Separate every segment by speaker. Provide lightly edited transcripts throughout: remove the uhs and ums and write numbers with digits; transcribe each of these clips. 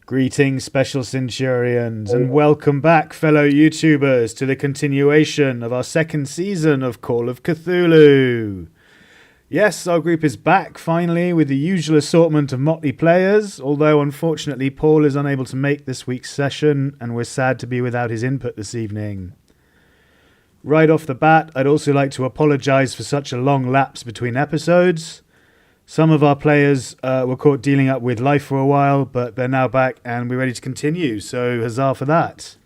Speaker 1: Greetings, Special Centurions, and welcome back, fellow YouTubers, to the continuation of our second season of Call of Cthulhu. Yes, our group is back, finally, with the usual assortment of motley players, although unfortunately Paul is unable to make this week's session, and we're sad to be without his input this evening. Right off the bat, I'd also like to apologise for such a long lapse between episodes. Some of our players were caught dealing up with life for a while, but they're now back and we're ready to continue, so huzzah for that.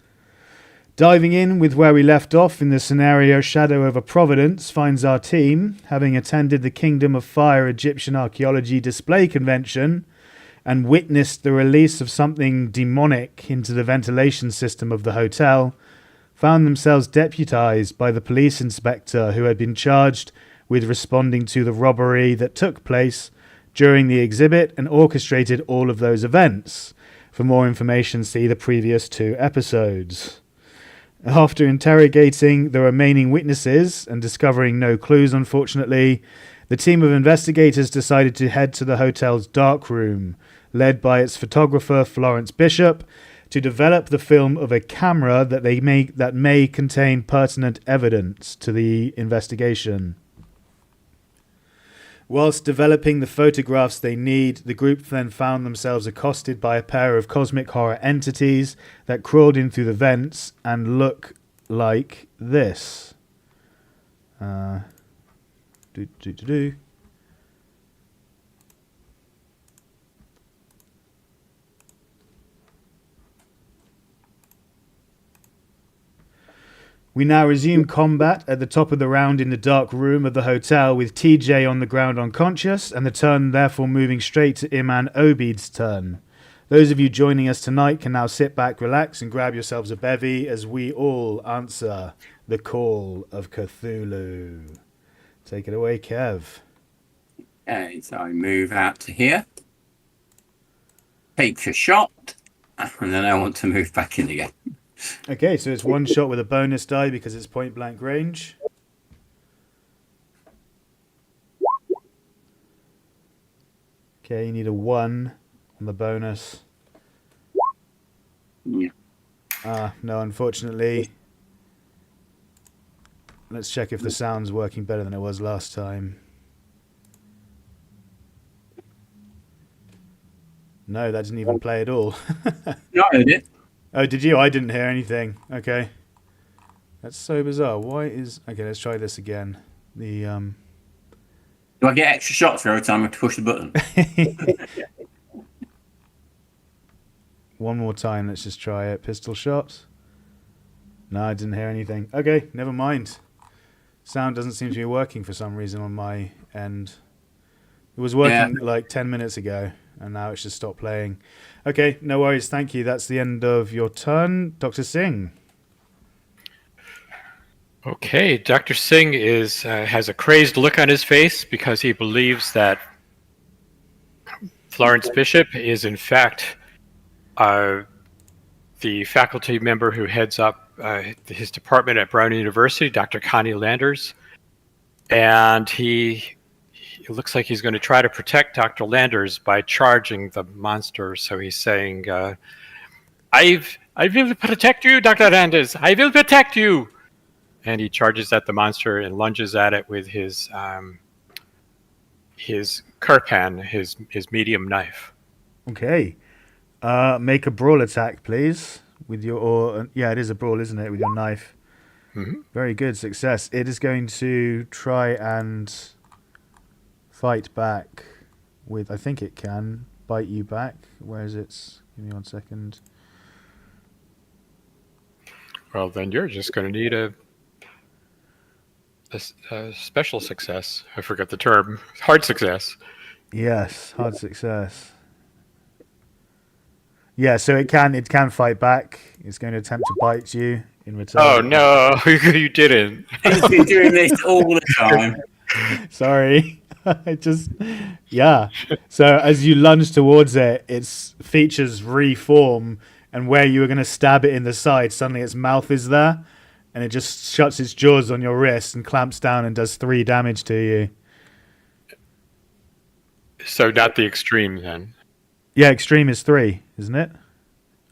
Speaker 1: Diving in with where we left off in the scenario Shadow Over Providence finds our team, having attended the Kingdom of Fire Egyptian Archaeology Display Convention and witnessed the release of something demonic into the ventilation system of the hotel, found themselves deputized by the police inspector who had been charged with responding to the robbery that took place during the exhibit and orchestrated all of those events. For more information, see the previous 2 episodes. After interrogating the remaining witnesses and discovering no clues, unfortunately, the team of investigators decided to head to the hotel's dark room, led by its photographer Florence Bishop, to develop the film of a camera that may contain pertinent evidence to the investigation. Whilst developing the photographs they need, the group then found themselves accosted by a pair of cosmic horror entities that crawled in through the vents and look like this. We now resume combat at the top of the round in the dark room of the hotel with TJ on the ground unconscious and the turn therefore moving straight to Iman Obeid's turn. Those of you joining us tonight can now sit back, relax and grab yourselves a bevy as we all answer the call of Cthulhu. Take it away, Kev.
Speaker 2: Okay, so I move out to here. Take a shot. And then I want to move back in again.
Speaker 1: Okay, so it's one shot with a bonus die because it's point blank range. Okay, you need a 1 on the bonus.
Speaker 2: Yeah.
Speaker 1: No, unfortunately. Let's check if the sound's working better than it was last time. No, that didn't even play at all.
Speaker 2: No, I did.
Speaker 1: Oh, did you? I didn't hear anything. Okay. That's so bizarre. Why is... Okay, let's try this again. The
Speaker 2: Do I get extra shots for every time I have to push the button?
Speaker 1: One more time. Let's just try it. Pistol shot. No, I didn't hear anything. Okay, never mind. Sound doesn't seem to be working for some reason on my end. It was working like 10 minutes ago, and now it's just stopped playing. Okay, no worries. Thank you. That's the end of your turn. Dr. Singh.
Speaker 3: Okay, Dr. Singh has a crazed look on his face because he believes that Florence Bishop is in fact the faculty member who heads up his department at Brown University, Dr. Connie Landers. And it looks like he's going to try to protect Dr. Landers by charging the monster. So he's saying, I will protect you, Dr. Landers. I will protect you. And he charges at the monster and lunges at it with his kirpan, his medium knife.
Speaker 1: Okay. Make a brawl attack, please. With your, it is a brawl, isn't it? With your knife.
Speaker 3: Mm-hmm.
Speaker 1: Very good. Success. It is going to try and fight back with, I think it can bite you back. Where is it? Give me 1 second.
Speaker 3: Well, then you're just going to need a special success. I forgot the term. Hard success.
Speaker 1: Yes, hard success. Yeah, so it can fight back. It's going to attempt to bite you in return.
Speaker 3: Oh no, you didn't.
Speaker 2: He's been doing this all the time.
Speaker 1: Sorry. So as you lunge towards it, its features reform, and where you were going to stab it in the side, suddenly its mouth is there, and it just shuts its jaws on your wrist and clamps down and does 3 damage to you.
Speaker 3: So not the extreme then.
Speaker 1: Yeah, extreme is 3, isn't it?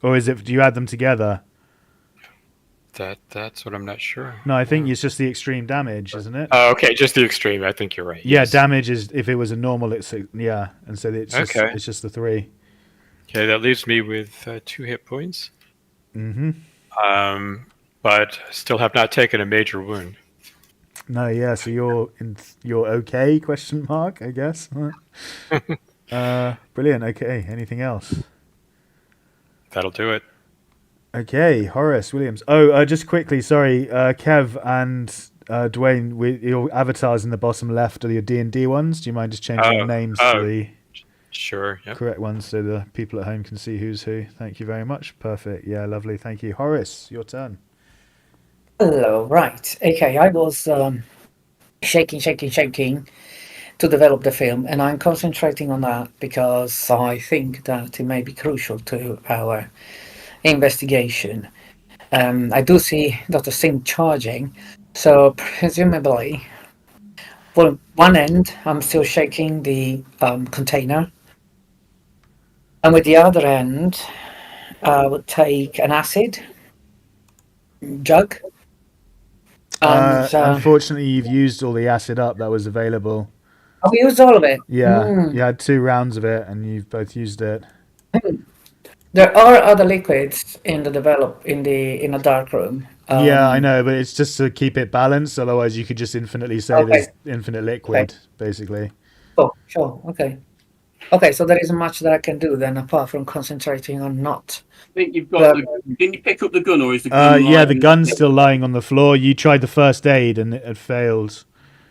Speaker 1: Or do you add them together?
Speaker 3: That's what I'm not sure.
Speaker 1: No, I think it's just the extreme damage, isn't it?
Speaker 3: Oh, okay, just the extreme. I think you're right.
Speaker 1: Yeah,
Speaker 3: yes.
Speaker 1: damage is if it was a normal, and so it's just the 3.
Speaker 3: Okay, that leaves me with 2 hit points.
Speaker 1: Mm-hmm.
Speaker 3: But still have not taken a major wound.
Speaker 1: No, yeah. So you're okay? Question mark. I guess. Brilliant. Okay. Anything else?
Speaker 3: That'll do it.
Speaker 1: Okay, Horace Williams. Oh, just quickly, sorry, Kev and Duane, your avatars in the bottom left are your D&D ones. Do you mind just changing the names to the
Speaker 3: Sure. Yep.
Speaker 1: correct ones so the people at home can see who's who? Thank you very much. Perfect. Yeah, lovely. Thank you. Horace, your turn.
Speaker 4: Hello, right. Okay, I was shaking to develop the film, and I'm concentrating on that because I think that it may be crucial to our investigation. I do see Dr. Singh charging, so presumably, well, one end I'm still shaking the container, and with the other end, I would take an acid jug. And,
Speaker 1: Unfortunately, you've used all the acid up that was available.
Speaker 4: we used all of it.
Speaker 1: Yeah, you had 2 rounds of it, and you've both used it.
Speaker 4: There are other liquids in the dark room.
Speaker 1: Yeah, I know, but it's just to keep it balanced. Otherwise, you could just infinitely say there's infinite liquid, basically.
Speaker 4: Oh, sure. Okay, so there isn't much that I can do then, apart from concentrating on not.
Speaker 2: I think you've got. Didn't you pick up the gun, or is the gun?
Speaker 1: Yeah, the gun's still lying on the floor. You tried the first aid and it had failed.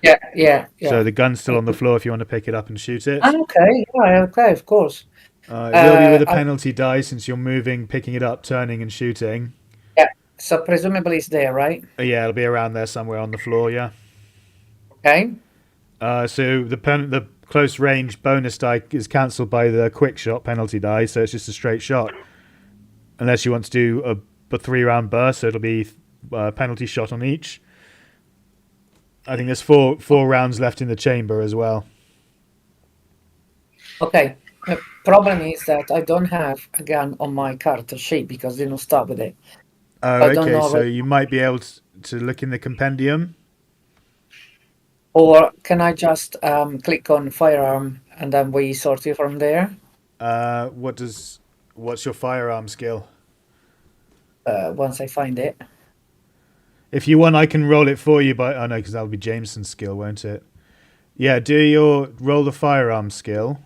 Speaker 4: Yeah.
Speaker 1: So the gun's still on the floor if you want to pick it up and shoot it.
Speaker 4: Okay, of course.
Speaker 1: It will be with a penalty die since you're moving, picking it up, turning and shooting.
Speaker 4: Yeah, so presumably it's there, right?
Speaker 1: Yeah, it'll be around there somewhere on the floor, yeah.
Speaker 4: Okay.
Speaker 1: So the close range bonus die is cancelled by the quick shot penalty die, so it's just a straight shot. Unless you want to do a 3-round burst, so it'll be penalty shot on each. I think there's four rounds left in the chamber as well.
Speaker 4: Okay. The problem is that I don't have a gun on my character sheet because they don't start with it.
Speaker 1: Oh, okay. So you might be able to look in the compendium.
Speaker 4: Or can I just click on firearm and then we sort it from there?
Speaker 1: What's your firearm skill?
Speaker 4: Once I find it.
Speaker 1: If you want, I can roll it for you. Oh no, because that'll be Jameson's skill, won't it? Yeah, roll the firearm skill,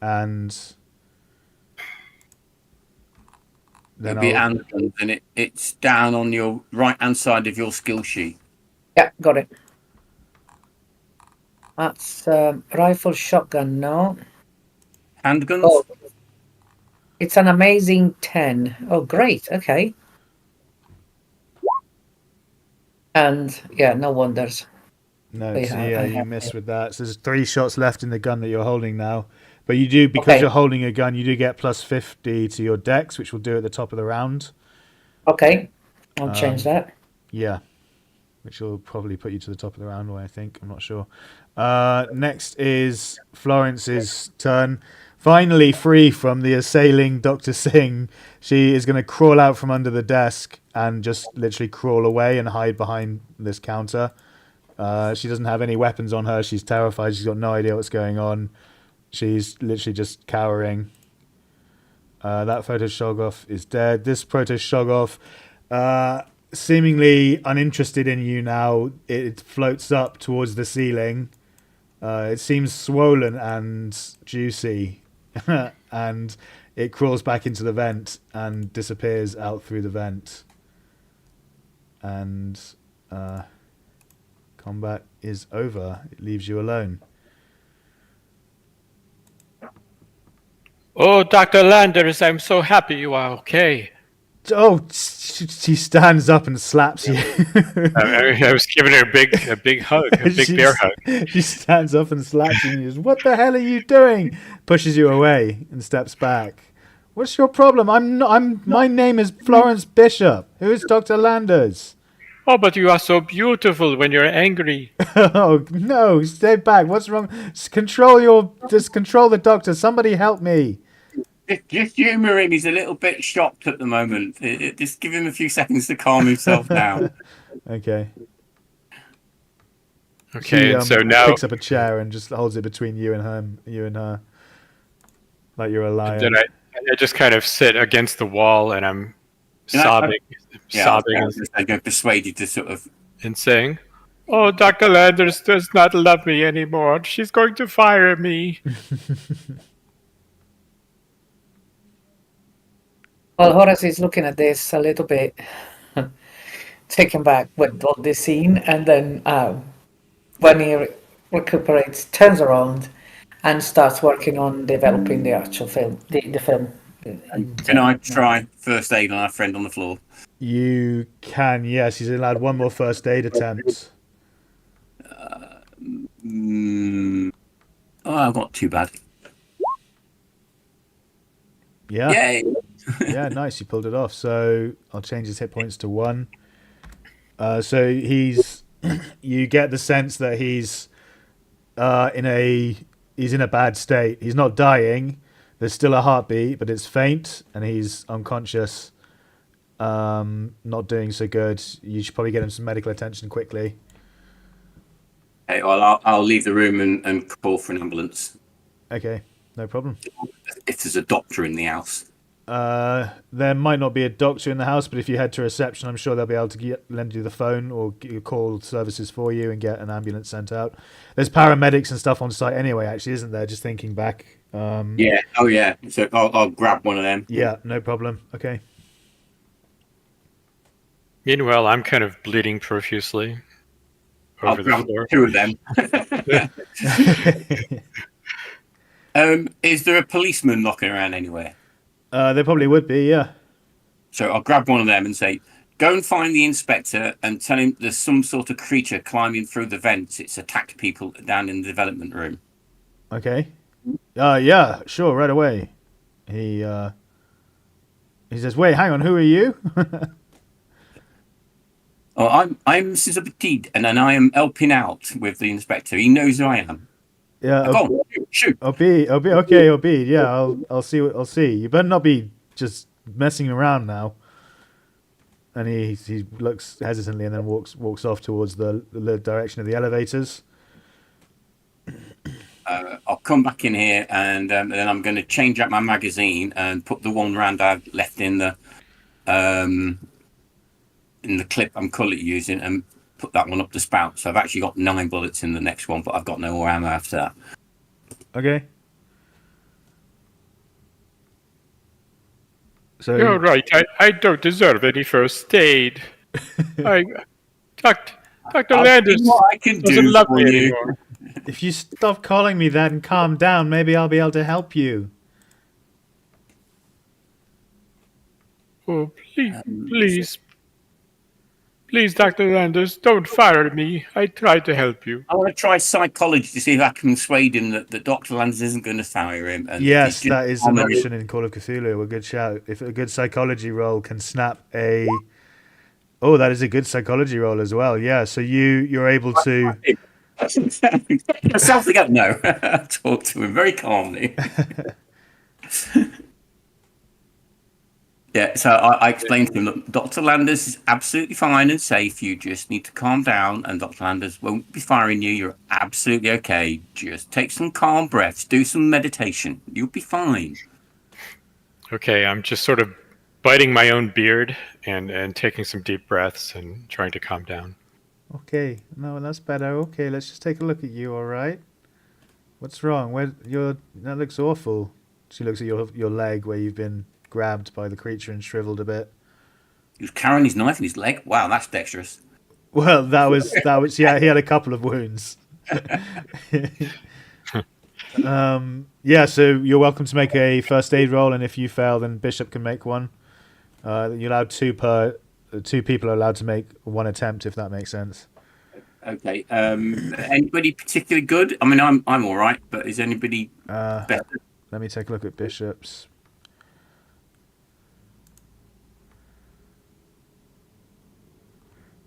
Speaker 1: and then
Speaker 2: and it's down on your right hand side of your skill sheet.
Speaker 4: Yeah, got it. That's rifle, shotgun, no.
Speaker 2: Handguns?
Speaker 4: Oh, it's an amazing 10. Oh, great. Okay. And yeah, no wonders.
Speaker 1: No, you miss with that. So there's 3 shots left in the gun that you're holding now. But you do, because you're holding a gun, you do get plus 50 to your dex, which will do at the top of the round.
Speaker 4: Okay. I'll change that.
Speaker 1: Yeah. Which will probably put you to the top of the round, I think. I'm not sure. Next is Florence's turn. Finally free from the assailing Dr. Singh, she is going to crawl out from under the desk and just literally crawl away and hide behind this counter. She doesn't have any weapons on her. She's terrified. She's got no idea what's going on. She's literally just cowering. That Proto Shoggoth is dead. This Proto Shoggoth, seemingly uninterested in you now, it floats up towards the ceiling. It seems swollen and juicy. And it crawls back into the vent and disappears out through the vent. And combat is over. It leaves you alone.
Speaker 3: Oh, Dr. Landers, I'm so happy you are okay.
Speaker 1: Oh, she stands up and slaps you.
Speaker 3: I was giving her a big hug, a big bear hug.
Speaker 1: She stands up and slaps you and goes, "What the hell are you doing?" Pushes you away and steps back. "What's your problem? My name is Florence Bishop. Who is Dr. Landers?"
Speaker 3: Oh, but you are so beautiful when you're angry.
Speaker 1: Oh, no, stay back. What's wrong? Just control the doctor. Somebody help me.
Speaker 2: Just humour him. He's a little bit shocked at the moment. Just give him a few seconds to calm himself down.
Speaker 1: Okay.
Speaker 3: Okay,
Speaker 1: She
Speaker 3: and so now
Speaker 1: picks up a chair and just holds it between you and her, like you're a lion.
Speaker 3: then I just kind of sit against the wall and I'm sobbing,
Speaker 2: I'm going to persuade you to sort of
Speaker 3: and saying, "Oh, Dr. Landers does not love me anymore. She's going to fire me."
Speaker 4: Well, Horace is looking at this a little bit taken back with all this scene, and then when he recuperates, turns around and starts working on developing the actual film, the film.
Speaker 2: Can I try first aid on our friend on the floor?
Speaker 1: You can, yes. He's allowed one more first aid attempt.
Speaker 2: I've got too bad.
Speaker 1: Yeah.
Speaker 2: Yay!
Speaker 1: Yeah, nice. You pulled it off. So I'll change his hit points to 1. So you get the sense that he's in a bad state. He's not dying. There's still a heartbeat, but it's faint, and he's unconscious. Not doing so good. You should probably get him some medical attention quickly.
Speaker 2: Okay, well, I'll leave the room and call for an ambulance.
Speaker 1: Okay, no problem.
Speaker 2: If there's a doctor in the house.
Speaker 1: There might not be a doctor in the house, but if you head to reception, I'm sure they'll be able to lend you the phone or call services for you and get an ambulance sent out. There's paramedics and stuff on site anyway, actually, isn't there? Just thinking back.
Speaker 2: Yeah. Oh, yeah. So I'll grab one of them.
Speaker 1: Yeah, no problem. Okay.
Speaker 3: Meanwhile, I'm kind of bleeding profusely over the floor.
Speaker 2: 2 of them. Is there a policeman knocking around anywhere?
Speaker 1: There probably would be, yeah.
Speaker 2: So I'll grab one of them and say, go and find the inspector and tell him there's some sort of creature climbing through the vents. It's attacked people down in the development room.
Speaker 1: Okay. Yeah, sure, right away. He says, wait, hang on, who are you?
Speaker 2: Oh, I'm Mrs. Obeid, and then I am helping out with the inspector. He knows who I am.
Speaker 1: Yeah.
Speaker 2: Go on, shoot.
Speaker 1: Okay, Obeid. Yeah, I'll see. You better not be just messing around now. And he looks hesitantly and then walks off towards the direction of the elevators.
Speaker 2: I'll come back in here and then I'm going to change out my magazine and put the one round I've left in the clip I'm currently using and put that one up the spout. So I've actually got 9 bullets in the next one, but I've got no more ammo after that.
Speaker 1: Okay. So
Speaker 3: You're right. I don't deserve any first aid. Dr. Landers
Speaker 2: what I can
Speaker 3: doesn't
Speaker 2: do
Speaker 3: love
Speaker 2: for
Speaker 3: me
Speaker 2: you.
Speaker 3: anymore.
Speaker 1: if you stop calling me that and calm down, maybe I'll be able to help you.
Speaker 3: Oh, please, Dr. Landers, don't fire me. I tried to help you.
Speaker 2: I want to try psychology to see if I can persuade him that Dr. Landers isn't going to fire him. And
Speaker 1: Yes, that is an option in Call of Cthulhu. A good shout. If a good psychology roll can snap a... Oh, that is a good psychology roll as well. Yeah, so you're able to...
Speaker 2: Self-again, no. Talk to him very calmly. Yeah, so I explained to him, look, Dr. Landers is absolutely fine and safe. You just need to calm down, and Dr. Landers won't be firing you. You're absolutely okay. Just take some calm breaths, do some meditation. You'll be fine.
Speaker 3: Okay, I'm just sort of biting my own beard and taking some deep breaths and trying to calm down.
Speaker 1: Okay, no, that's better. Okay, let's just take a look at you, all right? What's wrong? That looks awful. She looks at your leg where you've been grabbed by the creature and shriveled a bit.
Speaker 2: He was carrying his knife in his leg. Wow, that's dexterous.
Speaker 1: Well, that was yeah, he had a couple of wounds. Yeah, so you're welcome to make a first aid roll, and if you fail, then Bishop can make one. You're allowed 2 people are allowed to make 1 attempt, if that makes sense.
Speaker 2: Okay. Anybody particularly good? I mean, I'm all right, but is anybody better?
Speaker 1: Let me take a look at Bishop's.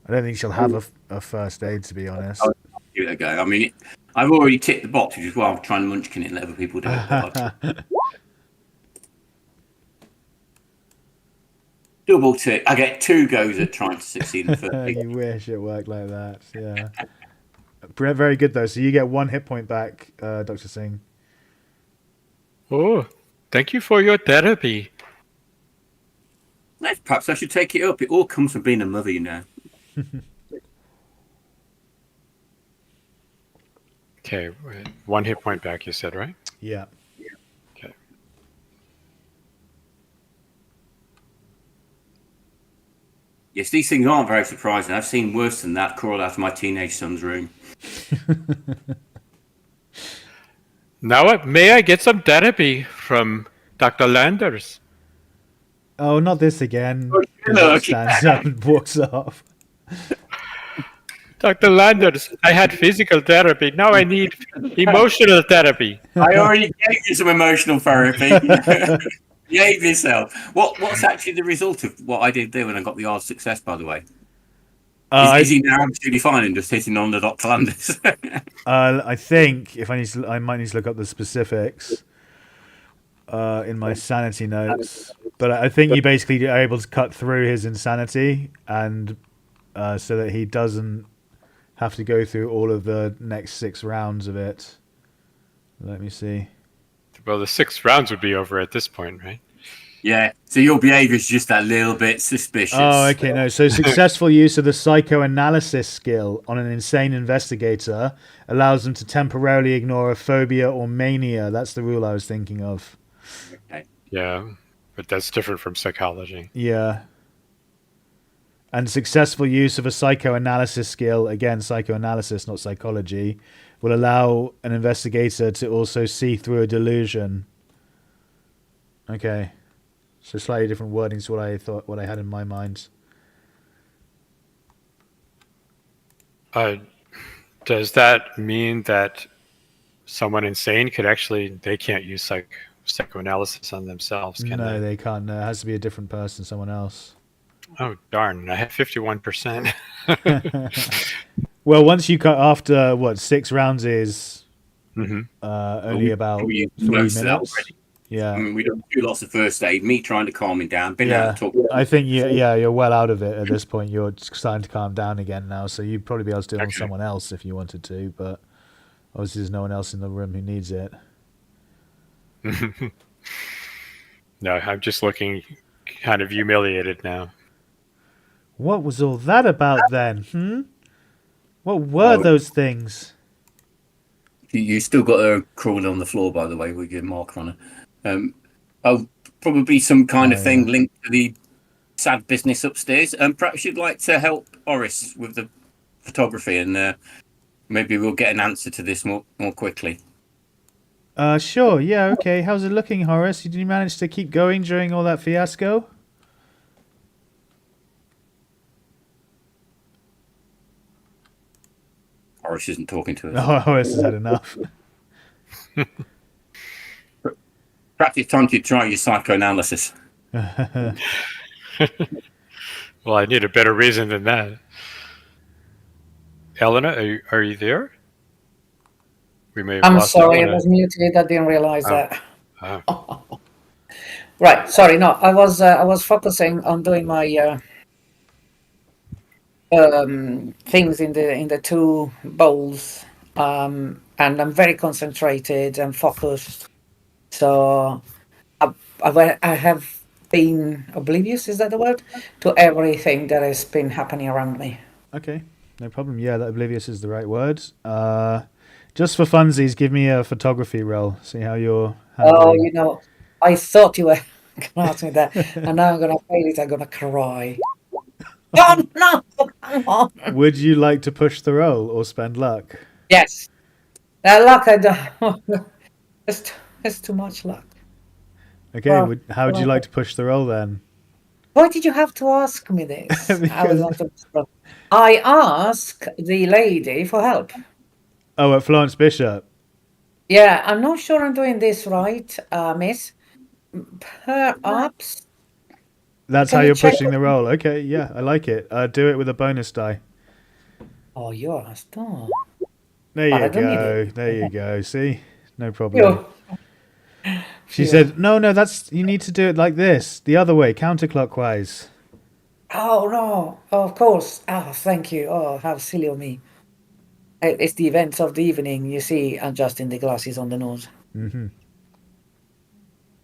Speaker 1: I don't think she'll have a first aid, to be honest.
Speaker 2: I'll give it a go. I mean, I've already ticked the box, which is why I'm trying to munchkin it and let other people do it. double tick. I get 2 goes at trying to succeed in the first.
Speaker 1: You wish it worked like that. Yeah. Very good though. So you get 1 hit point back, Dr. Singh.
Speaker 3: Oh, thank you for your therapy.
Speaker 2: Perhaps I should take it up. It all comes from being a mother, you know.
Speaker 3: Okay, 1 hit point back, you said, right?
Speaker 1: Yeah.
Speaker 3: Okay.
Speaker 2: Yes, these things aren't very surprising. I've seen worse than that crawl out of my teenage son's room.
Speaker 3: Now, may I get some therapy from Dr. Landers?
Speaker 1: Oh, not this again.
Speaker 2: Oh,
Speaker 1: He stands up and walks off.
Speaker 3: Dr. Landers, I had physical therapy. Now I need emotional therapy.
Speaker 2: I already gave you some emotional therapy. Behave yourself. What's actually the result of what I did there when I got the odd success, by the way? Is he now absolutely fine and just hitting on the Dr. Landers?
Speaker 1: I think if I might need to look up the specifics in my sanity notes. But I think you basically are able to cut through his insanity, and so that he doesn't have to go through all of the next 6 rounds of it. Let me see.
Speaker 3: Well, the 6 rounds would be over at this point, right?
Speaker 2: Yeah, so your behaviour is just a little bit suspicious.
Speaker 1: Oh, okay, no. So successful use of the psychoanalysis skill on an insane investigator allows them to temporarily ignore a phobia or mania. That's the rule I was thinking of.
Speaker 2: Okay.
Speaker 3: Yeah, but that's different from psychology.
Speaker 1: Yeah. And successful use of a psychoanalysis skill, again, psychoanalysis, not psychology, will allow an investigator to also see through a delusion. Okay. So slightly different wording to what I had in my mind.
Speaker 3: Does that mean that someone insane they can't use psychoanalysis on themselves, can
Speaker 1: No,
Speaker 3: they?
Speaker 1: they can't. No, it has to be a different person, someone else.
Speaker 3: Oh, darn. I have 51%.
Speaker 1: Well, once you cut after, 6 rounds is
Speaker 3: Mm-hmm.
Speaker 1: only about 3
Speaker 2: most of that
Speaker 1: minutes.
Speaker 2: already.
Speaker 1: Yeah.
Speaker 2: I mean, we don't do lots of first aid. Me trying to calm him down. Been
Speaker 1: Yeah,
Speaker 2: out to talk.
Speaker 1: I think you're well out of it at this point. You're starting to calm down again now, so you'd probably be able to do it on someone else if you wanted to, but obviously there's no one else in the room who needs it.
Speaker 3: No, I'm just looking kind of humiliated now.
Speaker 1: What was all that about then? What were those things?
Speaker 2: You still got her crawling on the floor, by the way, with your marker on her. Probably some kind of thing linked to the sad business upstairs. Perhaps you'd like to help Horace with the photography, and maybe we'll get an answer to this more quickly.
Speaker 1: Sure, yeah, okay. How's it looking, Horace? Did you manage to keep going during all that fiasco?
Speaker 2: Horace isn't talking to us.
Speaker 1: Oh, Horace has had enough.
Speaker 2: Perhaps it's time to try your psychoanalysis.
Speaker 3: Well, I need a better reason than that. Elena, are you there? We may have
Speaker 4: I'm
Speaker 3: lost
Speaker 4: sorry,
Speaker 3: Elena.
Speaker 4: I was muted. I didn't realize that.
Speaker 3: Oh.
Speaker 4: Right, sorry. No, I was focusing on doing my things in the 2 bowls, and I'm very concentrated and focused. So I have been oblivious, is that the word, to everything that has been happening around me.
Speaker 1: Okay, no problem. Yeah, that oblivious is the right word. Just for funsies, give me a photography roll. See how you're handling.
Speaker 4: Oh, I thought you were going to ask me that, and now I'm going to fail it. I'm going to cry. Oh, no, come on.
Speaker 1: Would you like to push the roll or spend luck?
Speaker 4: Yes. Luck, I don't. It's too much luck.
Speaker 1: Okay,
Speaker 4: Well,
Speaker 1: how would you like to push the roll then?
Speaker 4: Why did you have to ask me this?
Speaker 1: Because-
Speaker 4: I asked the lady for help.
Speaker 1: Oh, at Florence Bishop.
Speaker 4: Yeah, I'm not sure I'm doing this right, miss. Perhaps.
Speaker 1: That's
Speaker 4: Can
Speaker 1: how
Speaker 4: you
Speaker 1: you're
Speaker 4: check
Speaker 1: pushing
Speaker 4: it?
Speaker 1: the roll. Okay, yeah, I like it. Do it with a bonus die.
Speaker 4: Oh, you're a star.
Speaker 1: There
Speaker 4: I
Speaker 1: you
Speaker 4: don't need
Speaker 1: go.
Speaker 4: it.
Speaker 1: There you go. See? No problem.
Speaker 4: You.
Speaker 1: She said, no, that's you need to do it like this. The other way, counterclockwise.
Speaker 4: Oh no! Of course. Oh, thank you. Oh, how silly of me. It's the events of the evening, you see, adjusting the glasses on the nose.
Speaker 1: Mm-hmm.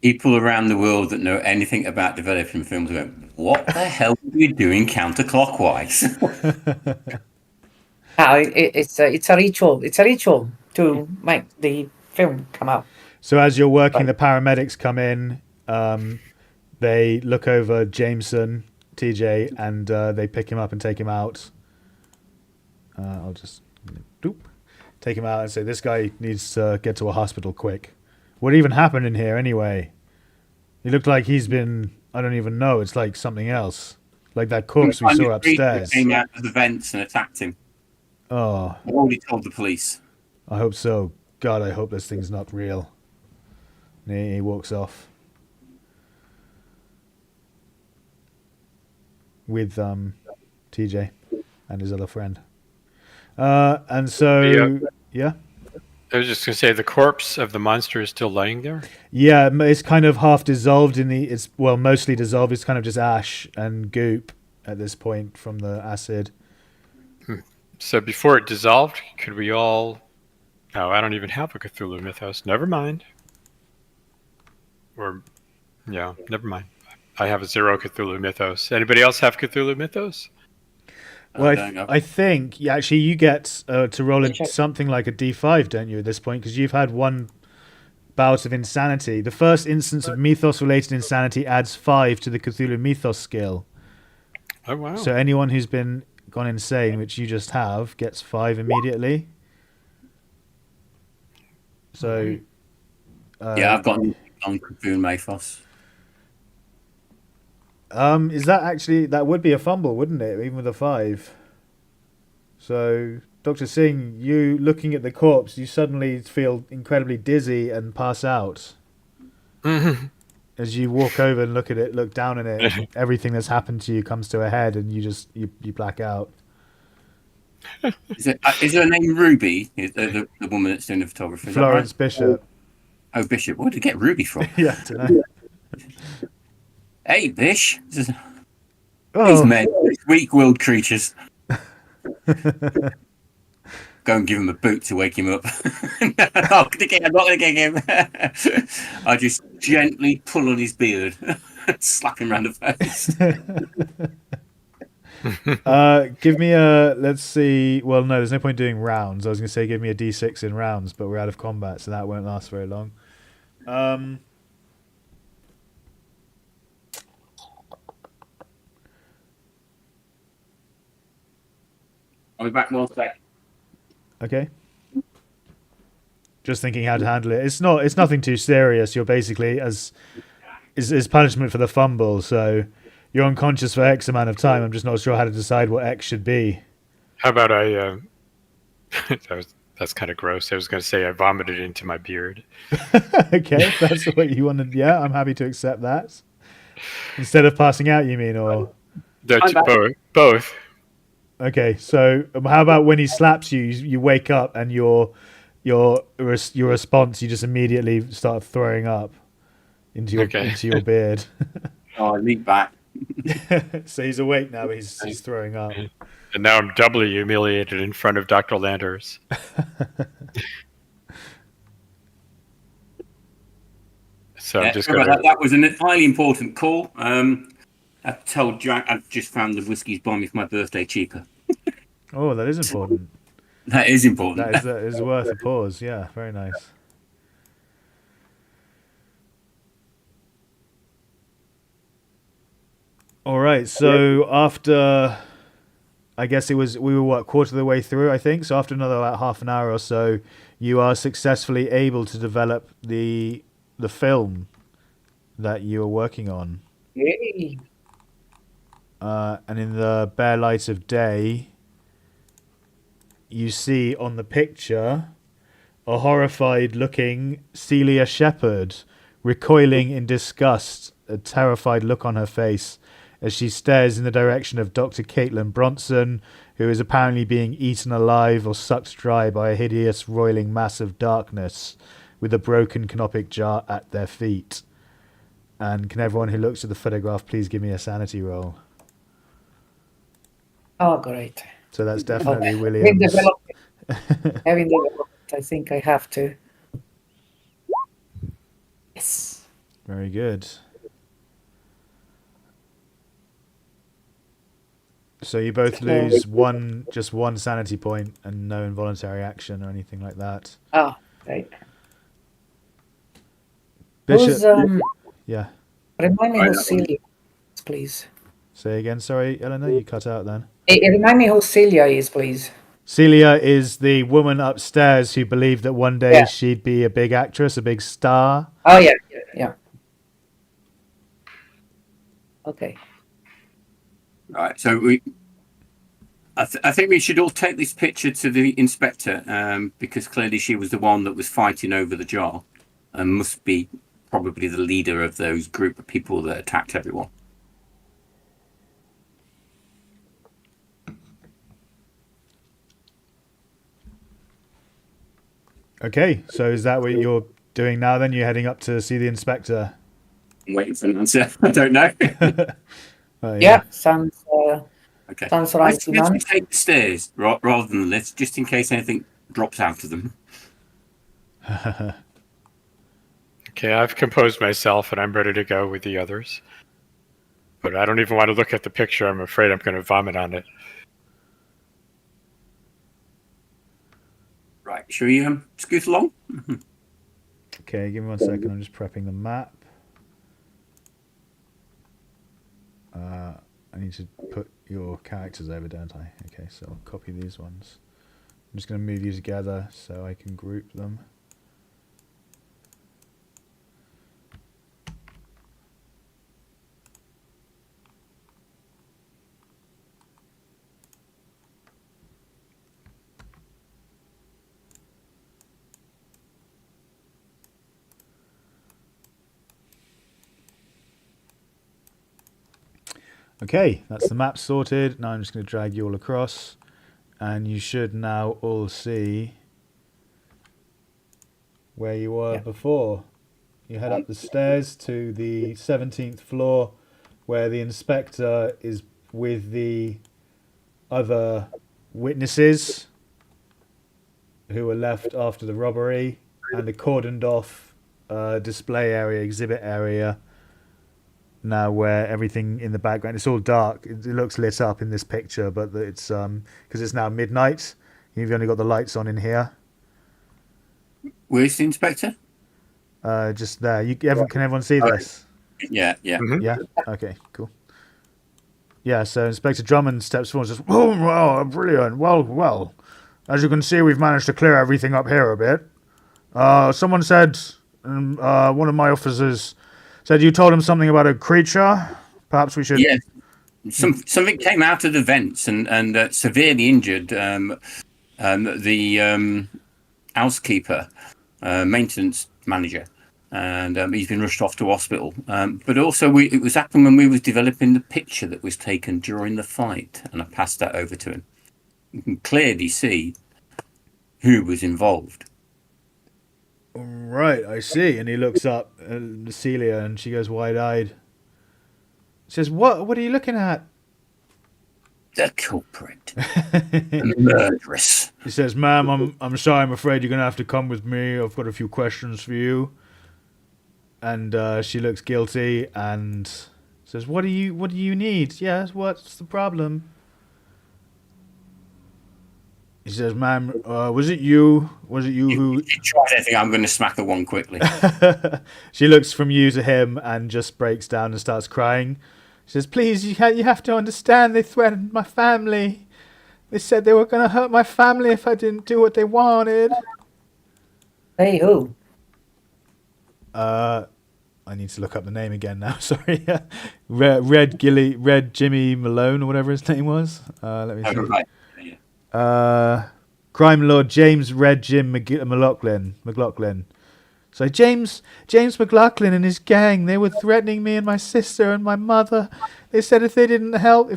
Speaker 2: People around the world that know anything about developing films go, "What the hell are you doing counterclockwise?"
Speaker 4: It's a ritual. It's a ritual to make the film come out.
Speaker 1: So as you're working,
Speaker 4: Right.
Speaker 1: the paramedics come in. They look over Jameson, TJ, and they pick him up and take him out. I'll just take him out and say, "This guy needs to get to a hospital quick." What even happened in here anyway? He looked like he's been. I don't even know. It's like something else, like that corpse we saw upstairs.
Speaker 2: Came out of the vents and attacked him.
Speaker 1: Oh,
Speaker 2: I already told the police.
Speaker 1: I hope so. God, I hope this thing's not real. And he walks off with TJ and his other friend. And so, yeah.
Speaker 3: I was just going to say the corpse of the monster is still laying there.
Speaker 1: Yeah, it's kind of half dissolved in the. It's mostly dissolved. It's kind of just ash and goop at this point from the acid.
Speaker 3: So before it dissolved, could we all? Oh, I don't even have a Cthulhu mythos. Never mind. Or, yeah, never mind. I have a 0 Cthulhu mythos. Anybody else have Cthulhu mythos?
Speaker 1: Well, I think actually you get to roll something like a D5, don't you, at this point? Because you've had one bout of insanity. The first instance of mythos-related insanity adds 5 to the Cthulhu mythos skill.
Speaker 3: Oh, wow.
Speaker 1: So anyone who's gone insane, which you just have, gets 5 immediately. So...
Speaker 2: I've got on Cthulhu mythos.
Speaker 1: Is that actually... That would be a fumble, wouldn't it? Even with a 5. So, Dr. Singh, you looking at the corpse, you suddenly feel incredibly dizzy and pass out.
Speaker 3: Mm-hmm.
Speaker 1: As you walk over and look at it, look down at it, everything that's happened to you comes to a head and you black out.
Speaker 2: Is her name Ruby? Is the woman that's doing the photography?
Speaker 1: Florence Bishop.
Speaker 2: Oh, Bishop. Where did you get Ruby from?
Speaker 1: Yeah, I don't know.
Speaker 2: Hey, Bish. These
Speaker 1: Oh.
Speaker 2: men, these weak-willed creatures. Go and give him a boot to wake him up. I'm not going to get him. I just gently pull on his beard, slap him around the face.
Speaker 1: Give me a, let's see. Well, no, there's no point doing rounds. I was going to say give me a D6 in rounds, but we're out of combat, so that won't last very long.
Speaker 2: I'll be back one sec.
Speaker 1: Okay. Just thinking how to handle it. It's nothing too serious. You're basically as punishment for the fumble, so you're unconscious for X amount of time. I'm just not sure how to decide what X should be.
Speaker 3: How about that's kind of gross. I was going to say I vomited into my beard.
Speaker 1: Okay, that's what you wanted. Yeah, I'm happy to accept that. Instead of passing out, you mean, or
Speaker 3: both.
Speaker 1: Okay, so how about when he slaps you, you wake up and your response, you just immediately start throwing up into your beard.
Speaker 2: Oh, I leap back.
Speaker 1: So he's awake now, but he's throwing up.
Speaker 3: And now I'm doubly humiliated in front of Dr. Landers. So I'm just going
Speaker 2: that was a highly important call. I told Jack I've just found the whiskies buying me for my birthday cheaper.
Speaker 1: Oh, that is important.
Speaker 2: That is important.
Speaker 1: That is worth a pause. Yeah, very nice. All right, so after, I guess we were quarter of the way through, I think. So after another about half an hour or so, you are successfully able to develop the film that you were working on.
Speaker 4: Yay.
Speaker 1: And in the bare light of day, you see on the picture a horrified-looking Celia Shepherd recoiling in disgust, a terrified look on her face as she stares in the direction of Dr. Caitlin Bronson, who is apparently being eaten alive or sucked dry by a hideous, roiling mass of darkness with a broken canopic jar at their feet. And can everyone who looks at the photograph please give me a sanity roll?
Speaker 4: Oh, great.
Speaker 1: So that's definitely
Speaker 4: Having
Speaker 1: Williams.
Speaker 4: having developed, I think I have to. Yes.
Speaker 1: Very good. So you both lose just one sanity point and no involuntary action or anything like that.
Speaker 4: Ah, right.
Speaker 1: Bishop,
Speaker 4: Who's
Speaker 1: yeah.
Speaker 4: remind me
Speaker 2: Right,
Speaker 4: who
Speaker 2: that one.
Speaker 4: Celia is, please.
Speaker 1: Say again, sorry, Elena, you cut out then.
Speaker 4: Remind me who Celia is, please.
Speaker 1: Celia is the woman upstairs who believed that one day
Speaker 4: Yeah.
Speaker 1: she'd be a big actress, a big star.
Speaker 4: Oh, yeah. Yeah. Okay.
Speaker 2: Right. So I think we should all take this picture to the inspector because clearly she was the one that was fighting over the jar and must be probably the leader of those group of people that attacked everyone.
Speaker 1: Okay, so is that what you're doing now then? You're heading up to see the inspector?
Speaker 2: I'm waiting for an answer. I don't know.
Speaker 4: Yeah, sounds
Speaker 2: Okay.
Speaker 4: sounds right,
Speaker 2: Let's
Speaker 4: Iman.
Speaker 2: take the stairs rather than the lifts, just in case anything drops out of them.
Speaker 3: Okay, I've composed myself and I'm ready to go with the others. But I don't even want to look at the picture. I'm afraid I'm going to vomit on it.
Speaker 2: Right. Shall we scoot along?
Speaker 1: Okay, give me 1 second. I'm just prepping the map. I need to put your characters over, don't I? Okay, so I'll copy these ones. I'm just going to move you together so I can group them. Okay, that's the map sorted. Now I'm just going to drag you all across. And you should now all see where you were before. You head up the stairs to the 17th floor where the inspector is with the other witnesses who were left after the robbery and the cordoned off display area, exhibit area. Now where everything in the background, it's all dark. It looks lit up in this picture, but it's because it's now midnight. You've only got the lights on in here.
Speaker 2: Where's the inspector?
Speaker 1: Just there. Can everyone see this?
Speaker 2: Yeah.
Speaker 3: Mhm.
Speaker 1: Yeah. Okay. Cool. Yeah. So Inspector Drummond steps forward and says, "Oh, well, brilliant. Well. As you can see, we've managed to clear everything up here a bit. Someone said, one of my officers said you told him something about a creature. Perhaps we should."
Speaker 2: Yeah. Something came out of the vents and severely injured the housekeeper, maintenance manager, and he's been rushed off to hospital. But also, it was happened when we was developing the picture that was taken during the fight, and I passed that over to him. You can clearly see who was involved.
Speaker 1: Right, I see. And he looks up at Celia, and she goes wide-eyed. Says, "What are you looking at?"
Speaker 2: The culprit, the murderess.
Speaker 1: He says, "Ma'am, I'm sorry. I'm afraid you're gonna have to come with me. I've got a few questions for you." And she looks guilty and says, "What do you need? Yes, what's the problem?" He says, "Ma'am, was it you who?"
Speaker 2: If you try anything, I'm going to smack the one quickly.
Speaker 1: She looks from you to him and just breaks down and starts crying. She says, "Please, you have to understand. They threatened my family. They said they were going to hurt my family if I didn't do what they wanted."
Speaker 4: Hey, who?
Speaker 1: I need to look up the name again now. Sorry, Red Jimmy Malone or whatever his name was. Let me see.
Speaker 2: Right.
Speaker 1: Crime Lord James Red Jim McLaughlin. So James McLaughlin and his gang, they were threatening me and my sister and my mother. They said if we didn't help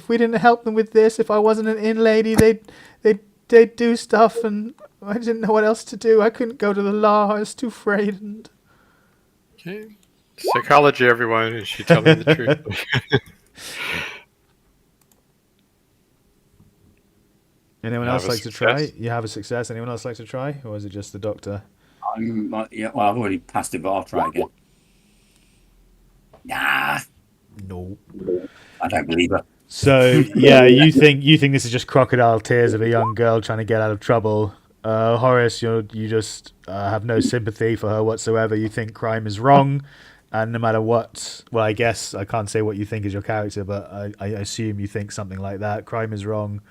Speaker 1: them with this, if I wasn't an in lady, they'd do stuff, and I didn't know what else to do. I couldn't go to the law. I was too frightened.
Speaker 3: Okay. Psychology, everyone. Is she telling the truth?
Speaker 1: Anyone
Speaker 3: You
Speaker 1: else
Speaker 3: have a
Speaker 1: like to try?
Speaker 3: success?
Speaker 1: You have a success. Anyone else like to try? Or is it just the doctor?
Speaker 2: Yeah, well, I've already passed it, but I'll try again. Nah,
Speaker 1: No.
Speaker 2: I don't believe her.
Speaker 1: So yeah, you think this is just crocodile tears of a young girl trying to get out of trouble. Horace, you just have no sympathy for her whatsoever. You think crime is wrong, and no matter what, well, I guess I can't say what you think is your character, but I assume you think something like that. Crime is wrong,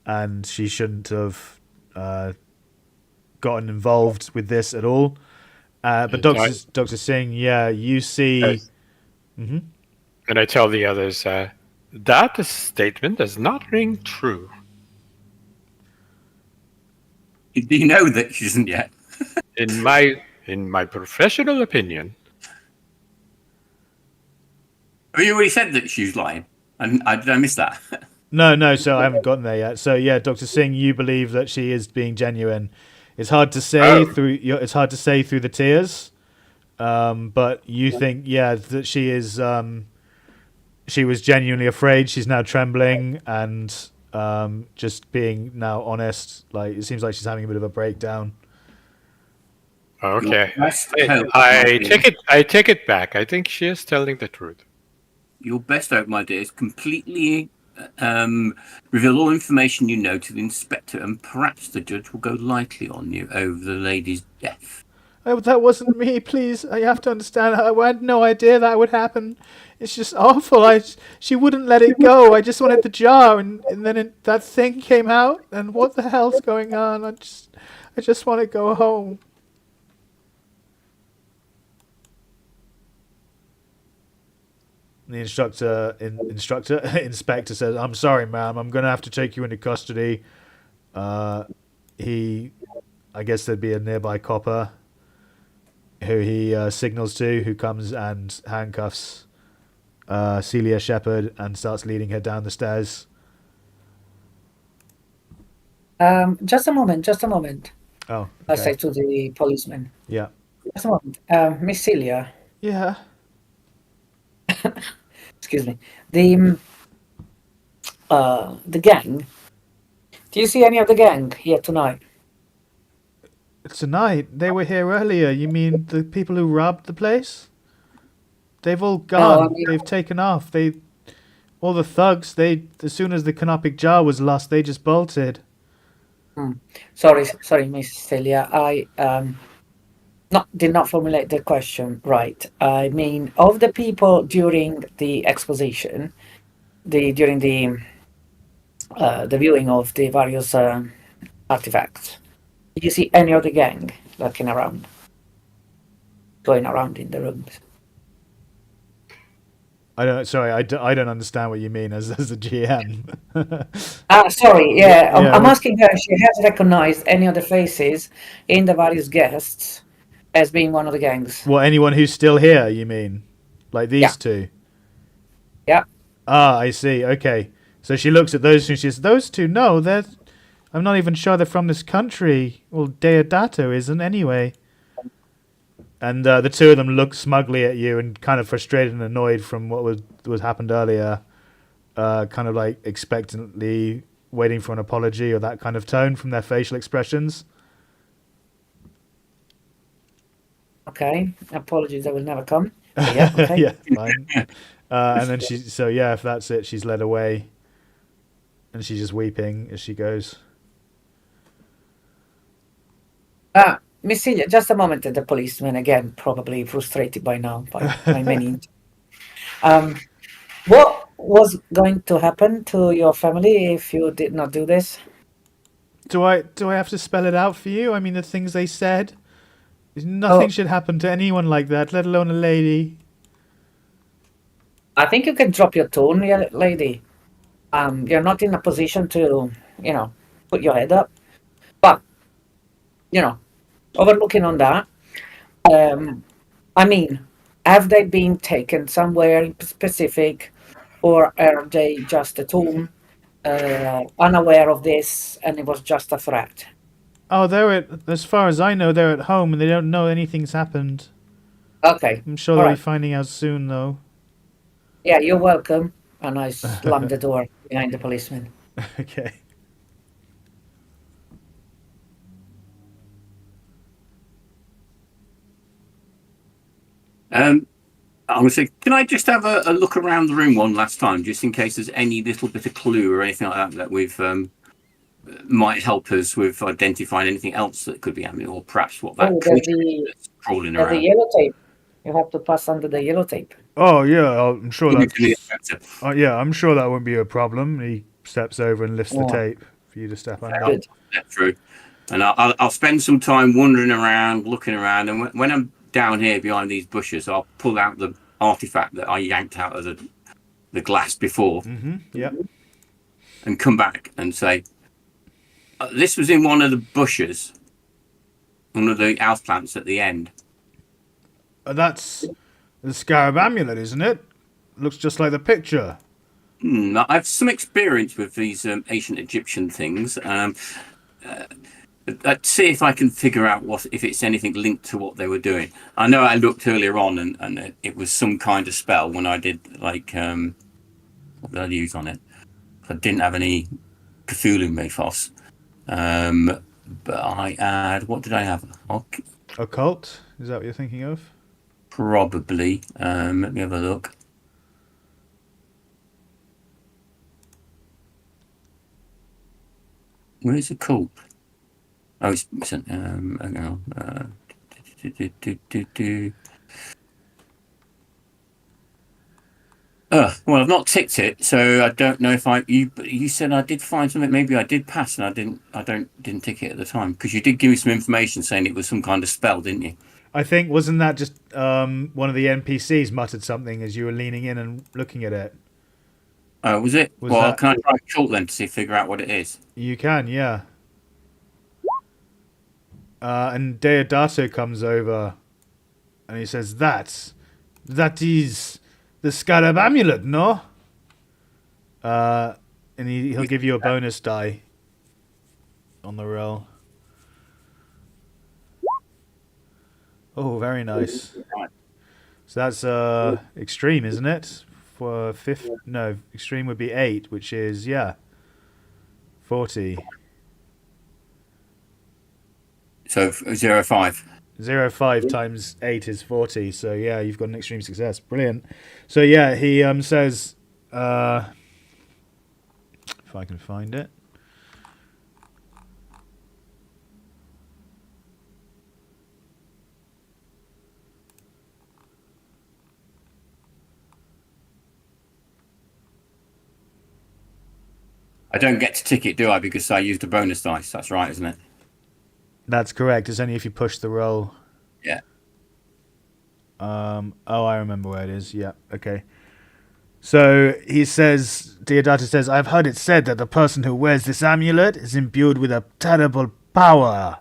Speaker 1: and she shouldn't have gotten involved with this at all. But Dr. Singh, yeah, you see.
Speaker 3: Yes.
Speaker 1: Mm-hmm.
Speaker 3: And I tell the others, that statement does not ring true.
Speaker 2: Do you know that she isn't yet?
Speaker 3: In my professional opinion.
Speaker 2: Have you already said that she was lying? And did I miss that?
Speaker 1: No, so I haven't gotten there yet. So yeah, Dr. Singh, you believe that she is being genuine. It's hard to say through the tears, but you think that she is. She was genuinely afraid. She's now trembling and just being now honest. Like it seems like she's having a bit of a breakdown.
Speaker 3: Okay, I take it back. I think she is telling the truth.
Speaker 2: Your best hope, my dear, is completely reveal all information you know to the inspector, and perhaps the judge will go lightly on you over the lady's death.
Speaker 1: Oh, that wasn't me, please. You have to understand. I had no idea that would happen. It's just awful. She wouldn't let it go. I just wanted the jar, and then that thing came out. And what the hell's going on? I just want to go home. The inspector says, "I'm sorry, ma'am. I'm going to have to take you into custody." I guess there'd be a nearby copper who he signals to, who comes and handcuffs Celia Shepherd and starts leading her down the stairs.
Speaker 4: Just a moment.
Speaker 1: Oh, okay.
Speaker 4: I say to the policeman.
Speaker 1: Yeah.
Speaker 4: Just a moment. Miss Celia.
Speaker 1: Yeah.
Speaker 4: Excuse me. The gang. Do you see any of the gang here tonight?
Speaker 1: Tonight? They were here earlier. You mean the people who robbed the place? They've all gone. They've taken off. All the thugs, as soon as the canopic jar was lost, they just bolted.
Speaker 4: Sorry, Miss Celia. I did not formulate the question right. I mean, of the people during the exposition, during the viewing of the various artifacts, did you see any of the gang looking around, going around in the rooms?
Speaker 1: I don't understand what you mean as a GM.
Speaker 4: Sorry, yeah. I'm asking her if she has recognized any of the faces in the various guests as being one of the gangs.
Speaker 1: Well, anyone who's still here, you mean? Like these two?
Speaker 4: Yeah.
Speaker 1: Ah, I see. Okay. So she looks at those two and she says, those two, no, I'm not even sure they're from this country. Well, Deodato isn't anyway. And the two of them look smugly at you and kind of frustrated and annoyed from what was happened earlier. Kind of like expectantly waiting for an apology or that kind of tone from their facial expressions.
Speaker 4: Okay, apologies, that will never come. Yeah, okay.
Speaker 1: Yeah, fine. And then if that's it, she's led away. And she's just weeping as she goes.
Speaker 4: Miss Celia, just a moment. The policeman, again, probably frustrated by now by many. What was going to happen to your family if you did not do this?
Speaker 1: Do I have to spell it out for you? I mean, the things they said. Nothing should happen to anyone like that, let alone a lady.
Speaker 4: I think you can drop your tone, lady. You're not in a position to, put your head up. But, overlooking on that, I mean, have they been taken somewhere in specific, or are they just at home, unaware of this, and it was just a threat?
Speaker 1: Oh, as far as I know, they're at home and they don't know anything's happened.
Speaker 4: Okay.
Speaker 1: I'm sure they'll be finding out soon, though.
Speaker 4: Yeah, you're welcome. And I slammed the door behind the policeman.
Speaker 1: Okay.
Speaker 2: I'm going to say, can I just have a look around the room one last time, just in case there's any little bit of clue or anything like that that we've might help us with identifying anything else that could be happening, or perhaps what that creature is that's crawling
Speaker 4: there's the
Speaker 2: around.
Speaker 4: yellow tape. You have to pass under the yellow tape.
Speaker 1: Oh yeah, I'm sure
Speaker 2: Into the
Speaker 1: that's.
Speaker 2: effector.
Speaker 1: Yeah, I'm sure that won't be a problem. He steps over and lifts the
Speaker 4: Yeah.
Speaker 1: tape for you to step under.
Speaker 4: Good.
Speaker 2: Step through, and I'll spend some time wandering around, looking around, and when I'm down here behind these bushes, I'll pull out the artifact that I yanked out of the glass before,
Speaker 1: Yep.
Speaker 2: and come back and say, this was in one of the bushes, one of the house plants at the end.
Speaker 1: That's the scarab amulet, isn't it? Looks just like the picture.
Speaker 2: I have some experience with these ancient Egyptian things. I'd see if I can figure out if it's anything linked to what they were doing. I know I looked earlier on, and it was some kind of spell when I did what did I use on it? I didn't have any Cthulhu mythos. But I had, what did I have?
Speaker 1: Occult? Is that what you're thinking of?
Speaker 2: Probably. Let me have a look. Where is it called? Oh, it's hang on. Well, I've not ticked it, so I don't know if you said I did find something. Maybe I did pass, and I didn't tick it at the time, because you did give me some information saying it was some kind of spell, didn't you?
Speaker 1: I think, wasn't that just one of the NPCs muttered something as you were leaning in and looking at it?
Speaker 2: Oh, was it?
Speaker 1: Was
Speaker 2: Well,
Speaker 1: that-
Speaker 2: can I try cult then to figure out what it is?
Speaker 1: You can, yeah. And Deodato comes over and he says, that is the scarab amulet, no? And he'll give you a bonus die on the roll. Oh, very nice. So that's extreme, isn't it? For fifth, no, extreme would be 8, which is 40.
Speaker 2: So 05.
Speaker 1: 05 times 8 is 40. So yeah, you've got an extreme success. Brilliant. So yeah, he says, if I can find it.
Speaker 2: I don't get to tick it, do I? Because I used a bonus dice. That's right, isn't it?
Speaker 1: That's correct. It's only if you push the roll.
Speaker 2: Yeah.
Speaker 1: Oh, I remember where it is. Yeah. Okay. So he says, Deodato says, I've heard it said that the person who wears this amulet is imbued with a terrible power,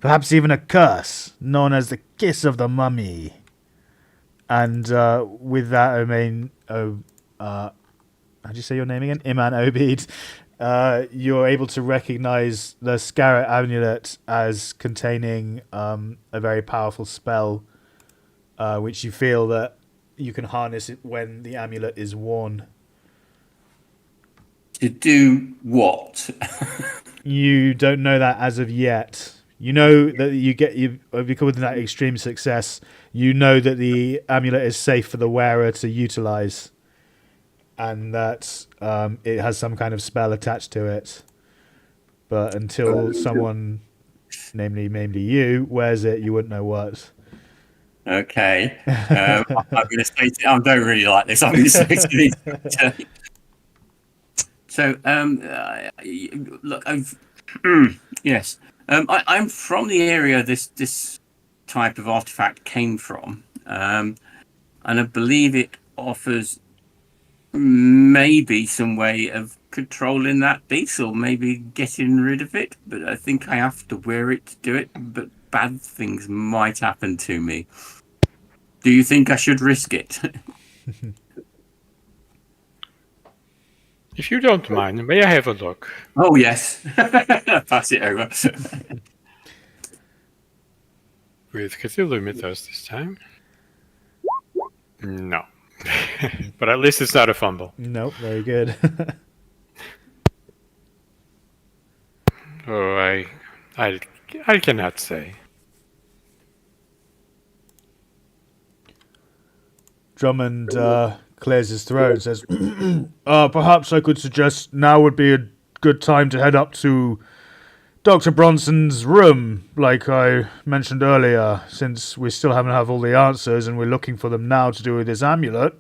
Speaker 1: perhaps even a curse, known as the Kiss of the Mummy. And with that, I mean, how'd you say your name again? Iman Obeid. You're able to recognize the scarab amulet as containing a very powerful spell, which you feel that you can harness it when the amulet is worn.
Speaker 2: To do what?
Speaker 1: You don't know that as of yet. You know that because of that extreme success, you know that the amulet is safe for the wearer to utilize, and that it has some kind of spell attached to it. But until someone, namely you, wears it, you wouldn't know what.
Speaker 2: Okay. I'm going to say I don't really like this. I'm going to say to these. So, look, yes. I'm from the area this type of artifact came from, and I believe it offers maybe some way of controlling that beast, or maybe getting rid of it. But I think I have to wear it to do it. But bad things might happen to me. Do you think I should risk it?
Speaker 3: If you don't mind, may I have a look?
Speaker 2: Oh, yes. Pass it over.
Speaker 3: With Cthulhu mythos this time? No. But at least it's not a fumble.
Speaker 1: Nope, very good.
Speaker 3: Oh, I cannot say.
Speaker 1: Drummond clears his throat and says, perhaps I could suggest now would be a good time to head up to Dr. Bronson's room, like I mentioned earlier, since we still haven't have all the answers and we're looking for them now to do with this amulet.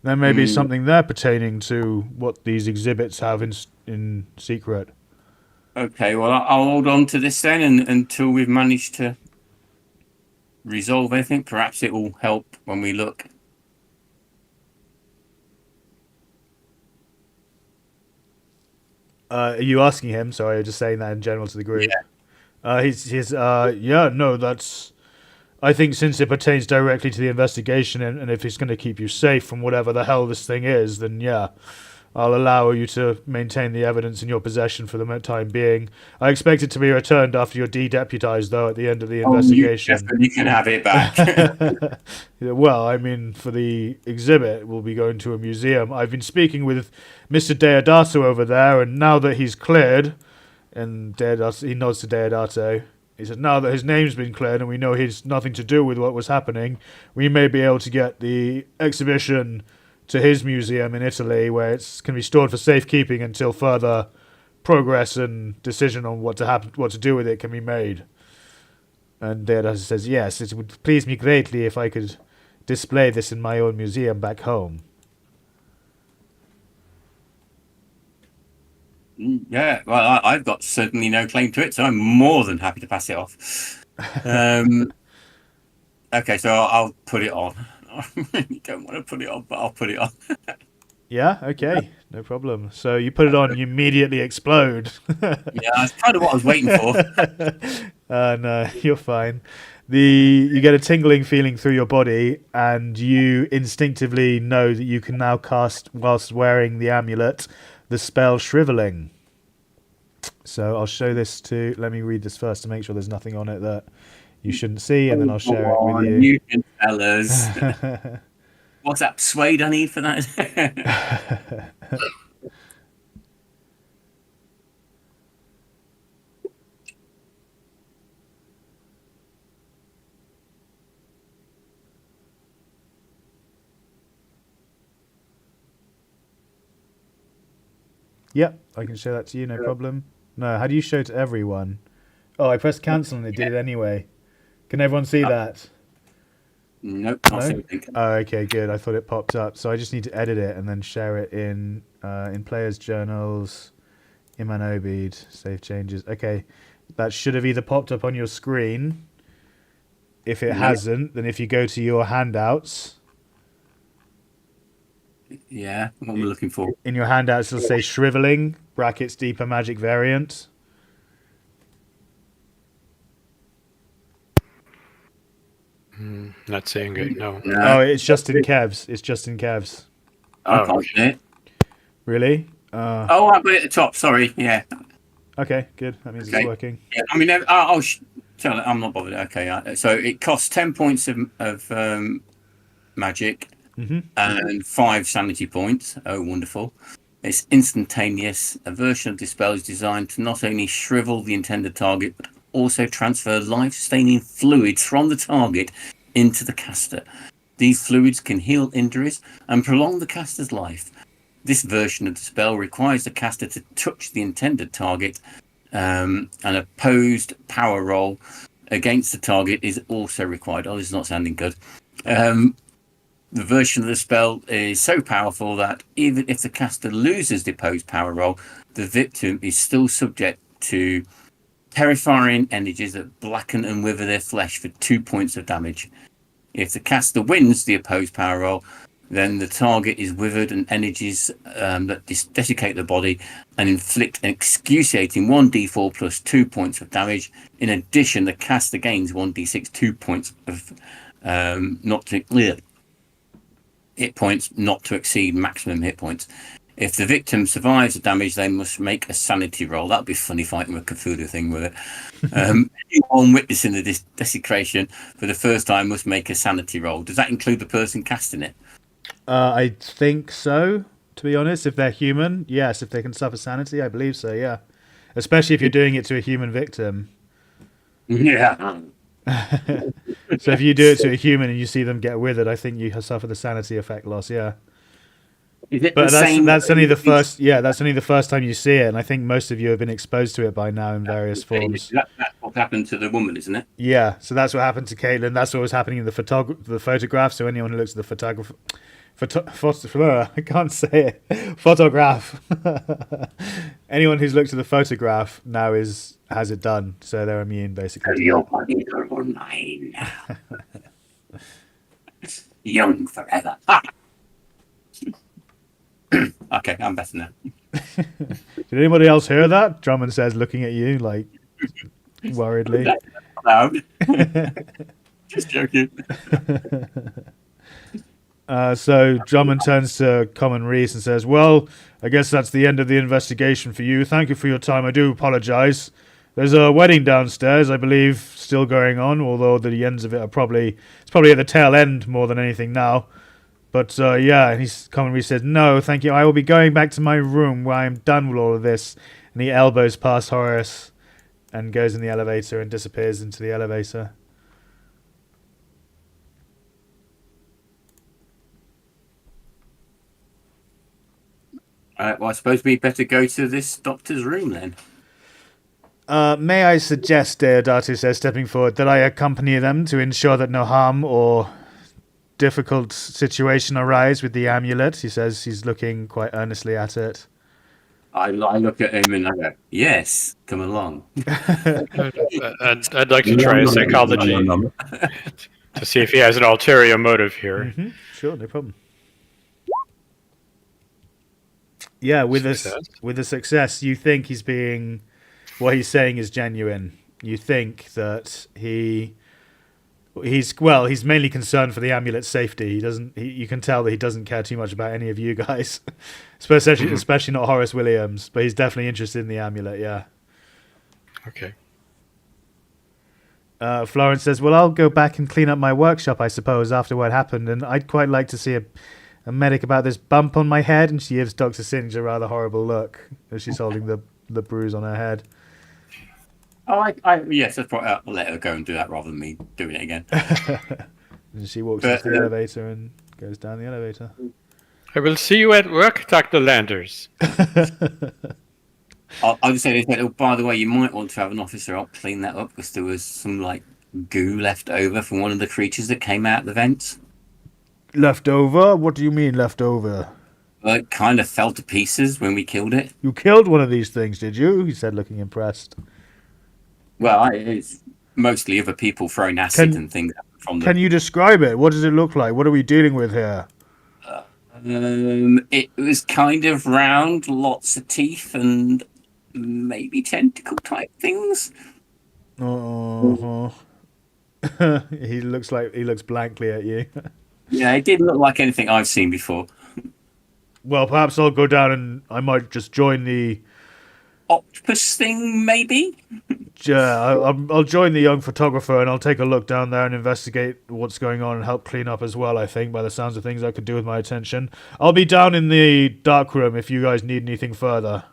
Speaker 1: There may be something there pertaining to what these exhibits have in secret.
Speaker 2: Okay, well, I'll hold on to this then until we've managed to resolve anything. Perhaps it will help when we look.
Speaker 1: Are you asking him? Sorry, I'm just saying that in general to the group.
Speaker 2: Yeah.
Speaker 1: That's... I think since it pertains directly to the investigation and if it's going to keep you safe from whatever the hell this thing is, then yeah, I'll allow you to maintain the evidence in your possession for the time being. I expect it to be returned after you're de-deputized, though, at the end of the investigation.
Speaker 2: You definitely can have it back.
Speaker 1: Well, I mean, for the exhibit, we'll be going to a museum. I've been speaking with Mr. Deodato over there, and now that he's cleared, and Deodato, he nods to Deodato, he says, now that his name's been cleared and we know he's nothing to do with what was happening, we may be able to get the exhibition to his museum in Italy, where it can be stored for safekeeping until further progress and decision on what to do with it can be made. And Deodato says, yes, it would please me greatly if I could display this in my own museum back home.
Speaker 2: Yeah, well, I've got certainly no claim to it, so I'm more than happy to pass it off. Okay, so I'll put it on. I really don't want to put it on, but I'll put it on.
Speaker 1: Yeah, okay, no problem. So you put it on, you immediately explode.
Speaker 2: Yeah, that's kind of what I was waiting for.
Speaker 1: No, you're fine. You get a tingling feeling through your body, and you instinctively know that you can now cast, whilst wearing the amulet, the spell Shriveling. So I'll show this to... Let me read this first to make sure there's nothing on it that you shouldn't see, and then I'll share it with you.
Speaker 2: You can tell us. What's that suede I need for that?
Speaker 1: Yep, I can show that to you, no problem. No, how do you show to everyone? Oh, I pressed cancel and it did it anyway. Can everyone see that?
Speaker 2: Nope, not
Speaker 1: No?
Speaker 2: anything.
Speaker 1: Oh, okay, good. I thought it popped up. So I just need to edit it and then share it in players' journals, Iman Obeid, save changes. Okay, that should have either popped up on your screen. If it hasn't, then if you go to your handouts...
Speaker 2: Yeah, what we're looking for.
Speaker 1: In your handouts, it'll say Shriveling, brackets Deeper Magic Variant.
Speaker 3: Not seeing it, no.
Speaker 1: Oh, it's just in Kev's. It's just in Kev's.
Speaker 2: I can't see it.
Speaker 1: Really?
Speaker 2: Oh, I put it at the top, sorry, yeah.
Speaker 1: Okay, good. That means it's working.
Speaker 2: Yeah, I mean, tell it, I'm not bothered. Okay, so it costs 10 points of magic. And 5 sanity points. Oh, wonderful. It's instantaneous. A version of the spell is designed to not only shrivel the intended target, but also transfer life-sustaining fluids from the target into the caster. These fluids can heal injuries and prolong the caster's life. This version of the spell requires the caster to touch the intended target. An opposed power roll against the target is also required. Oh, this is not sounding good. The version of the spell is so powerful that even if the caster loses the opposed power roll, the victim is still subject to terrifying energies that blacken and wither their flesh for 2 points of damage. If the caster wins the opposed power roll, then the target is withered and energies that desiccate the body and inflict an excruciating 1d4 plus 2 points of damage. In addition, the caster gains 1d6 2 points of hit points not to exceed maximum hit points. If the victim survives the damage, they must make a sanity roll. That'd be funny fighting with a Cthulhu thing with it. Anyone witnessing the desecration for the first time must make a sanity roll. Does that include the person casting it?
Speaker 1: I think so, to be honest. If they're human, yes. If they can suffer sanity, I believe so, yeah. Especially if you're doing it to a human victim.
Speaker 2: Yeah.
Speaker 1: So if you do it to a human and you see them get withered, I think you suffer the sanity effect loss. Yeah.
Speaker 2: Is it
Speaker 1: But
Speaker 2: the same?
Speaker 1: that's only the first. Yeah, that's only the first time you see it, and I think most of you have been exposed to it by now in various forms.
Speaker 2: That's what happened to the woman, isn't it?
Speaker 1: Yeah, so that's what happened to Caitlin. That's what was happening in the photograph. So anyone who looks at the I can't say it. Photograph. Anyone who's looked at the photograph now has it done, so they're immune basically. To
Speaker 2: Your body for mine. Young forever. Okay, I'm better now.
Speaker 1: Did anybody else hear that? Drummond says, looking at you like worriedly.
Speaker 2: Loud. Just joking.
Speaker 1: So Drummond turns to Common Reese and says, well, I guess that's the end of the investigation for you. Thank you for your time. I do apologize. There's a wedding downstairs, I believe, still going on, although the ends of it are probably at the tail end more than anything now. But yeah, and Common Reese says, no, thank you. I will be going back to my room where I am done with all of this. And he elbows past Horace and goes in the elevator and disappears into the elevator.
Speaker 2: Well, I suppose we better go to this doctor's room then.
Speaker 1: May I suggest, Deodato says, stepping forward, that I accompany them to ensure that no harm or difficult situation arise with the amulet. He says, he's looking quite earnestly at it.
Speaker 2: I look at him and I go, yes, come along.
Speaker 3: I'd like to try a psychology to see if he has an ulterior motive here.
Speaker 1: Mm-hmm. Sure, no problem. Yeah, with a success, you think what he's saying is genuine. You think that he's mainly concerned for the amulet's safety. You can tell that he doesn't care too much about any of you guys, especially not Horace Williams. But he's definitely interested in the amulet. Yeah.
Speaker 3: Okay.
Speaker 1: Florence says, "Well, I'll go back and clean up my workshop, I suppose, after what happened, and I'd quite like to see a medic about this bump on my head." And she gives Dr. Singe a rather horrible look as she's holding the bruise on her head.
Speaker 2: Yes, I'll let her go and do that rather than me doing it again.
Speaker 1: And she walks into the elevator and goes down the elevator.
Speaker 3: I will see you at work, Dr. Landers.
Speaker 2: I'll just say, oh, by the way, you might want to have an officer up clean that up because there was some goo left over from one of the creatures that came out of the vents.
Speaker 1: Left over? What do you mean left over?
Speaker 2: It kind of fell to pieces when we killed it.
Speaker 1: You killed one of these things, did you? He said, looking impressed.
Speaker 2: Well, it's mostly other people throwing acid and things from them.
Speaker 1: Can you describe it? What does it look like? What are we dealing with here?
Speaker 2: It was kind of round, lots of teeth, and maybe tentacle type things.
Speaker 1: Uh-huh. He looks blankly at you.
Speaker 2: Yeah, it didn't look like anything I've seen before.
Speaker 1: Well, perhaps I'll go down and I might just join the
Speaker 2: octopus thing, maybe?
Speaker 1: Yeah, I'll join the young photographer and I'll take a look down there and investigate what's going on and help clean up as well, I think, by the sounds of things I could do with my attention. I'll be down in the dark room if you guys need anything further.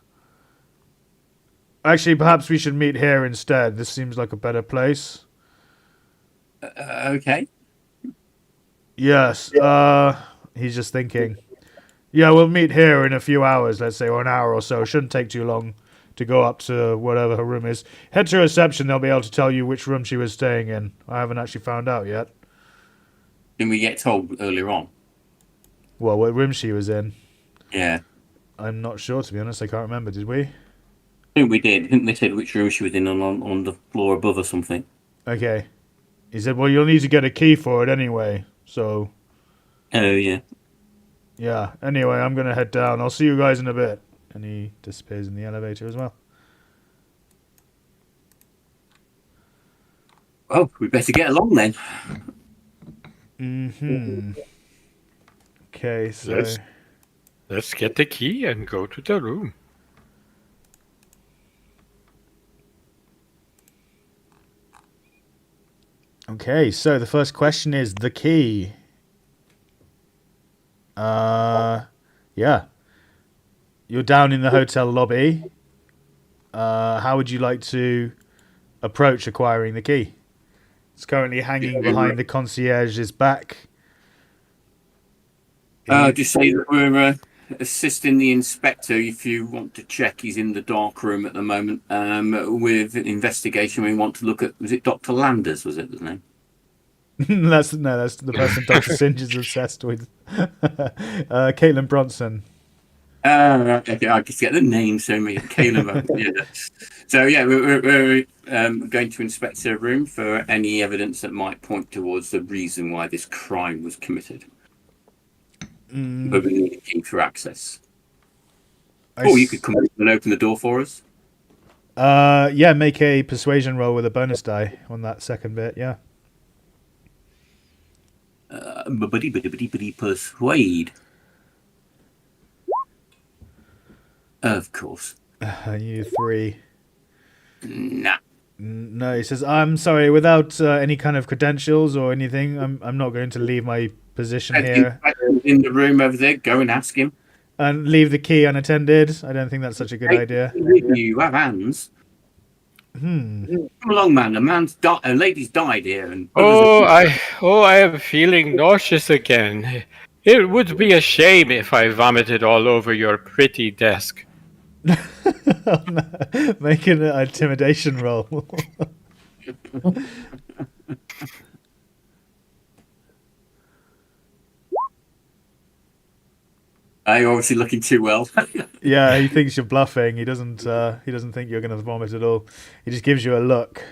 Speaker 1: Actually, perhaps we should meet here instead. This seems like a better place.
Speaker 2: Okay.
Speaker 1: Yes, he's just thinking. Yeah, we'll meet here in a few hours, let's say, or an hour or so. Shouldn't take too long to go up to whatever her room is. Head to reception, they'll be able to tell you which room she was staying in. I haven't actually found out yet.
Speaker 2: Didn't we get told earlier on?
Speaker 1: Well, what room she was in?
Speaker 2: Yeah.
Speaker 1: I'm not sure, to be honest. I can't remember. Did we?
Speaker 2: I think we did. I think they said which room she was in on the floor above or something.
Speaker 1: Okay. He said, well, you'll need to get a key for it anyway, so...
Speaker 2: Oh, yeah.
Speaker 1: Yeah, anyway, I'm going to head down. I'll see you guys in a bit. And he disappears in the elevator as well.
Speaker 2: Well, we better get along then.
Speaker 1: Mm-hmm. Okay, so...
Speaker 3: Let's get the key and go to the room.
Speaker 1: Okay, so the first question is the key. Yeah. You're down in the hotel lobby. How would you like to approach acquiring the key? It's currently hanging behind the concierge's back.
Speaker 2: Just say that we're assisting the inspector. If you want to check, he's in the dark room at the moment with an investigation. We want to look at, was it Dr. Landers, was it the name?
Speaker 1: That's the person Dr. Singe is obsessed with. Caitlin Bronson.
Speaker 2: Okay, I just get the name so many. Yeah. So yeah, we're going to inspect the room for any evidence that might point towards the reason why this crime was committed. But we need a key for access. You could come in and open the door for us.
Speaker 1: Yeah, make a persuasion roll with a bonus die on that second bit. Yeah.
Speaker 2: Persuade. Of course.
Speaker 1: You 3.
Speaker 2: Nah.
Speaker 1: No, he says, I'm sorry, without any kind of credentials or anything, I'm not going to leave my position here.
Speaker 2: In the room over there, go and ask him.
Speaker 1: And leave the key unattended. I don't think that's such a good idea.
Speaker 2: You have hands. Come along, man. A lady's died here. And
Speaker 3: I am feeling nauseous again. It would be a shame if I vomited all over your pretty desk.
Speaker 1: Oh, no. Make an intimidation roll.
Speaker 2: You're obviously looking too well.
Speaker 1: Yeah, he thinks you're bluffing. He doesn't think you're going to vomit at all. He just gives you a look.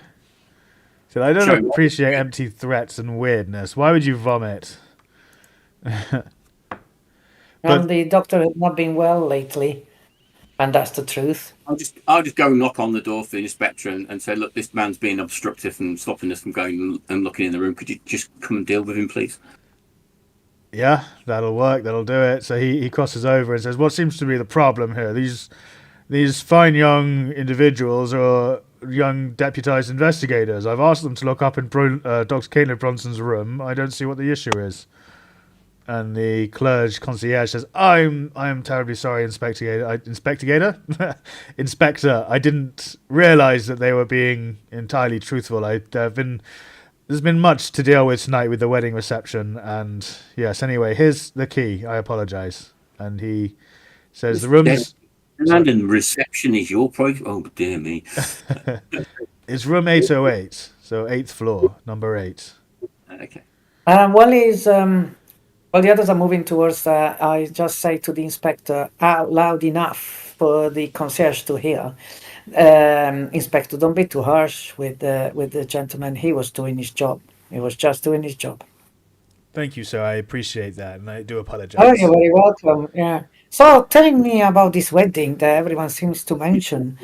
Speaker 1: So I don't appreciate empty threats and weirdness. Why would you vomit?
Speaker 4: And the doctor has not been well lately, and that's the truth.
Speaker 2: I'll just go knock on the door for the inspector and say, look, this man's being obstructive and stopping us from going and looking in the room. Could you just come and deal with him, please?
Speaker 1: Yeah, that'll work. That'll do it. So he crosses over and says, what seems to be the problem here? These fine young individuals are young deputized investigators. I've asked them to look up in Dr. Caitlin Bronson's room. I don't see what the issue is. And the concierge says, I am terribly sorry, Inspector. Inspector, I didn't realize that they were being entirely truthful. There's been much to deal with tonight with the wedding reception, and yes, anyway, here's the key. I apologize. And he says the room's...
Speaker 2: London reception is your price? Oh, dear me.
Speaker 1: It's room 808, so 8th floor, number 8.
Speaker 2: Okay.
Speaker 4: While the others are moving towards that, I just say to the inspector out loud enough for the concierge to hear. Inspector, don't be too harsh with the gentleman. He was doing his job. He was just doing his job.
Speaker 1: Thank you, sir. I appreciate that, and I do apologize.
Speaker 4: Oh, you're very welcome. Yeah. So, telling me about this wedding that everyone seems to mention.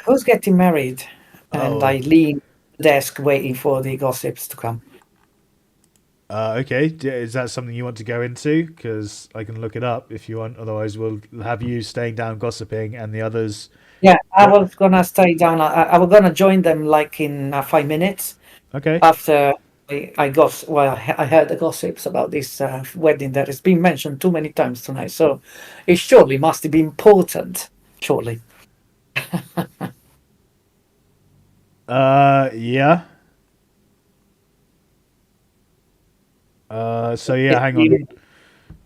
Speaker 4: Who's getting married? And I lean on the desk waiting for the gossips to come.
Speaker 1: Okay, is that something you want to go into? Because I can look it up if you want. Otherwise, we'll have you staying down gossiping and the others.
Speaker 4: Yeah, I was gonna stay down. I was gonna join them like in 5 minutes.
Speaker 1: Okay.
Speaker 4: After I heard the gossips about this wedding that has been mentioned too many times tonight. So it surely must be important. Surely.
Speaker 1: Yeah. So yeah, hang on.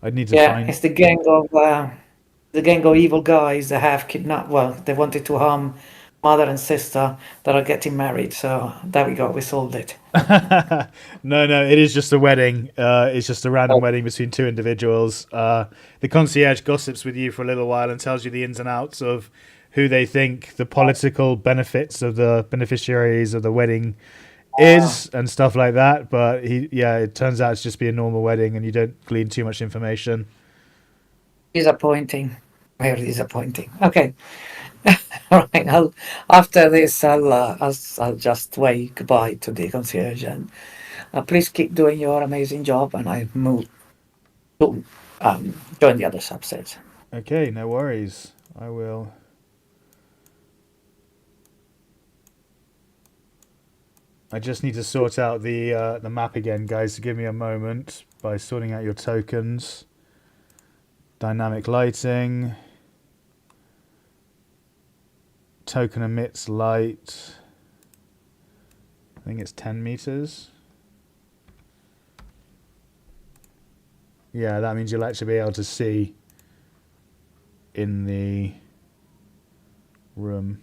Speaker 1: I need to find.
Speaker 4: It's the gang of evil guys that have kidnapped. Well, they wanted to harm mother and sister that are getting married. So there we go. We solved it.
Speaker 1: No, it is just a wedding. It's just a random wedding between two individuals. The concierge gossips with you for a little while and tells you the ins and outs of who they think the political benefits of the beneficiaries of the wedding is and stuff like that, but it turns out it's just be a normal wedding and you don't glean too much information.
Speaker 4: Disappointing, very disappointing. Okay. All right, after this I'll just wave goodbye to the concierge and please keep doing your amazing job, and I move to join the other subsets.
Speaker 1: Okay, no worries. I will. I just need to sort out the map again, guys. So give me a moment by sorting out your tokens. Dynamic lighting. Token emits light. think it's 10 meters. Yeah, that means you'll actually be able to see in the room.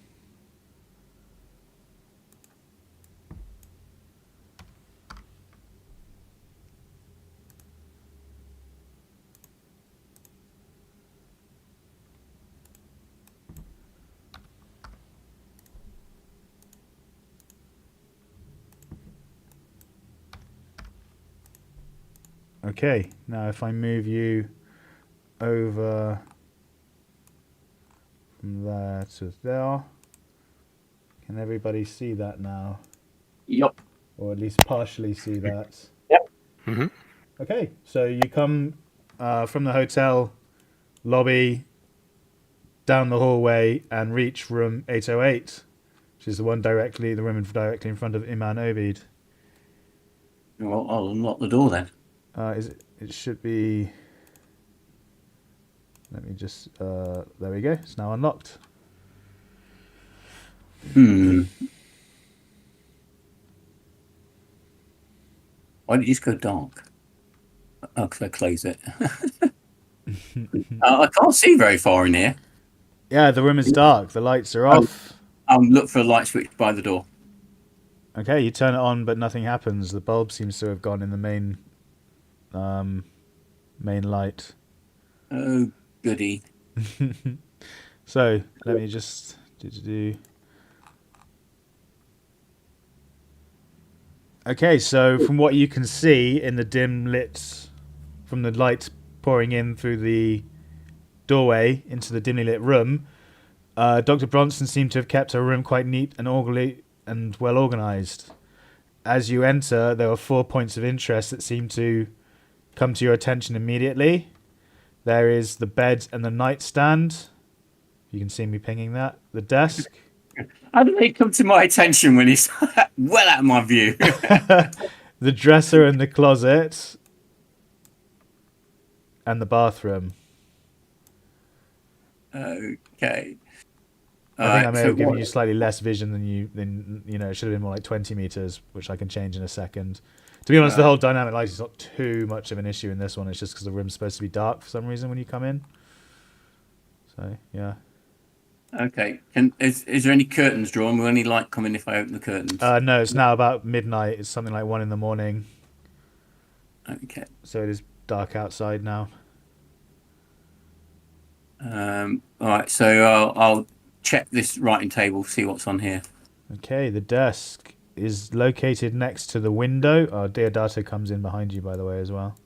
Speaker 1: Okay, now if I move you over from there to there, can everybody see that now?
Speaker 2: Yup.
Speaker 1: Or at least partially see that?
Speaker 2: Yep.
Speaker 3: Mm-hmm.
Speaker 1: Okay, so you come from the hotel lobby down the hallway and reach room 808, which is the room directly in front of Iman Obeid.
Speaker 2: Well, I'll unlock the door then.
Speaker 1: It should be. Let me just. There we go. It's now unlocked.
Speaker 2: Why did you just go dark? Oh, because I close it. I can't see very far in here.
Speaker 1: Yeah, the room is dark. The lights are off.
Speaker 2: I'll look for a light switch by the door.
Speaker 1: Okay, you turn it on, but nothing happens. The bulb seems to have gone in the main light.
Speaker 2: Oh, goody.
Speaker 1: So let me just do. Okay, so from what you can see in the dim lit, from the light pouring in through the doorway into the dimly lit room, Dr. Bronson seemed to have kept her room quite neat and orderly and well organized. As you enter, there were 4 points of interest that seem to come to your attention immediately. There is the bed and the nightstand. You can see me pinging that. The desk.
Speaker 2: How did they come to my attention when he's well out of my view?
Speaker 1: The dresser and the closet. And the bathroom.
Speaker 2: Okay.
Speaker 1: I think I may have given you slightly less vision than it should have been more like 20 meters, which I can change in a second. To be honest, the whole dynamic light is not too much of an issue in this one. It's just because the room's supposed to be dark for some reason when you come in. So, yeah.
Speaker 2: Okay. Is there any curtains drawn? Will any light come in if I open the curtains?
Speaker 1: No, it's now about midnight. It's something like 1 a.m.
Speaker 2: Okay.
Speaker 1: So it is dark outside now.
Speaker 2: All right. So I'll check this writing table, see what's on here.
Speaker 1: Okay, the desk is located next to the window. Oh, Deodato comes in behind you, by the way, as well.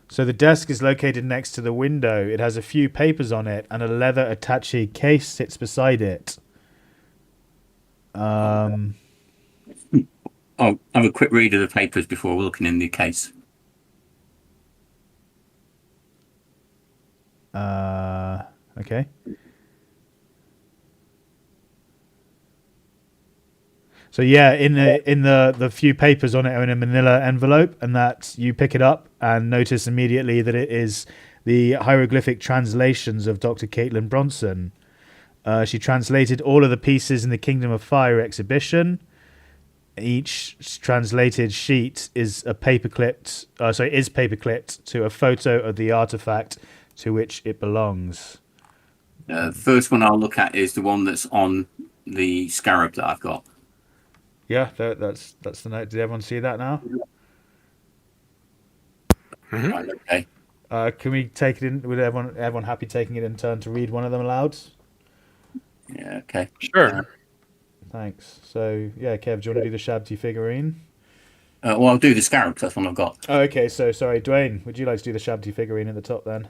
Speaker 1: So the desk is located next to the window. It has a few papers on it, and a leather attache case sits beside it.
Speaker 2: I'll have a quick read of the papers before looking in the case.
Speaker 1: Okay. So yeah, in the few papers on it are in a manila envelope, and that you pick it up and notice immediately that it is the hieroglyphic translations of Dr. Caitlin Bronson. She translated all of the pieces in the Kingdom of Fire exhibition. Each translated sheet is paperclipped to a photo of the artifact to which it belongs.
Speaker 2: The first one I'll look at is the one that's on the scarab that I've got.
Speaker 1: Yeah, that's the note. Did everyone see that now?
Speaker 3: Mm-hmm.
Speaker 2: Right, okay.
Speaker 1: Can we take it in? Would everyone happy taking it in turn to read one of them aloud?
Speaker 2: Yeah, okay.
Speaker 3: Sure.
Speaker 1: Thanks. So, yeah, Kev, do you want to do the Shabti figurine?
Speaker 2: Well, I'll do the scarab, 'cause that's one I've got.
Speaker 1: Oh, okay, so sorry, Duane, would you like to do the Shabti figurine at the top then?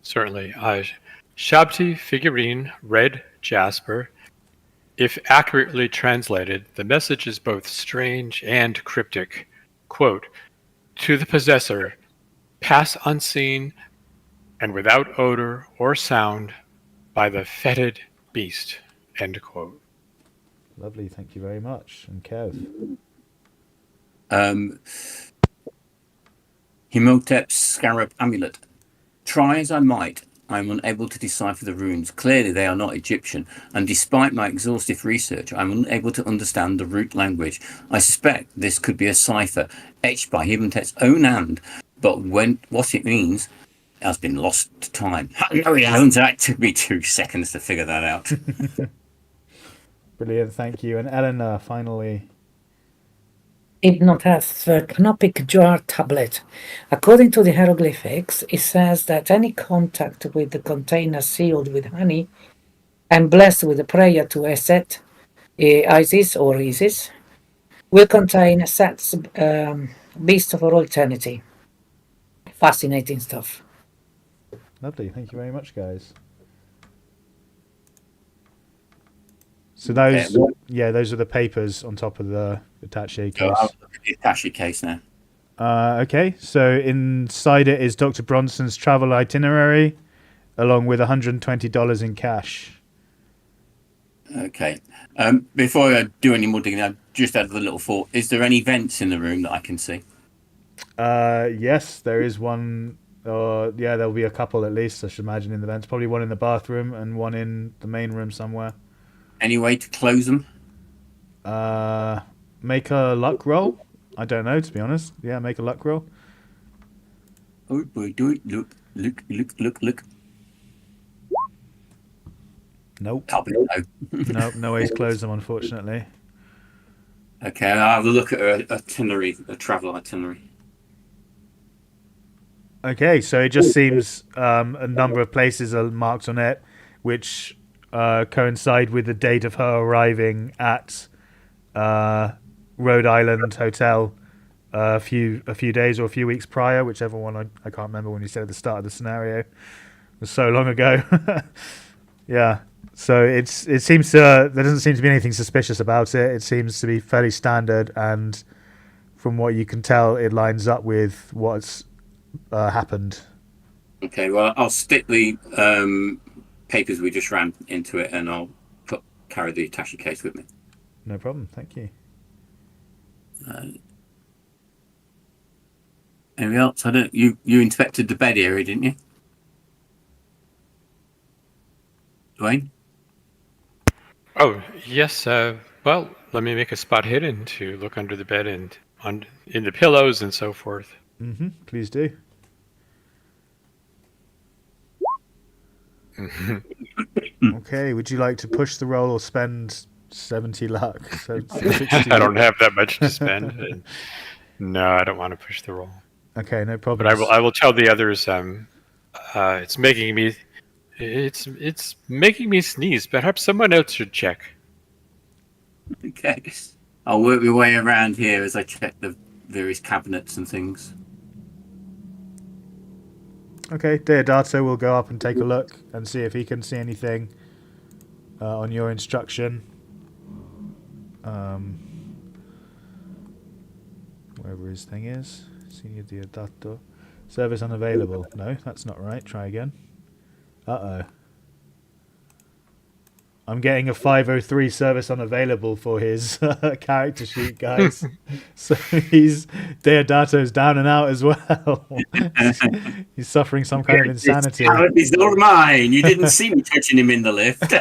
Speaker 3: Certainly. Shabti figurine, red jasper. If accurately translated, the message is both strange and cryptic. Quote, to the possessor, pass unseen and without odor or sound by the fetid beast. End quote.
Speaker 1: Lovely, thank you very much. And Kev?
Speaker 2: Himotep's scarab amulet. Try as I might, I'm unable to decipher the runes. Clearly, they are not Egyptian, and despite my exhaustive research, I'm unable to understand the root language. I suspect this could be a cipher etched by Himantep's own hand, but what it means has been lost to time. No, it hasn't. It took me 2 seconds to figure that out.
Speaker 1: Brilliant, thank you. And Eleanor, finally.
Speaker 4: Hypnotest the canopic jar tablet. According to the hieroglyphics, it says that any contact with the container sealed with honey and blessed with a prayer to Isis will contain Set's beast for all eternity. Fascinating stuff.
Speaker 1: Lovely, thank you very much, guys. So those, those are the papers on top of the attaché case.
Speaker 2: I'll look at the attaché case now.
Speaker 1: Okay, so inside it is Dr. Bronson's travel itinerary, along with $120 in cash.
Speaker 2: Okay. Before I do any more digging, I just added a little thought. Is there any vents in the room that I can see?
Speaker 1: Yes, there is one. There'll be a couple at least, I should imagine, in the vents. Probably one in the bathroom and one in the main room somewhere.
Speaker 2: Any way to close them?
Speaker 1: Make a luck roll. I don't know, to be honest. Yeah, make a luck roll.
Speaker 2: Oh boy, do it. Look.
Speaker 1: Nope.
Speaker 2: No.
Speaker 1: No ways to close them, unfortunately.
Speaker 2: Okay, I'll have a look at her itinerary, a travel itinerary.
Speaker 1: Okay, so it just seems a number of places are marked on it, which coincide with the date of her arriving at Rhode Island Hotel a few days or a few weeks prior, whichever one. I can't remember when you said at the start of the scenario. It was so long ago. Yeah. So it seems there doesn't seem to be anything suspicious about it. It seems to be fairly standard, and from what you can tell, it lines up with what's happened.
Speaker 2: Okay, well, I'll stick the papers we just ran into it, and I'll carry the attaché case with me.
Speaker 1: No problem, thank you.
Speaker 2: Anything else? You inspected the bed area, didn't you, Duane?
Speaker 3: Oh, yes. Well, let me make a spot hidden to look under the bed and in the pillows and so forth.
Speaker 1: Mm-hmm. Please do. Okay, would you like to push the roll or spend 70 luck? So
Speaker 3: I don't have that much to spend. No, I don't want to push the roll.
Speaker 1: Okay, no problem.
Speaker 3: But I will tell the others. It's making me. It's making me sneeze. Perhaps someone else should check.
Speaker 2: Okay. I'll work my way around here as I check the various cabinets and things.
Speaker 1: Okay, Deodato will go up and take a look and see if he can see anything on your instruction. Wherever his thing is. Senior Deodato. Service unavailable. No, that's not right. Try again. Uh-oh. I'm getting a 503 service unavailable for his character sheet, guys. So Deodato's down and out as well. He's suffering some kind of insanity.
Speaker 2: He's not mine. You didn't see me touching him in the lift.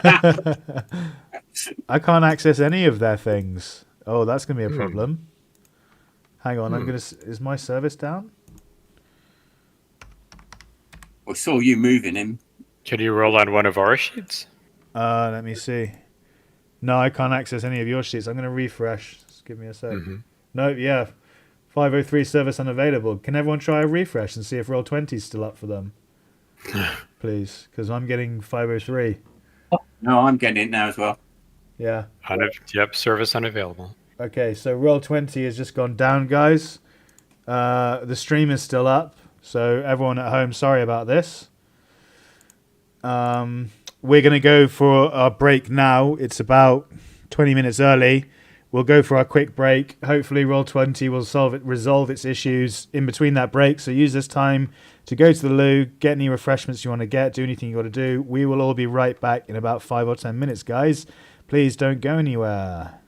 Speaker 1: I can't access any of their things. Oh, that's going to be a problem. Hang on, is my service down?
Speaker 2: I saw you moving him.
Speaker 3: Can you roll on one of our sheets?
Speaker 1: Let me see. No, I can't access any of your sheets. I'm going to refresh. Just give me a sec. No, yeah. 503 service unavailable. Can everyone try a refresh and see if Roll20 is still up for them? Please, because I'm getting 503.
Speaker 2: No, I'm getting it now as well.
Speaker 1: Yeah.
Speaker 3: Yep, service unavailable.
Speaker 1: Okay, so Roll20 has just gone down, guys. The stream is still up, so everyone at home, sorry about this. We're going to go for our break now. It's about 20 minutes early. We'll go for our quick break. Hopefully Roll20 will resolve its issues in between that break. So use this time to go to the loo, get any refreshments you want to get, do anything you got to do. We will all be right back in about 5 or 10 minutes, guys. Please don't go anywhere.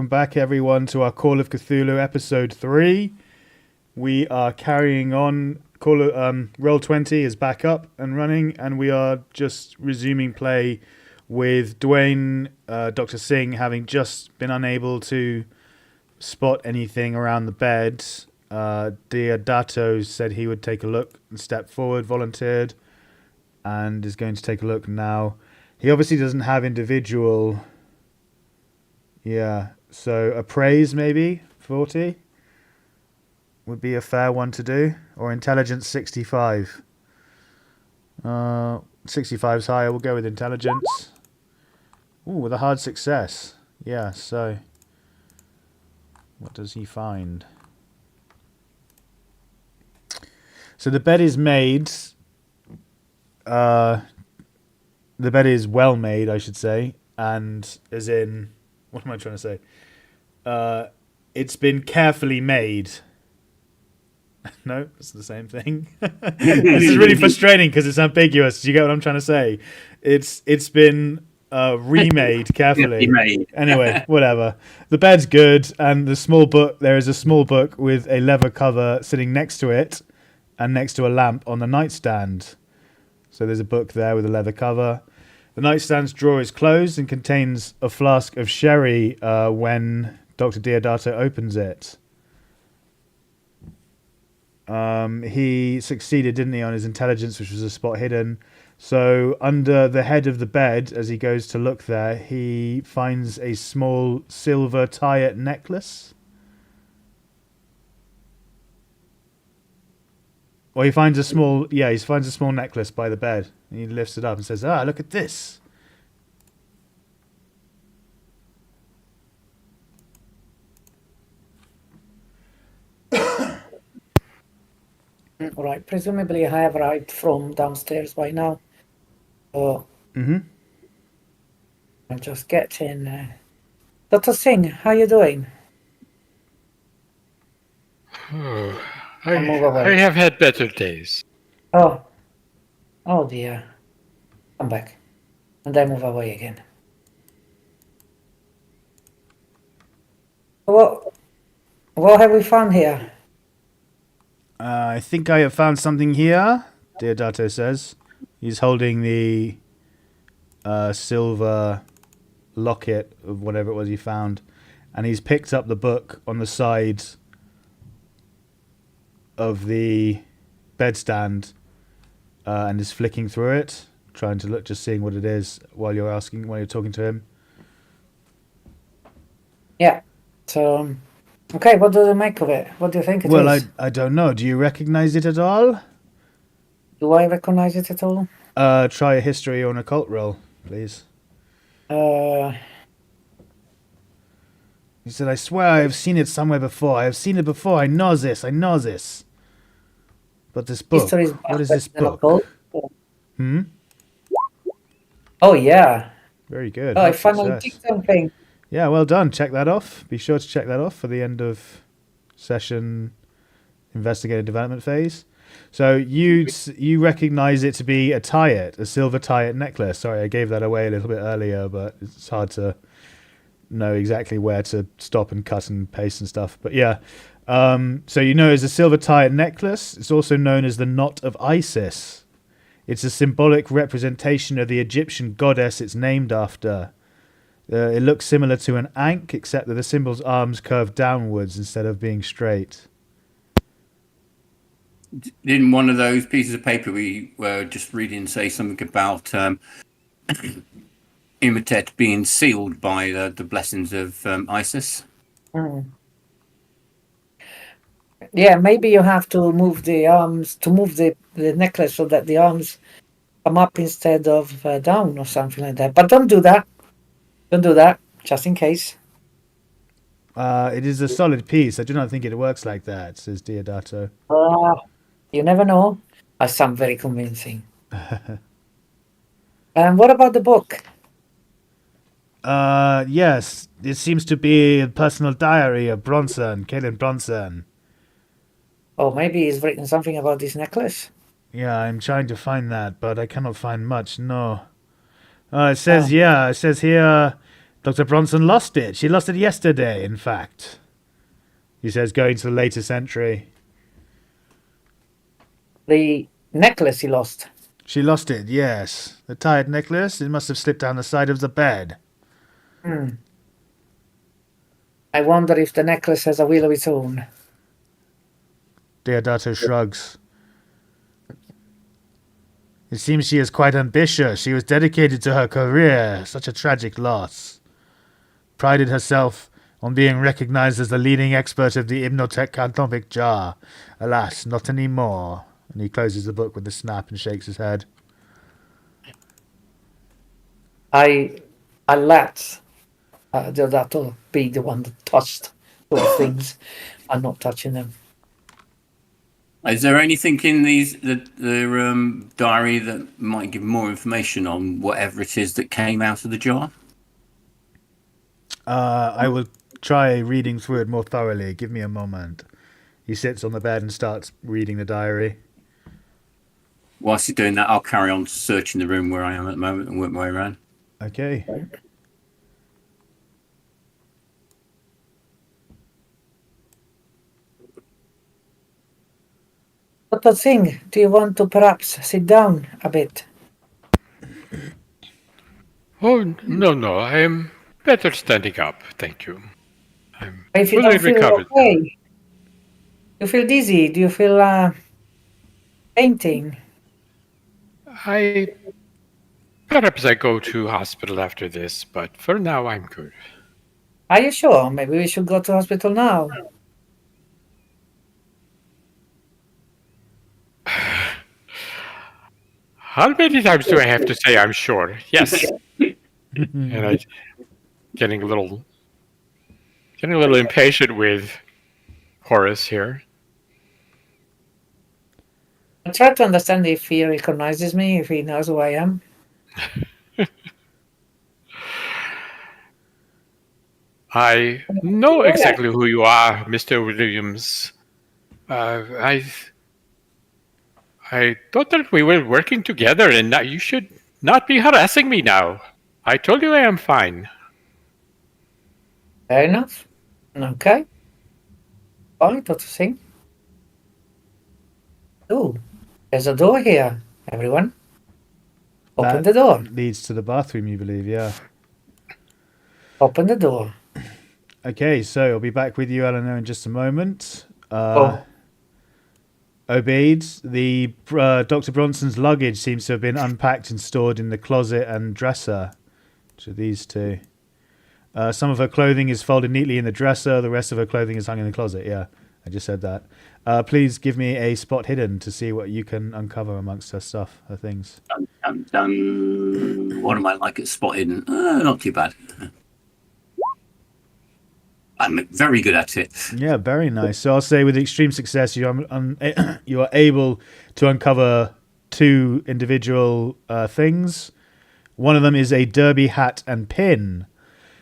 Speaker 1: welcome back everyone to our Call of Cthulhu episode 3. We are carrying on. Roll20 is back up and running, and we are just resuming play with Duane, Dr. Singh having just been unable to spot anything around the bed. Deodato said he would take a look and step forward, volunteered, and is going to take a look now. He obviously doesn't have individual. Yeah, so appraise maybe 40 would be a fair one to do, or intelligence 65. 65's higher. We'll go with intelligence. Ooh, with a hard success. Yeah. So, what does he find? So the bed is made. The bed is well made, I should say, and as in. What am I trying to say? It's been carefully made. No, it's the same thing. This is really frustrating because it's ambiguous. Do you get what I'm trying to say? It's been remade carefully. Anyway, whatever. The bed's good, and the small book. There is a small book with a leather cover sitting next to it, and next to a lamp on the nightstand. So there's a book there with a leather cover. The nightstand's drawer is closed and contains a flask of sherry when Dr. Deodato opens it. He succeeded, didn't he, on his intelligence, which was a spot hidden. So under the head of the bed, as he goes to look there, he finds a small silver tie-it necklace. Well, he finds a small necklace by the bed. And he lifts it up and says, look at this.
Speaker 4: All right. Presumably, I have arrived from downstairs by now. So I'll just get in. Dr. Singh, how you doing?
Speaker 3: I have had better days.
Speaker 4: Oh dear. I'm back. And I move away again. What have we found here?
Speaker 1: I think I have found something here, Deodato says. He's holding the silver locket of whatever it was he found. And he's picked up the book on the side of the bedstand and is flicking through it, trying to look, just seeing what it is while you're talking to him.
Speaker 4: Yeah. So, okay, what do you make of it? What do you think it is?
Speaker 1: Well, I don't know. Do you recognize it at all?
Speaker 4: Do I recognize it at all?
Speaker 1: Try a history or an occult roll, please.
Speaker 4: Uh,
Speaker 1: He said, I swear I have seen it somewhere before. I have seen it before. I know this. But this book, what is this book?
Speaker 4: Oh, yeah.
Speaker 1: Very good.
Speaker 4: Oh, I finally did something.
Speaker 1: Yeah, well done. Check that off. Be sure to check that off for the end of session investigative development phase. So you recognize it to be a tie-it, a silver tie-it necklace. Sorry, I gave that away a little bit earlier, but it's hard to know exactly where to stop and cut and paste and stuff. But yeah, so you know it's a silver tie-it necklace. It's also known as the Knot of Isis. It's a symbolic representation of the Egyptian goddess it's named after. It looks similar to an ankh, except that the symbol's arms curve downwards instead of being straight.
Speaker 2: Didn't one of those pieces of paper we were just reading say something about Imitet being sealed by the blessings of Isis?
Speaker 4: Yeah, maybe you have to move the arms, to move the necklace so that the arms come up instead of down or something like that. But don't do that. Don't do that, just in case.
Speaker 1: It is a solid piece. I do not think it works like that, says Deodato.
Speaker 4: You never know. I sound very convincing. And what about the book?
Speaker 1: Yes, it seems to be a personal diary of Bronson, Kaelin Bronson.
Speaker 4: Oh, maybe he's written something about this necklace.
Speaker 1: Yeah, I'm trying to find that, but I cannot find much, no. It says here, Dr. Bronson lost it. She lost it yesterday, in fact. He says, going to the latest entry.
Speaker 4: The necklace he lost.
Speaker 1: She lost it, yes. The tired necklace, it must have slipped down the side of the bed.
Speaker 4: I wonder if the necklace has a will of its own.
Speaker 1: Deodato shrugs. It seems she is quite ambitious. She was dedicated to her career. Such a tragic loss. Prided herself on being recognized as the leading expert of the hypnotic jar. Alas, not anymore. And he closes the book with a snap and shakes his head.
Speaker 4: I let Deodato be the one that touched those things. I'm not touching them.
Speaker 2: Is there anything in the diary that might give more information on whatever it is that came out of the jar?
Speaker 1: I will try reading through it more thoroughly. Give me a moment. He sits on the bed and starts reading the diary.
Speaker 2: Whilst he's doing that, I'll carry on searching the room where I am at the moment and work my way around.
Speaker 1: Okay.
Speaker 4: Dr. Singh, do you want to perhaps sit down a bit?
Speaker 3: Oh, no, I am better standing up, thank you. I'm
Speaker 4: If you
Speaker 3: fully
Speaker 4: don't feel
Speaker 3: recovered.
Speaker 4: okay, you feel dizzy? Do you feel fainting?
Speaker 3: Perhaps I go to hospital after this, but for now I'm good.
Speaker 4: Are you sure? Maybe we should go to hospital now.
Speaker 3: How many times do I have to say I'm sure? Yes. And I getting a little impatient with Horace here.
Speaker 4: I try to understand if he recognizes me, if he knows who I am.
Speaker 3: I know exactly who you are, Mr. Williams. I thought that we were working together, and now you should not be harassing me now. I told you I am fine.
Speaker 4: Fair enough. Okay. Fine, Dr. Singh. Oh, there's a door here, everyone. Open the door.
Speaker 1: Leads to the bathroom, you believe, yeah.
Speaker 4: Open the door.
Speaker 1: Okay, so I'll be back with you, Eleanor, in just a moment. Obeid, the Dr. Bronson's luggage seems to have been unpacked and stored in the closet and dresser. Which are these two? Some of her clothing is folded neatly in the dresser. The rest of her clothing is hung in the closet. Yeah, I just said that. Please give me a spot hidden to see what you can uncover amongst her stuff, her things.
Speaker 2: What am I like at spotting? Not too bad. I'm very good at it.
Speaker 1: Yeah, very nice. So I'll say with extreme success, you are able to uncover two individual things. One of them is a derby hat and pin.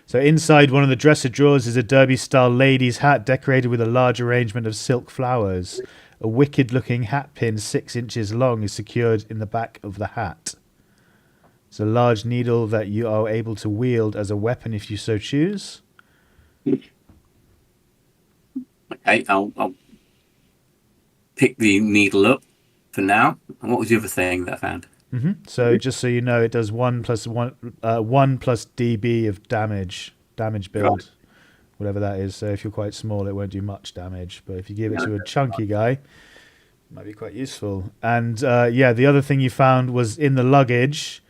Speaker 1: So inside one of the dresser drawers is a derby-style lady's hat decorated with a large arrangement of silk flowers. A wicked-looking hat pin 6 inches long is secured in the back of the hat. It's a large needle that you are able to wield as a weapon if you so choose.
Speaker 2: Okay, I'll pick the needle up for now. And what was the other thing that I found?
Speaker 1: So just so you know, it does 1 plus dB of damage build, whatever that is. So if you're quite small, it won't do much damage. But if you give it to a chunky guy, it might be quite useful. And the other thing you found was in the luggage.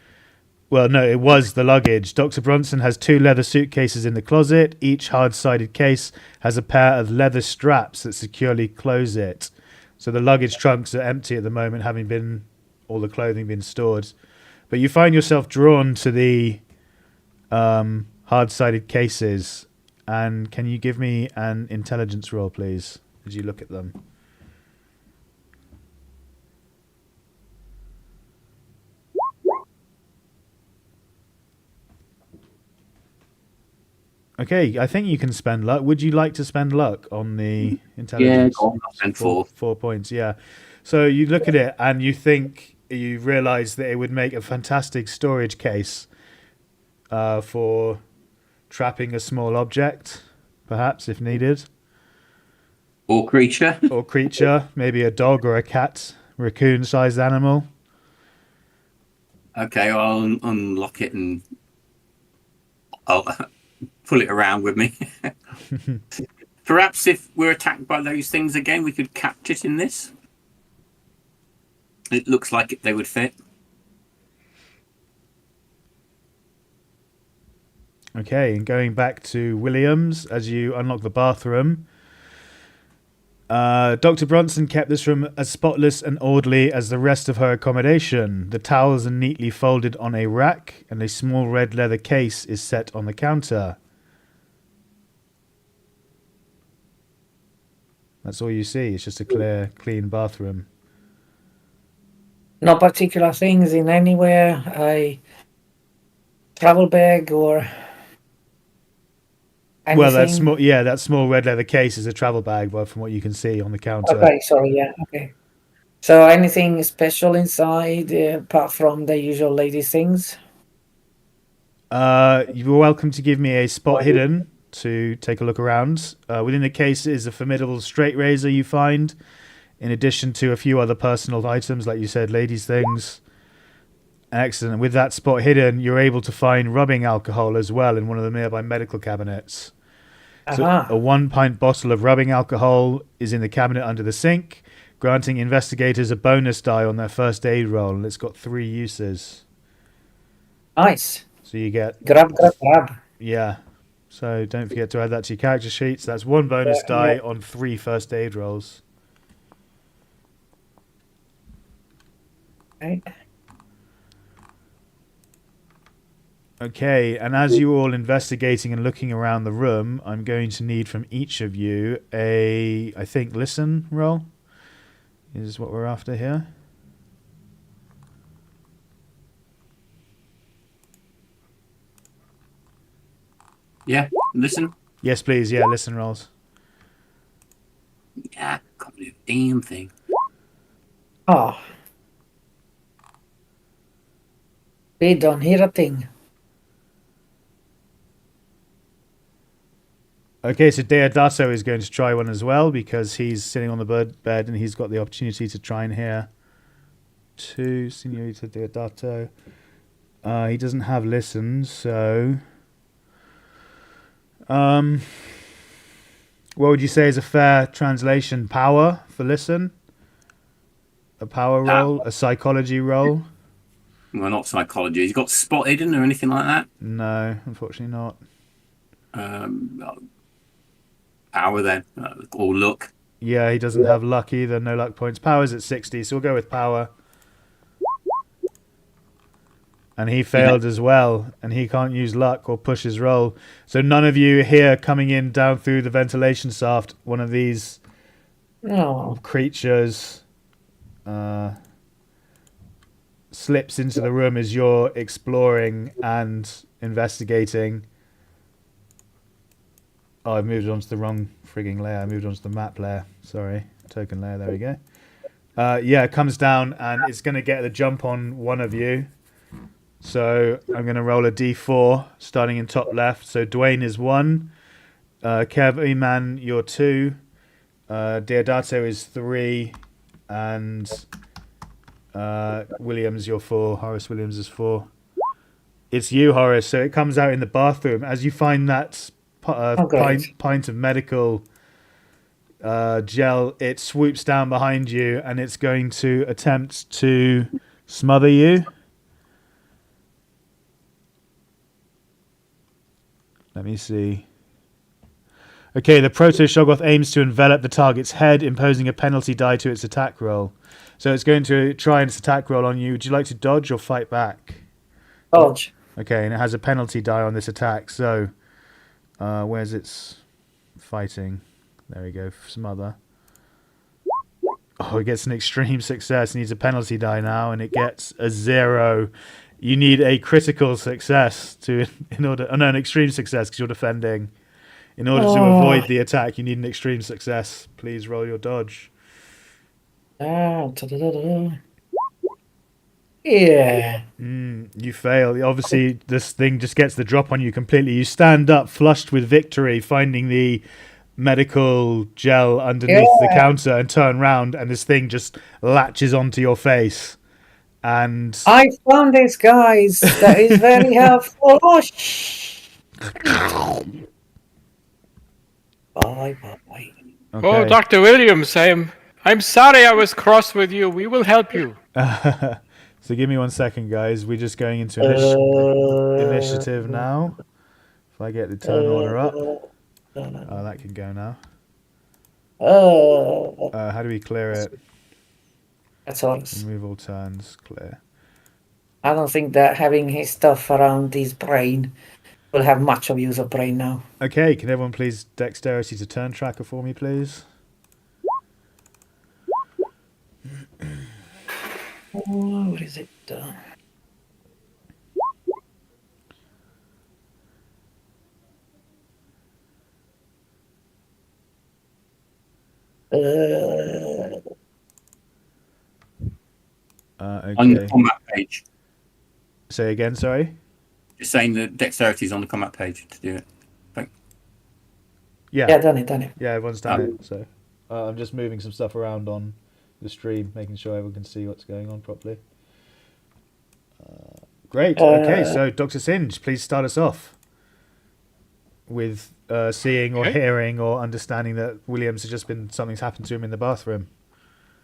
Speaker 1: Well, no, it was the luggage. Dr. Bronson has 2 leather suitcases in the closet. Each hard-sided case has a pair of leather straps that securely close it. So the luggage trunks are empty at the moment, having been all the clothing been stored. But you find yourself drawn to the hard-sided cases. And can you give me an intelligence roll, please, as you look at them? Okay, I think you can spend luck. Would you like to spend luck on the intelligence?
Speaker 2: Yeah, I'll spend 4.
Speaker 1: 4 points, yeah. So you look at it and you realise that it would make a fantastic storage case for trapping a small object, perhaps if needed.
Speaker 2: Or creature.
Speaker 1: Or creature, maybe a dog or a cat, raccoon-sized animal.
Speaker 2: Okay, I'll unlock it and I'll pull it around with me. Perhaps if we're attacked by those things again, we could catch it in this. It looks like they would fit.
Speaker 1: Okay, and going back to Williams, as you unlock the bathroom, Dr. Bronson kept this room as spotless and orderly as the rest of her accommodation. The towels are neatly folded on a rack, and a small red leather case is set on the counter. That's all you see. It's just a clear, clean bathroom.
Speaker 4: No particular things in anywhere. A travel bag or anything.
Speaker 1: Well, that small red leather case is a travel bag, but from what you can see on the counter.
Speaker 4: Okay, sorry, yeah, okay. So anything special inside apart from the usual ladies' things?
Speaker 1: You're welcome to give me a spot hidden to take a look around. Within the case is a formidable straight razor you find, in addition to a few other personal items, like you said, ladies' things. Excellent. With that spot hidden, you're able to find rubbing alcohol as well in one of the nearby medical cabinets. So a 1 pint bottle of rubbing alcohol is in the cabinet under the sink, granting investigators a bonus die on their first aid roll, and it's got 3 uses.
Speaker 4: Nice.
Speaker 1: So you get...
Speaker 4: Grab.
Speaker 1: Yeah. So don't forget to add that to your character sheets. That's 1 bonus die on 3 first aid rolls.
Speaker 4: Right.
Speaker 1: Okay, and as you're all investigating and looking around the room, I'm going to need from each of you a, I think, listen roll is what we're after here.
Speaker 2: Yeah, listen.
Speaker 1: Yes, please. Yeah, listen rolls.
Speaker 2: Yeah, can't do a damn thing.
Speaker 4: Oh. We don't hear a thing.
Speaker 1: Okay, so Deodato is going to try one as well because he's sitting on the bed and he's got the opportunity to try and hear 2, Señorita Deodato. He doesn't have listen, so... what would you say is a fair translation? Power for listen? A power roll? A psychology roll?
Speaker 2: Well, not psychology. He's got spot hidden or anything like that?
Speaker 1: No, unfortunately not.
Speaker 2: Power then, or luck.
Speaker 1: Yeah, he doesn't have luck either. No luck points. Power's at 60, so we'll go with power. And he failed as well, and he can't use luck or push his roll. So none of you here coming in down through the ventilation shaft, one of these creatures slips into the room as you're exploring and investigating. Oh, I've moved on to the wrong frigging layer. I moved on to the map layer. Sorry. Token layer. There we go. Yeah, it comes down and it's going to get the jump on one of you. So I'm going to roll a d4 starting in top left. So Duane is 1. Kev, Iman, you're 2. Deodato is 3. And Williams, you're 4. Horace Williams is 4. It's you, Horace. So it comes out in the bathroom. As you find that pint of medical gel, it swoops down behind you and it's going to attempt to smother you. Let me see. Okay, the Proto-Shoggoth aims to envelop the target's head, imposing a penalty die to its attack roll. So it's going to try its attack roll on you. Would you like to dodge or fight back?
Speaker 4: Dodge.
Speaker 1: Okay, and it has a penalty die on this attack. So, where's its fighting? There we go, smother. Oh, it gets an extreme success. It needs a penalty die now, and it gets a 0. You need a critical success an extreme success because you're defending. In order to avoid the attack, you need an extreme success. Please roll your dodge.
Speaker 4: Yeah.
Speaker 1: You fail. Obviously, this thing just gets the drop on you completely. You stand up, flushed with victory, finding the medical gel underneath the counter, and turn round, and this thing just latches onto your face. And
Speaker 4: I found this, guys. That is very helpful. Oh, bye.
Speaker 1: okay.
Speaker 3: Oh, Dr. Williams, I'm sorry I was cross with you. We will help you.
Speaker 1: So give me 1 second, guys. We're just going into initiative now. If I get the turn order up. Oh, that can go now. How do we clear it?
Speaker 4: That's all.
Speaker 1: Remove all turns. Clear.
Speaker 4: I don't think that having his stuff around his brain will have much of use of brain now.
Speaker 1: Okay, can everyone please dexterity to turn tracker for me, please?
Speaker 4: What is it?
Speaker 1: Okay.
Speaker 2: On the combat page.
Speaker 1: Say again, sorry?
Speaker 2: Just saying the dexterity is on the combat page to do it.
Speaker 1: Yeah,
Speaker 4: done it.
Speaker 1: Yeah, everyone's done it. So I'm just moving some stuff around on the stream, making sure everyone can see what's going on properly. Great. Okay, so Dr. Singe, please start us off with seeing or hearing or understanding that Williams has just been something's happened to him in the bathroom.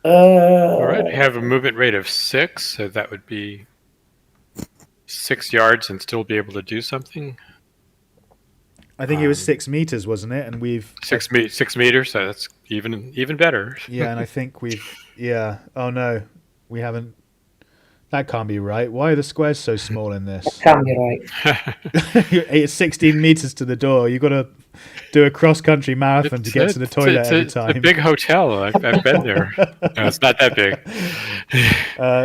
Speaker 3: All right, I have a movement rate of 6, so that would be 6 yards and still be able to do something.
Speaker 1: I think it was 6 meters, wasn't it? And we've
Speaker 3: 6 meters, so that's even better.
Speaker 1: Yeah, and I think oh no, we haven't. That can't be right. Why are the squares so small in this?
Speaker 4: That can't be right.
Speaker 1: It's 16 meters to the door. You've got to do a cross-country marathon to get to the toilet every time.
Speaker 3: It's a big hotel. I've been there. No, it's not that big.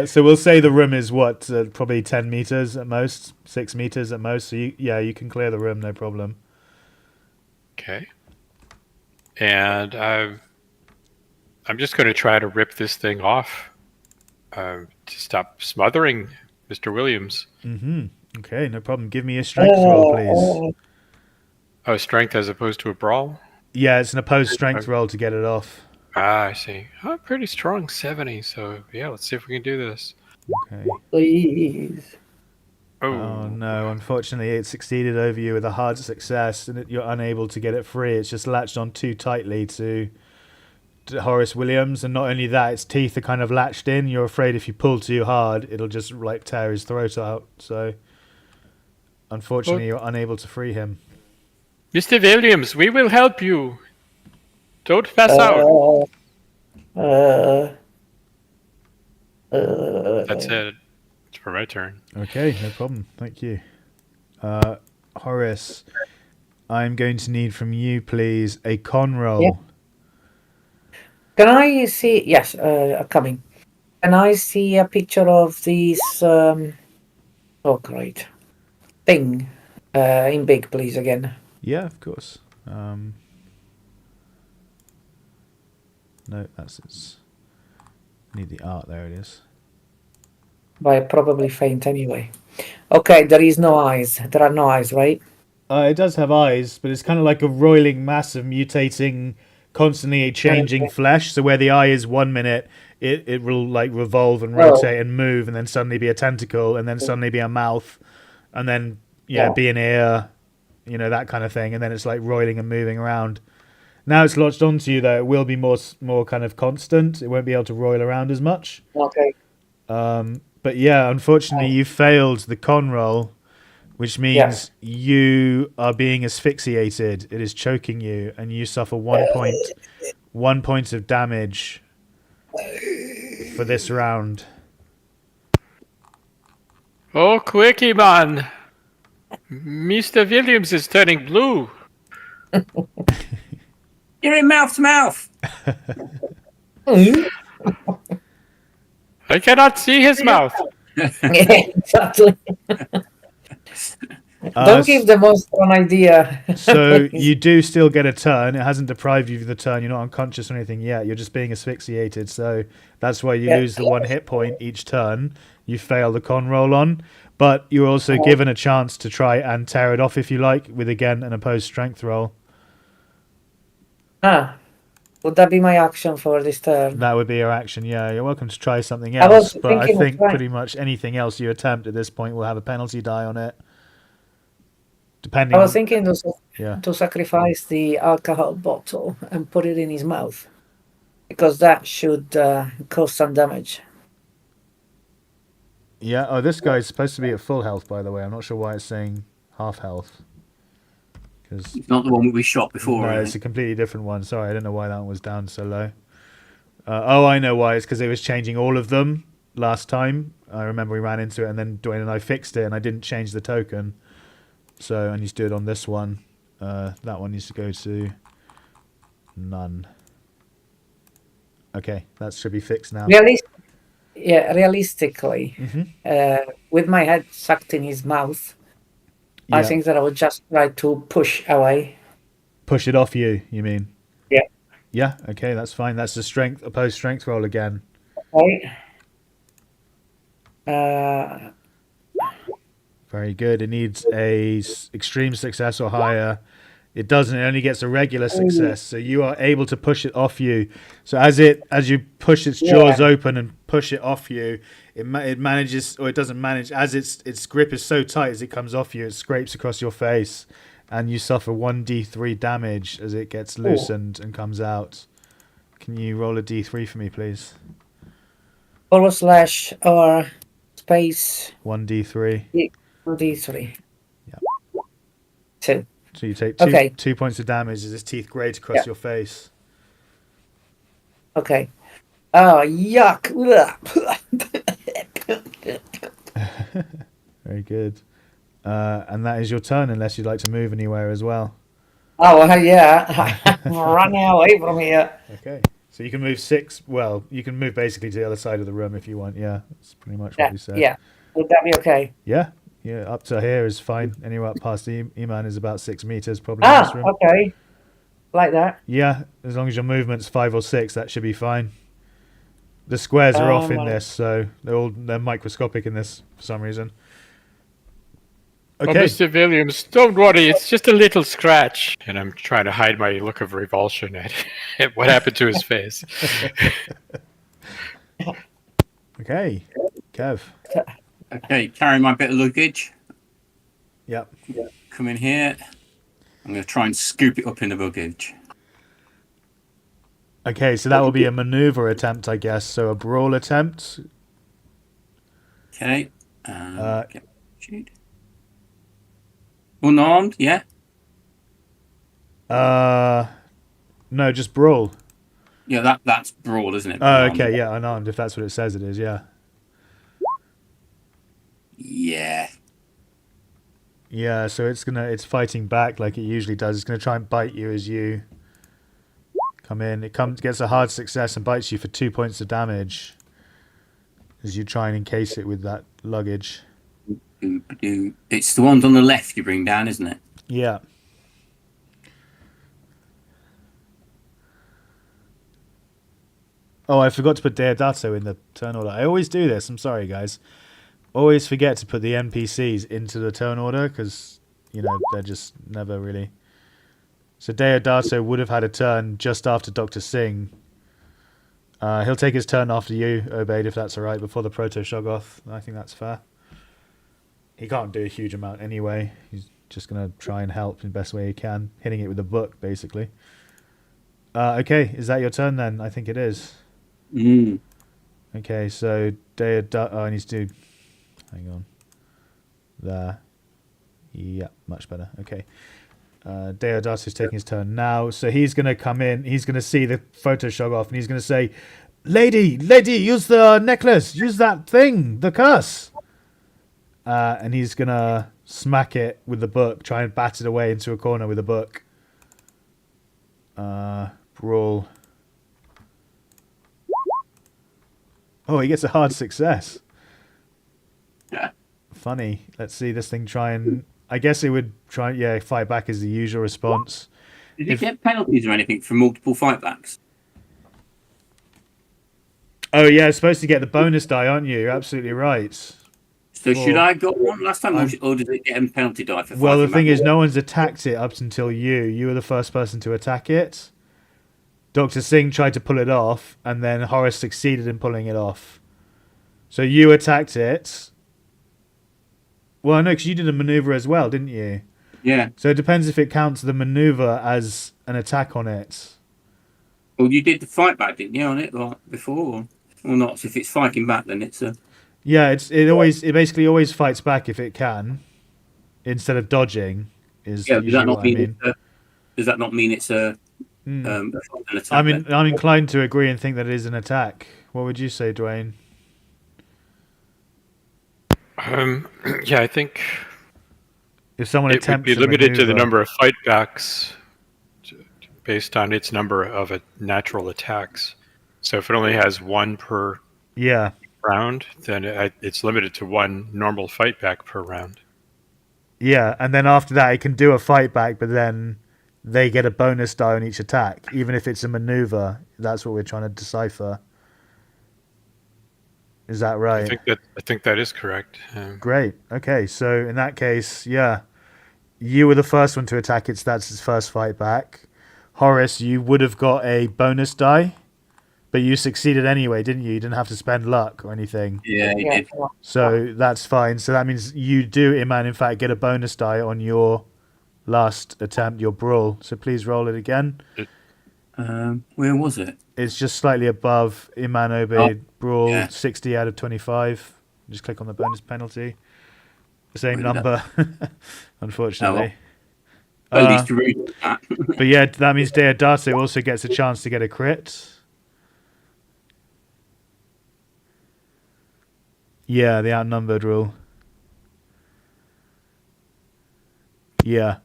Speaker 1: So we'll say the room is what? Probably 10 meters at most, 6 meters at most. So you can clear the room, no problem.
Speaker 3: Okay. And I'm just going to try to rip this thing off to stop smothering Mr. Williams.
Speaker 1: Mm-hmm. Okay, no problem. Give me a strength roll, please.
Speaker 3: Oh, strength as opposed to a brawl?
Speaker 1: Yeah, it's an opposed strength roll to get it off.
Speaker 3: Ah, I see. Oh, pretty strong, 70. So, yeah, let's see if we can do this.
Speaker 1: Okay.
Speaker 4: Please.
Speaker 1: Oh no, unfortunately it succeeded over you with a hard success and you're unable to get it free. It's just latched on too tightly to Horace Williams, and not only that, its teeth are kind of latched in. You're afraid if you pull too hard it'll just like tear his throat out. So unfortunately you're unable to free him.
Speaker 3: Mr. Williams, we will help you. Don't pass out. That's it. It's for my turn.
Speaker 1: Okay, no problem. Thank you. Horace, I'm going to need from you, please, a con roll.
Speaker 4: Yeah. Can I see? Yes, coming. Can I see a picture of this? Oh, great thing in big, please, again.
Speaker 1: Yeah, of course. No, that's need the art. There it is.
Speaker 4: But I probably faint anyway. Okay, there is no eyes. There are no eyes, right?
Speaker 1: It does have eyes, but it's kind of like a roiling mass of mutating, constantly changing flesh. So where the eye is 1 minute, it will like revolve and rotate and move, and then suddenly be a tentacle, and then suddenly be a mouth, and then be an ear, that kind of thing, and then it's like roiling and moving around. Now it's lodged onto you, though, it will be more kind of constant. It won't be able to roil around as much.
Speaker 4: Okay.
Speaker 1: But yeah, unfortunately, you failed the con roll, which means you are being asphyxiated. It is choking you, and you suffer 1 point of damage for this round.
Speaker 3: Oh, quick, Iman! Mr. Williams is turning blue.
Speaker 2: You're in mouth to mouth.
Speaker 3: I cannot see his mouth.
Speaker 4: Exactly. Don't give the monster an idea.
Speaker 1: So you do still get a turn. It hasn't deprived you of the turn. You're not unconscious or anything yet. You're just being asphyxiated. So that's why you lose the 1 hit point each turn. You fail the con roll on. But you're also given a chance to try and tear it off if you like, with again an opposed strength roll.
Speaker 4: Would that be my action for this turn?
Speaker 1: That would be your action, yeah. You're welcome to try something else, but I think pretty much anything else you attempt at this point will have a penalty die on it. Depending.
Speaker 4: I was thinking to sacrifice the alcohol bottle and put it in his mouth, because that should cause some damage.
Speaker 1: Yeah, oh, this guy's supposed to be at full health, by the way. I'm not sure why it's saying half health.
Speaker 2: It's not the one that we shot before.
Speaker 1: No, it's a completely different one. Sorry, I don't know why that one was down so low. Oh, I know why. It's because it was changing all of them last time. I remember we ran into it, and then Duane and I fixed it, and I didn't change the token. So I need to do it on this one. That one needs to go to none. Okay, that should be fixed now.
Speaker 4: Realistically, with my head sucked in his mouth, I think that I would just try to push away.
Speaker 1: Push it off you mean?
Speaker 4: Yeah.
Speaker 1: Yeah, okay, that's fine. That's the opposed strength roll again.
Speaker 4: Okay.
Speaker 1: Very good. It needs a extreme success or higher. It doesn't. It only gets a regular success. So you are able to push it off you. So as you push its jaws open and push it off you, it manages, or it doesn't manage. As its grip is so tight, as it comes off you, it scrapes across your face, and you suffer 1d3 damage as it gets loosened and comes out. Can you roll a d3 for me, please?
Speaker 4: / or space
Speaker 1: 1d3.
Speaker 4: 1d3.
Speaker 1: Yeah.
Speaker 4: 2.
Speaker 1: So you take 2 points of damage as his teeth grate across your face.
Speaker 4: Okay. Oh, yuck.
Speaker 1: Very good. And that is your turn, unless you'd like to move anywhere as well.
Speaker 4: Oh, yeah. I'm running away from here.
Speaker 1: Okay. So you can move 6. Well, you can move basically to the other side of the room if you want. Yeah, that's pretty much what we said.
Speaker 4: Yeah. Would that be okay?
Speaker 1: Yeah. Yeah, up to here is fine. Anywhere up past the Iman is about 6 meters, probably. In this room.
Speaker 4: Okay. Like that?
Speaker 1: Yeah, as long as your movement's 5 or 6, that should be fine. The squares are off in this, so they're microscopic in this for some reason. Okay.
Speaker 3: Well, Mr. Williams, don't worry, it's just a little scratch. And I'm trying to hide my look of revulsion at what happened to his face.
Speaker 1: Okay, Kev.
Speaker 2: Okay, carry my bit of luggage.
Speaker 1: Yep.
Speaker 2: Come in here. I'm going to try and scoop it up in the luggage.
Speaker 1: Okay, so that will be a maneuver attempt, I guess. So a brawl attempt.
Speaker 2: Okay. Shoot. Unarmed, yeah?
Speaker 1: No, just brawl.
Speaker 2: Yeah, that's brawl, isn't it?
Speaker 1: Oh, okay, yeah, unarmed, if that's what it says it is, yeah.
Speaker 2: Yeah.
Speaker 1: Yeah, so it's fighting back like it usually does. It's gonna try and bite you as you come in. It gets a hard success and bites you for 2 points of damage as you try and encase it with that luggage.
Speaker 2: It's the ones on the left you bring down, isn't it?
Speaker 1: Yeah. Oh, I forgot to put Deodato in the turn order. I always do this. I'm sorry, guys. Always forget to put the NPCs into the turn order because, they're just never really. So Deodato would have had a turn just after Dr. Singh. He'll take his turn after you, Obeid, if that's all right, before the Proto-Shoggoth. I think that's fair. He can't do a huge amount anyway. He's just going to try and help in the best way he can, hitting it with a book, basically. Okay, is that your turn then? I think it is. Okay, so Deodato... Oh, I need to do... Hang on. There. Yeah, much better. Okay. Deodato's taking his turn now. So he's going to come in. He's going to see the photo Shoggoth and he's going to say, Lady, use the necklace. Use that thing, the curse. And he's going to smack it with the book. Try and bat it away into a corner with a book. Brawl. Oh, he gets a hard success.
Speaker 2: Yeah.
Speaker 1: Funny. Let's see this thing try and I guess it would try, fight back is the usual response.
Speaker 2: Did you get penalties or anything for multiple fightbacks?
Speaker 1: Oh yeah, it's supposed to get the bonus die, aren't you? You're absolutely right.
Speaker 2: So should I got one last time, or did it get a penalty die for?
Speaker 1: Well, the thing is, no one's attacked it up until you. You were the first person to attack it. Dr. Singh tried to pull it off, and then Horace succeeded in pulling it off. So you attacked it. Well, no, because you did a maneuver as well, didn't you?
Speaker 2: Yeah.
Speaker 1: So it depends if it counts the maneuver as an attack on it.
Speaker 2: Well, you did the fight back, didn't you, on it like before, or not? So if it's fighting back, then it's a.
Speaker 1: Yeah, it basically always fights back if it can, instead of dodging. Does that not mean
Speaker 2: it's a an attack?
Speaker 1: I'm inclined to agree and think that it is an attack. What would you say, Duane?
Speaker 3: I think
Speaker 1: If someone
Speaker 3: it would be limited to the number of fightbacks based on its number of natural attacks. So if it only has one per round, then it's limited to one normal fight back per round.
Speaker 1: Yeah, and then after that, it can do a fight back, but then they get a bonus die on each attack, even if it's a maneuver. That's what we're trying to decipher. Is that right?
Speaker 3: I think that is correct.
Speaker 1: Great. Okay, so in that case, you were the first one to attack it, so that's his first fight back. Horace, you would have got a bonus die, but you succeeded anyway, didn't you? You didn't have to spend luck or anything.
Speaker 2: Yeah, you did.
Speaker 1: So that's fine. So that means you do, Iman, in fact, get a bonus die on your last attempt, your brawl. So please roll it again.
Speaker 2: Where was it?
Speaker 1: It's just slightly above Iman Obeid brawl, 60 out of 25. Just click on the bonus penalty. The same number, unfortunately.
Speaker 2: At least to read that.
Speaker 1: But yeah, that means Deodato also gets a chance to get a crit. Yeah, the outnumbered rule. Yeah.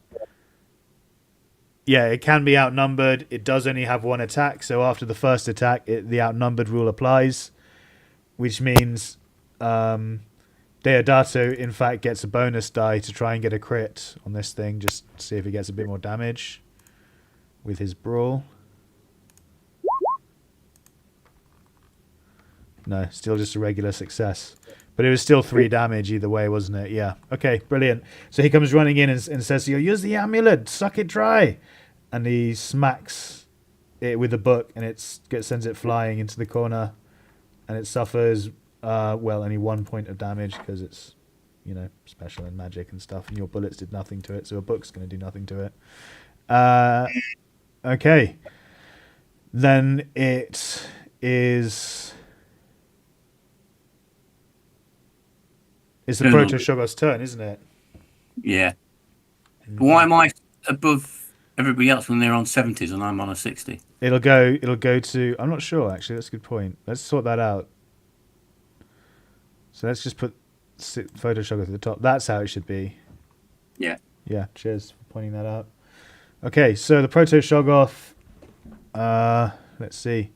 Speaker 1: Yeah, it can be outnumbered. It does only have one attack, so after the first attack, the outnumbered rule applies, which means Deodato, in fact, gets a bonus die to try and get a crit on this thing, just to see if he gets a bit more damage with his brawl. No, still just a regular success. But it was still 3 damage either way, wasn't it? Yeah. Okay, brilliant. So he comes running in and says, use the amulet, suck it dry. And he smacks it with the book and sends it flying into the corner. And it suffers, only 1 point of damage because it's, special and magic and stuff. And your bullets did nothing to it, so a book's going to do nothing to it. Okay. Then it is... It's the Proto-Shoggoth's turn, isn't it?
Speaker 2: Yeah. But why am I above everybody else when they're on 70s and I'm on a 60?
Speaker 1: It'll go to... I'm not sure, actually. That's a good point. Let's sort that out. So let's just put Proto-Shoggoth at the top. That's how it should be.
Speaker 2: Yeah.
Speaker 1: Yeah, cheers for pointing that out. Okay, so the Proto-Shoggoth... let's see.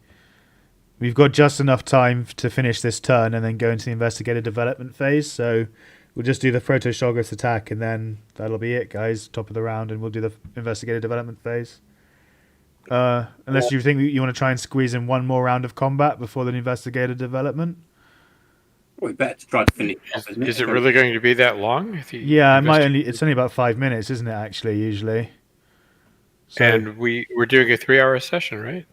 Speaker 1: We've got just enough time to finish this turn and then go into the investigative development phase. So we'll just do the Proto-Shoggoth attack and then that'll be it, guys. Top of the round, and we'll do the investigative development phase. Unless you think you want to try and squeeze in one more round of combat before the investigative development.
Speaker 2: We better try to finish.
Speaker 3: Is it really going to be that long?
Speaker 1: Yeah, it's only about 5 minutes, isn't it? Actually, usually. So,
Speaker 3: and we're doing a 3-hour session, right?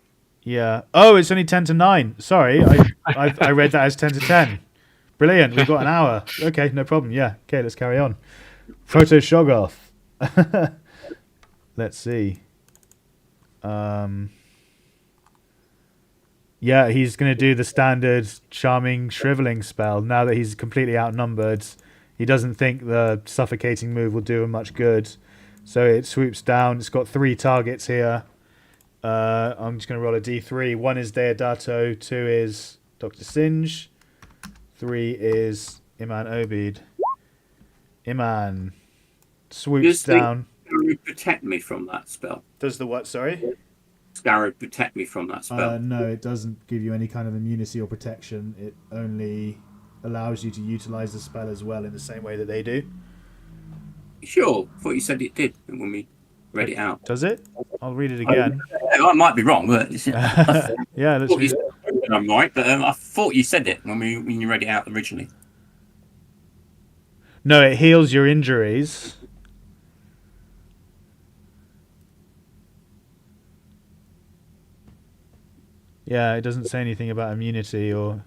Speaker 1: Yeah. Oh, it's only 10 to 9. Sorry, I read that as 10 to 10. Brilliant. We've got an hour. Okay, no problem. Yeah. Okay, let's carry on. Proto-Shoggoth. Let's see. Yeah, he's going to do the standard charming shriveling spell. Now that he's completely outnumbered, he doesn't think the suffocating move will do him much good. So it swoops down. It's got 3 targets here. I'm just going to roll a d3. 1 is Deodato, 2 is Dr. Singe, 3 is Iman Obeid. Iman swoops down.
Speaker 2: Does the Scarab protect me from that spell?
Speaker 1: Does the what, sorry?
Speaker 2: Scarab protect me from that spell?
Speaker 1: No, it doesn't give you any kind of immunity or protection. It only allows you to utilize the spell as well in the same way that they do.
Speaker 2: Sure. Thought you said it did when we read it out.
Speaker 1: Does it? I'll read it again.
Speaker 2: I might be wrong, but
Speaker 1: Yeah, let's read it.
Speaker 2: I'm right, but I thought you said it when you read it out originally.
Speaker 1: No, it heals your injuries. Yeah, it doesn't say anything about immunity or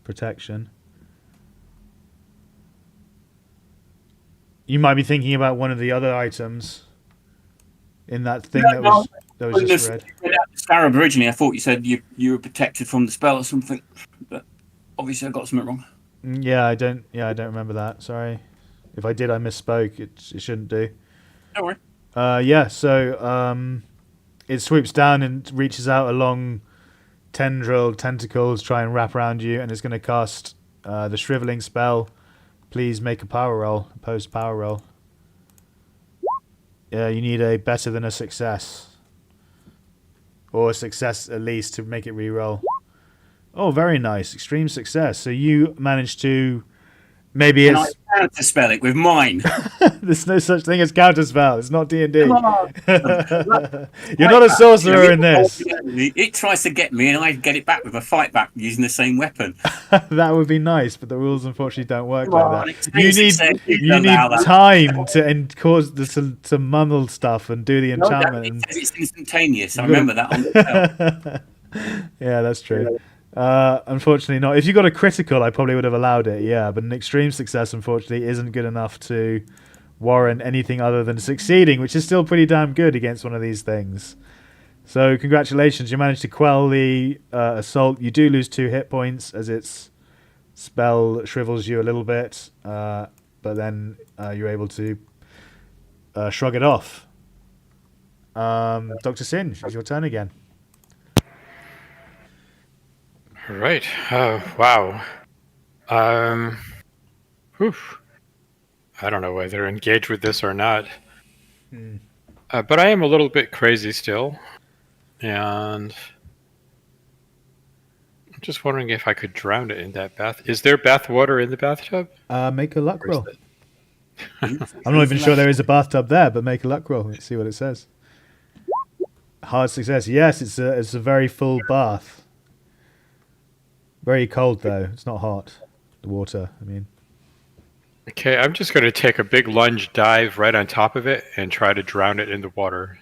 Speaker 1: protection. You might be thinking about one of the other items in that thing that was just read.
Speaker 2: Scarab originally, I thought you said you were protected from the spell or something, but obviously I got something wrong.
Speaker 1: Yeah, I don't remember that. Sorry, if I did, I misspoke. It shouldn't do.
Speaker 2: Don't worry.
Speaker 1: Yeah. So it swoops down and reaches out along tentacles, try and wrap around you, and it's going to cast the shriveling spell. Please make a power roll, opposed power roll. Yeah, you need a better than a success. Or a success at least to make it re-roll. Oh, very nice. Extreme success. So you managed to... Maybe
Speaker 2: Can
Speaker 1: it's...
Speaker 2: I counterspell it with mine?
Speaker 1: There's no such thing as counterspell. It's not D&D.
Speaker 2: Come on.
Speaker 1: You're not a sorcerer in this.
Speaker 2: It tries to get me and I get it back with a fight back using the same weapon.
Speaker 1: That would be nice, but the rules unfortunately don't work like that. You need
Speaker 2: that.
Speaker 1: time to muddle stuff and do the enchantment.
Speaker 2: It's instantaneous. I remember that on the spell.
Speaker 1: Yeah, that's true. Unfortunately not. If you got a critical, I probably would have allowed it, yeah, but an extreme success unfortunately isn't good enough to warrant anything other than succeeding, which is still pretty damn good against one of these things. So congratulations, you managed to quell the assault. You do lose 2 hit points as its spell shrivels you a little bit, but then you're able to shrug it off. Dr. Singe, it's your turn again.
Speaker 3: Right. Wow. Whew. I don't know whether to engage with this or not. But I am a little bit crazy still. And I'm just wondering if I could drown it in that bath. Is there bath water in the bathtub?
Speaker 1: Make a luck roll. I'm not even sure there is a bathtub there, but make a luck roll. Let's see what it says. Hard success. Yes, it's a very full bath. Very cold though. It's not hot. The water, I mean.
Speaker 3: Okay, I'm just going to take a big lunge dive right on top of it and try to drown it in the water.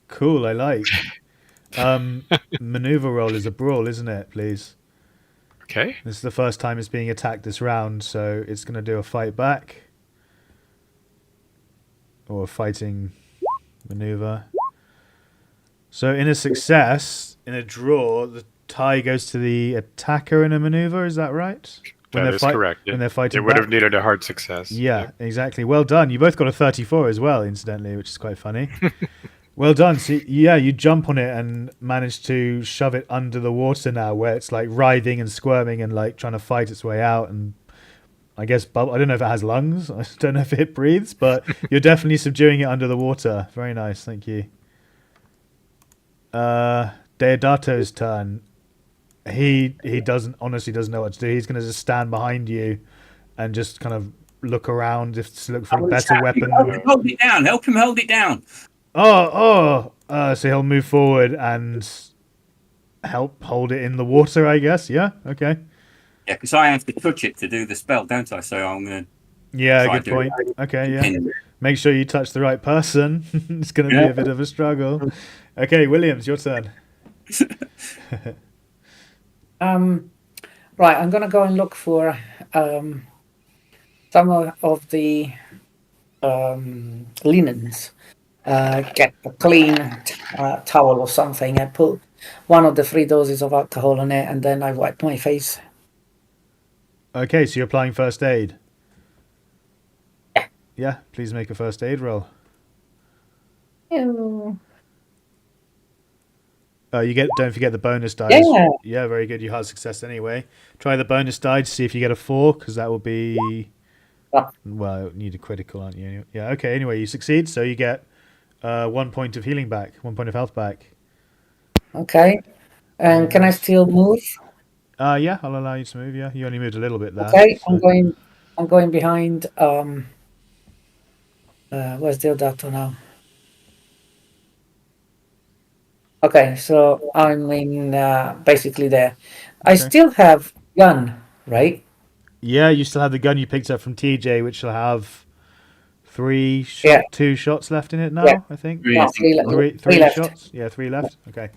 Speaker 1: Cool, I like. Maneuver roll is a brawl, isn't it, please?
Speaker 3: Okay.
Speaker 1: This is the first time it's being attacked this round, so it's going to do a fight back. Or a fighting maneuver. So in a success, in a draw, the tie goes to the attacker in a maneuver, is that right?
Speaker 3: That is correct.
Speaker 1: When they're fighting
Speaker 3: it would
Speaker 1: back?
Speaker 3: have needed a hard success.
Speaker 1: Yeah, exactly. Well done. You both got a 34 as well, incidentally, which is quite funny. Well done. So, yeah, you jump on it and manage to shove it under the water now, where it's like writhing and squirming and like trying to fight its way out. And I guess, I don't know if it has lungs. I don't know if it breathes, but you're definitely subduing it under the water. Very nice. Thank you. Deodato's turn. He honestly doesn't know what to do. He's going to just stand behind you and just kind of look around to look for a better weapon.
Speaker 2: Hold it down. Help him hold it down.
Speaker 1: So he'll move forward and help hold it in the water, I guess. Yeah, okay.
Speaker 2: Yeah, because I have to touch it to do the spell, don't I? So I'm going to...
Speaker 1: Yeah, good point. Okay, yeah. Make sure you touch the right person. It's going to be a bit of a struggle. Okay, Williams, your turn.
Speaker 4: Right, I'm gonna go and look for some of the linens. Get a clean towel or something. I put one of the 3 doses of alcohol on it, and then I wipe my face.
Speaker 1: Okay, so you're applying first aid.
Speaker 4: Yeah.
Speaker 1: Yeah, please make a first aid roll.
Speaker 4: Ew.
Speaker 1: Don't forget the bonus dice.
Speaker 4: Yeah.
Speaker 1: Yeah, very good. You had success anyway. Try the bonus die to see if you get a 4, because that will be... Well, you need a critical, aren't you? Yeah, okay. Anyway, you succeed, so you get 1 point of healing back, 1 point of health back.
Speaker 4: Okay. And can I still move?
Speaker 1: Yeah, I'll allow you to move, yeah. You only moved a little bit there.
Speaker 4: Okay,
Speaker 1: so.
Speaker 4: I'm going I'm going behind. Where's Deodato now? Okay, so I'm in basically there. I
Speaker 1: Okay.
Speaker 4: still have gun, right?
Speaker 1: Yeah, you still have the gun you picked up from TJ, which will have
Speaker 4: Yeah.
Speaker 1: 2 shots left in it now,
Speaker 4: Yeah.
Speaker 1: I think.
Speaker 2: Three, I
Speaker 4: No,
Speaker 2: think.
Speaker 4: three left.
Speaker 1: Shots? Yeah, 3 left. Okay.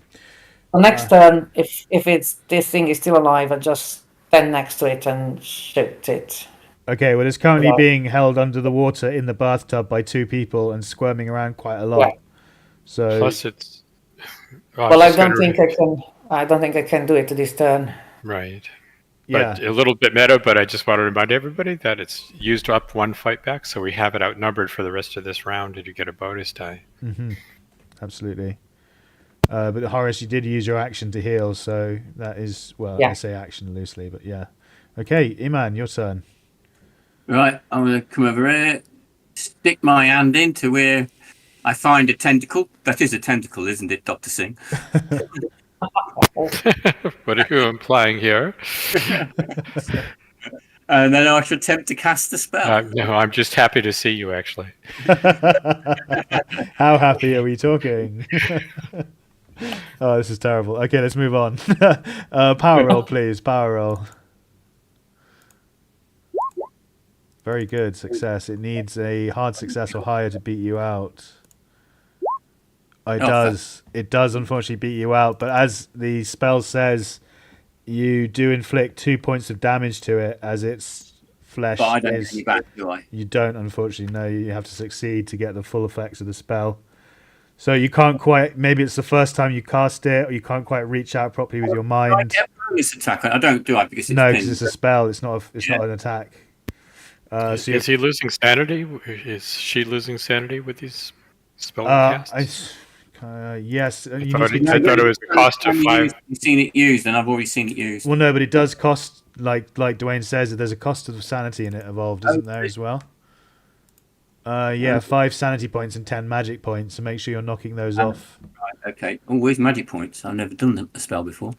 Speaker 4: The next turn, if it's this thing is still alive, I just stand next to it and shoot it.
Speaker 1: Okay, well, it's currently
Speaker 4: Right.
Speaker 1: being held under the water in the bathtub by 2 people and squirming around quite a lot.
Speaker 4: Yeah.
Speaker 1: So
Speaker 3: Plus, it's.
Speaker 4: Well, I don't think I can. I don't think I can do it this turn.
Speaker 3: Right.
Speaker 1: yeah,
Speaker 3: But a little bit meta, but I just want to remind everybody that it's used up 1 fight back, so we have it outnumbered for the rest of this round, and you get a bonus die.
Speaker 1: absolutely. But Horace, you did use your action to heal, so that is, well,
Speaker 4: Yeah.
Speaker 1: I say action loosely, but yeah. Okay, Iman, your turn.
Speaker 2: Right, I'm going to come over here, stick my hand into where I find a tentacle. That is a tentacle, isn't it, Dr. Singh?
Speaker 3: What are you implying here?
Speaker 2: And then I should attempt to cast a spell.
Speaker 3: No, I'm just happy to see you, actually.
Speaker 1: How happy are we talking? Oh, this is terrible. Okay, let's move on. Power roll, please. Power roll. Very good. Success. It needs a hard success or higher to beat you out. It does. It does, unfortunately, beat you out. But as the spell says, you do inflict 2 points of damage to it as its flesh
Speaker 2: But I don't
Speaker 1: is...
Speaker 2: get any back, do I?
Speaker 1: You don't, unfortunately. No, you have to succeed to get the full effects of the spell. So you can't quite... Maybe it's the first time you cast it, or you can't quite reach out properly with your
Speaker 2: Do I
Speaker 1: mind.
Speaker 2: get a bonus attack? I don't, do I? Because it's
Speaker 1: No, because
Speaker 2: pinned.
Speaker 1: it's a spell. It's not an attack. So
Speaker 3: Is he losing sanity? Is she losing sanity with these spell casts?
Speaker 1: yes.
Speaker 3: I thought it was a cost of 5.
Speaker 2: You've seen it used, and I've already seen it used.
Speaker 1: Well, no, but it does cost, like Duane says, that there's a cost of sanity in it involved, isn't there, as well? 5 sanity points and 10 magic points, so make sure you're knocking those off.
Speaker 2: Right, okay. Oh, where's magic points? I've never done a spell before.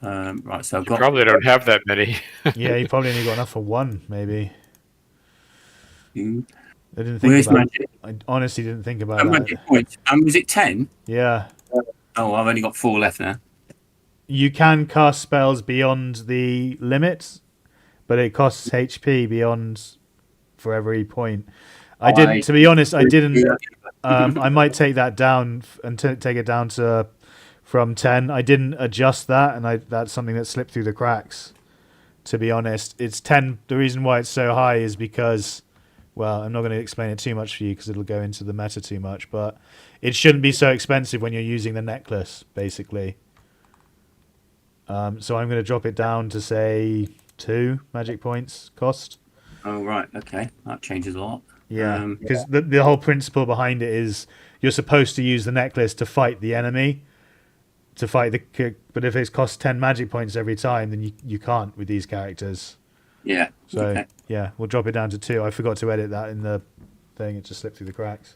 Speaker 2: Right, so I've got...
Speaker 3: Probably don't have that many.
Speaker 1: Yeah, you probably only got enough for 1, maybe.
Speaker 2: Mm.
Speaker 1: I didn't think
Speaker 2: Where's
Speaker 1: about
Speaker 2: magic?
Speaker 1: I honestly didn't think about that.
Speaker 2: Magic points. Was it 10?
Speaker 1: Yeah.
Speaker 2: Oh, I've only got 4 left now.
Speaker 1: You can cast spells beyond the limit, but it costs HP beyond for every point. To be honest, I didn't. I might take that down and take it down to from 10. I didn't adjust that, and that's something that slipped through the cracks. To be honest, it's 10. The reason why it's so high is because, well, I'm not going to explain it too much for you because it'll go into the meta too much, but it shouldn't be so expensive when you're using the necklace, basically. So I'm going to drop it down to, say, 2 magic points cost.
Speaker 2: Oh, right. Okay. That changes a lot.
Speaker 1: Yeah, because the whole principle behind it is you're supposed to use the necklace to fight the enemy, but if it costs 10 magic points every time, then you can't with these characters.
Speaker 2: Yeah.
Speaker 1: So,
Speaker 2: okay.
Speaker 1: Yeah, we'll drop it down to 2. I forgot to edit that in the thing. It just slipped through the cracks.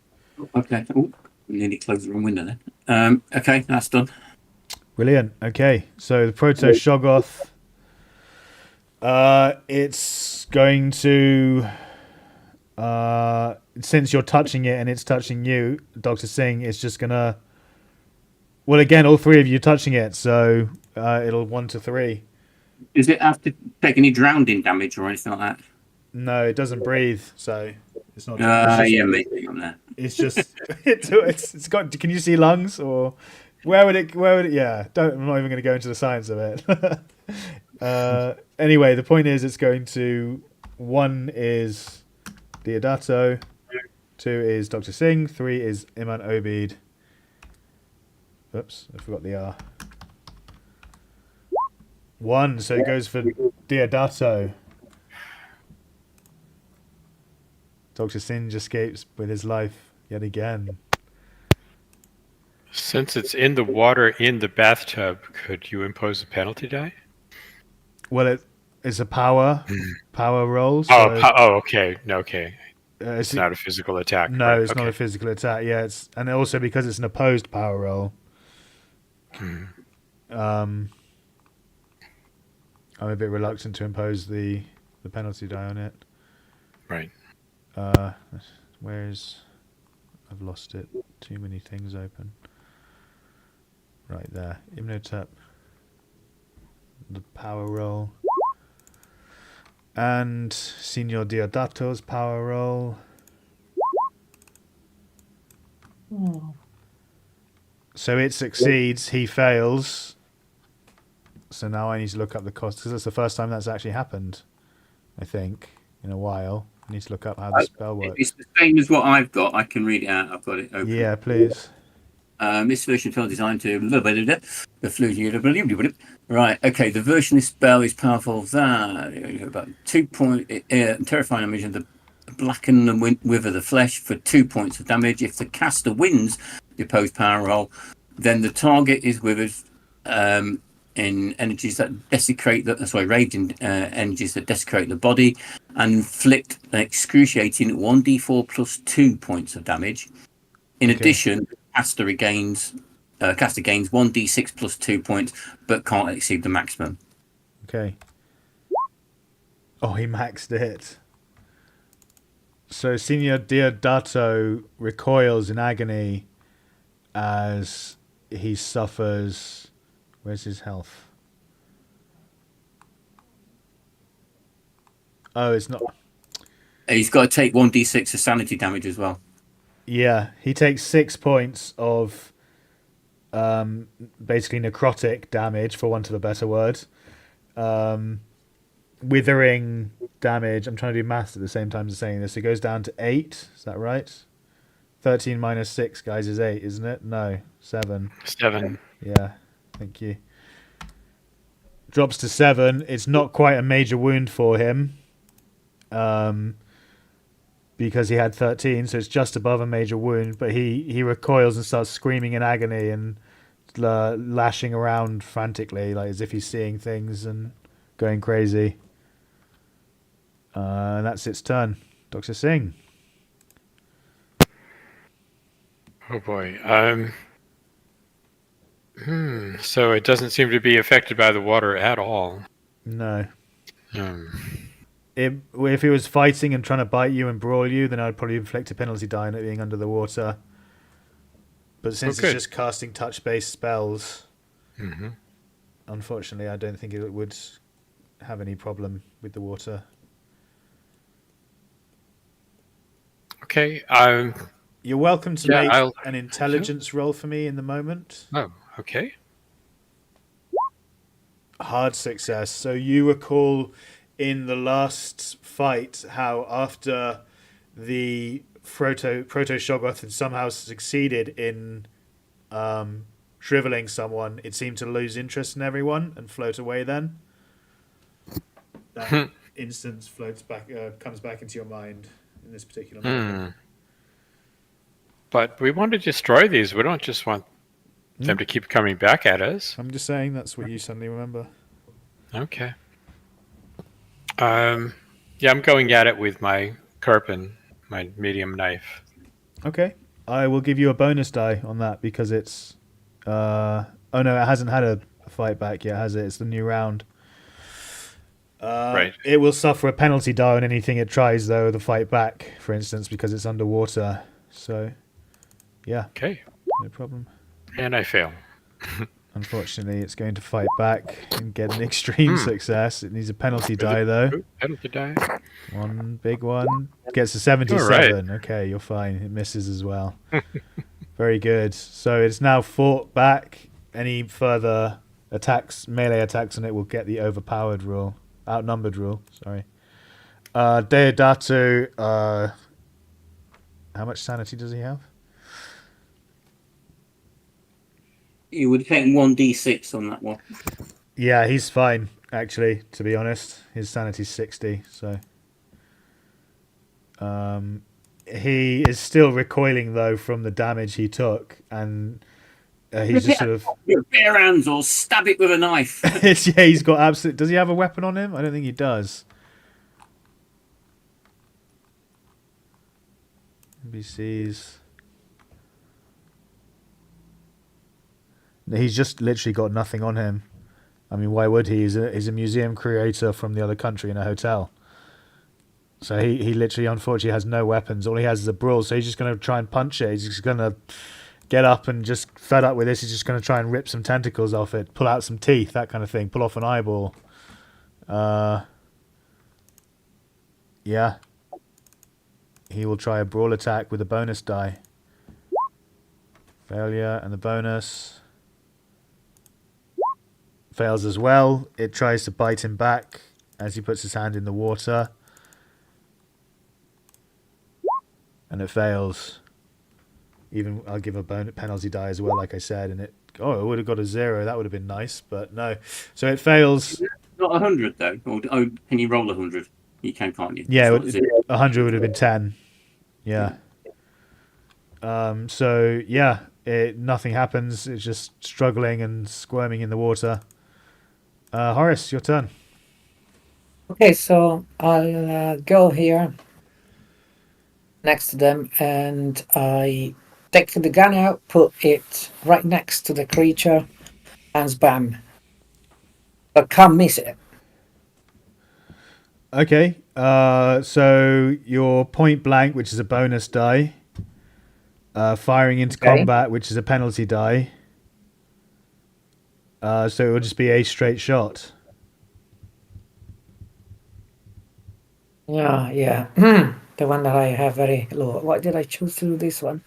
Speaker 2: Okay. Oh, nearly closed the wrong window then. Okay, that's done.
Speaker 1: Brilliant. Okay, so the Proto Shoggoth, it's going to... since you're touching it and it's touching you, Dr. Singh, it's just going to... Well, again, all 3 of you touching it, so it'll 1 to 3.
Speaker 2: Does it have to take any drowning damage or anything like that?
Speaker 1: No, it doesn't breathe, so it's not...
Speaker 2: Yeah, maybe on there.
Speaker 1: It's just... it's got... Can you see lungs? Or... Where would it... Yeah, I'm not even going to go into the science of it. Anyway, the point is it's going to... 1 is Deodato, 2 is Dr. Singh, 3 is Iman Obeid. Oops, I forgot the R. 1, so it goes for Deodato. Dr. Singh escapes with his life yet again.
Speaker 3: Since it's in the water in the bathtub, could you impose a penalty die?
Speaker 1: Well, it's a power roll. So,
Speaker 3: okay. No, okay. It's not a physical attack.
Speaker 1: No,
Speaker 3: right?
Speaker 1: it's not a physical attack. Yeah, and also because it's an opposed power roll. I'm a bit reluctant to impose the the penalty die on it.
Speaker 3: Right.
Speaker 1: Where's... I've lost it. Too many things open. Right there. Imhotep. The power roll. And Signor Diodato's power roll. So it succeeds, he fails. So now I need to look up the cost, because that's the first time that's actually happened, I think, in a while. I need to look up how the spell works.
Speaker 2: It's the same as what I've got. I can read it out. I've got it open.
Speaker 1: Yeah, please.
Speaker 2: This version spell designed to the flu. Right. Okay. The version of this spell is powerful. That about 2 point terrifying image of the blacken and wither the flesh for 2 points of damage. If the caster wins the opposed power roll, then the target is withered in energies that desecrate raged in energies that desecrate the body, and inflict an excruciating 1d4 plus 2 points of damage. In addition, caster gains 1d6 plus 2 points, but can't exceed the maximum.
Speaker 1: Okay. Oh, he maxed it. So Signor Diodato recoils in agony as he suffers... Where's his health? Oh, it's not...
Speaker 2: He's got to take 1d6 of sanity damage as well.
Speaker 1: Yeah, he takes 6 points of basically necrotic damage, for want of a better word. Withering damage. I'm trying to do maths at the same time as saying this. It goes down to 8. Is that right? 13 minus 6, guys, is 8, isn't it? No, 7.
Speaker 3: 7.
Speaker 1: Yeah, thank you. Drops to 7. It's not quite a major wound for him. Because he had 13, so it's just above a major wound, but he recoils and starts screaming in agony and lashing around frantically, like as if he's seeing things and going crazy. And that's its turn. Dr. Singh.
Speaker 3: Oh boy. So it doesn't seem to be affected by the water at all.
Speaker 1: No. If he was fighting and trying to bite you and brawl you, then I'd probably inflict a penalty die on it being under the water. But since it's just casting touch-based spells, unfortunately, I don't think it would have any problem with the water.
Speaker 3: Okay.
Speaker 1: You're welcome to make an intelligence roll for me in the moment.
Speaker 3: Oh, okay.
Speaker 1: Hard success. So you recall in the last fight how after the Proto-Shoggoth had somehow succeeded in shriveling someone, it seemed to lose interest in everyone and float away then. That instance comes back into your mind in this particular moment.
Speaker 3: But we want to destroy these. We don't just want them to keep coming back at us.
Speaker 1: I'm just saying that's what you suddenly remember.
Speaker 3: Okay. I'm going at it with my Karpin, my medium knife.
Speaker 1: Okay. I will give you a bonus die on that because it's... oh no, it hasn't had a fight back yet, has it? It's the new round.
Speaker 3: Right.
Speaker 1: It will suffer a penalty die on anything it tries, though, the fight back, for instance, because it's underwater. So, yeah.
Speaker 3: Okay.
Speaker 1: No problem.
Speaker 3: And I fail.
Speaker 1: Unfortunately, it's going to fight back and get an extreme success. It needs a penalty die, though.
Speaker 3: Penalty die.
Speaker 1: One big one. Gets a 77. Right. Okay, you're fine. It misses as well. Very good. So it's now fought back. Any further attacks, melee attacks on it will get the outnumbered rule. Sorry. Deodato, how much sanity does he have?
Speaker 2: You would have taken 1d6 on that one.
Speaker 1: Yeah, he's fine, actually, to be honest. His sanity's 60, so... he is still recoiling, though, from the damage he took, and he's just sort of...
Speaker 2: Your bare hands or stab it with a knife.
Speaker 1: Yeah, he's got absolute... Does he have a weapon on him? I don't think he does. NBCs... He's just literally got nothing on him. I mean, why would he? He's a museum creator from the other country in a hotel. So he literally, unfortunately, has no weapons. All he has is a brawl. So he's just going to try and punch it. He's just going to get up and just fed up with this. He's just going to try and rip some tentacles off it, pull out some teeth, that kind of thing, pull off an eyeball. Yeah. He will try a brawl attack with a bonus die. Failure, and the bonus fails as well. It tries to bite him back as he puts his hand in the water. And it fails. Even I'll give a penalty die as well, like I said, and it would have got a 0. That would have been nice, but no. So it fails.
Speaker 2: Not 100 though. Or can you roll 100? You can't you?
Speaker 1: Yeah, 100 would have been 10. Yeah. So yeah, nothing happens. It's just struggling and squirming in the water. Horace, your turn.
Speaker 4: Okay, so I'll go here next to them, and I take the gun out, put it right next to the creature, and bam. I can't miss it.
Speaker 1: Okay, so your point blank, which is a bonus die, firing into combat, which is a penalty die. So it will just be a straight shot.
Speaker 4: Yeah. The one that I have very low. Why did I choose to do this one?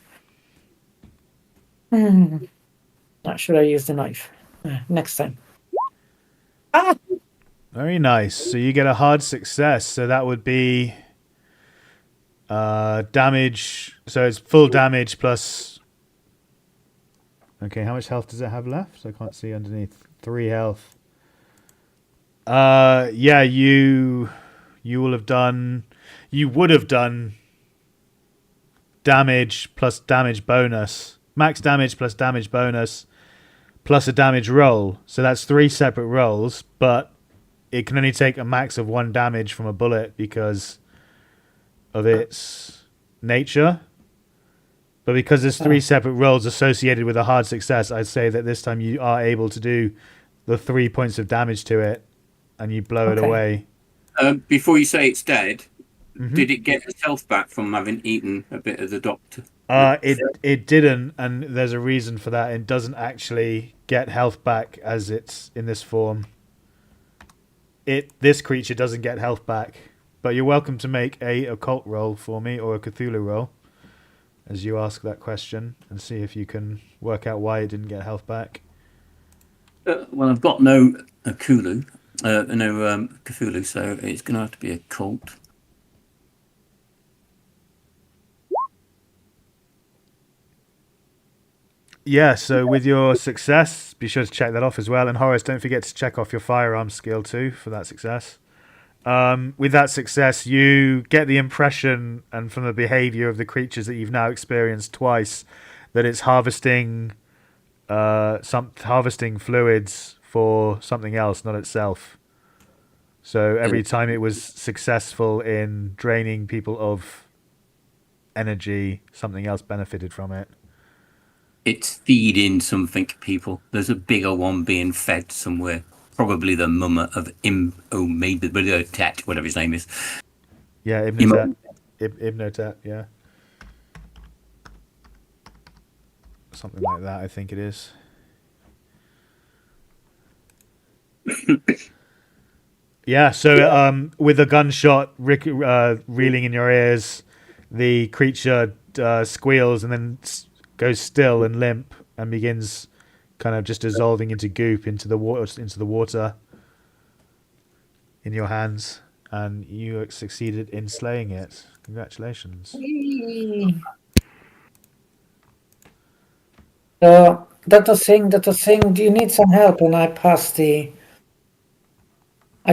Speaker 4: Not sure I use the knife. Next time.
Speaker 1: Very nice. So you get a hard success. So that would be damage. So it's full damage plus. Okay, how much health does it have left? I can't see underneath. 3 health. Yeah, you will have done. You would have done damage plus damage bonus. Max damage plus damage bonus plus a damage roll. So that's 3 separate rolls, but it can only take a max of 1 damage from a bullet because of its nature. But because there's 3 separate rolls associated with a hard success, I'd say that this time you are able to do the 3 points of damage to it and you blow it away.
Speaker 2: Before you say it's dead, did it get its health back from having eaten a bit of the doctor?
Speaker 1: It didn't, and there's a reason for that. It doesn't actually get health back as it's in this form. This creature doesn't get health back, but you're welcome to make a occult roll for me or a Cthulhu roll as you ask that question and see if you can work out why it didn't get health back.
Speaker 2: Well, I've got no Cthulhu, Cthulhu, so it's going to have to be a cult.
Speaker 1: Yeah, so with your success, be sure to check that off as well. And Horace, don't forget to check off your firearms skill too for that success. With that success, you get the impression, and from the behavior of the creatures that you've now experienced twice, that it's harvesting fluids for something else, not itself. So every time it was successful in draining people of energy, something else benefited from it.
Speaker 2: It's feeding something, people. There's a bigger one being fed somewhere. Probably the mummer of Iman Obeid, whatever his name is.
Speaker 1: Yeah, Ibnotet, yeah. Something like that, I think it is. Yeah, so with a gunshot reeling in your ears, the creature squeals and then goes still and limp and begins kind of just dissolving into goop into the water in your hands, and you succeeded in slaying it. Congratulations.
Speaker 4: Dr. Singh, do you need some help? And I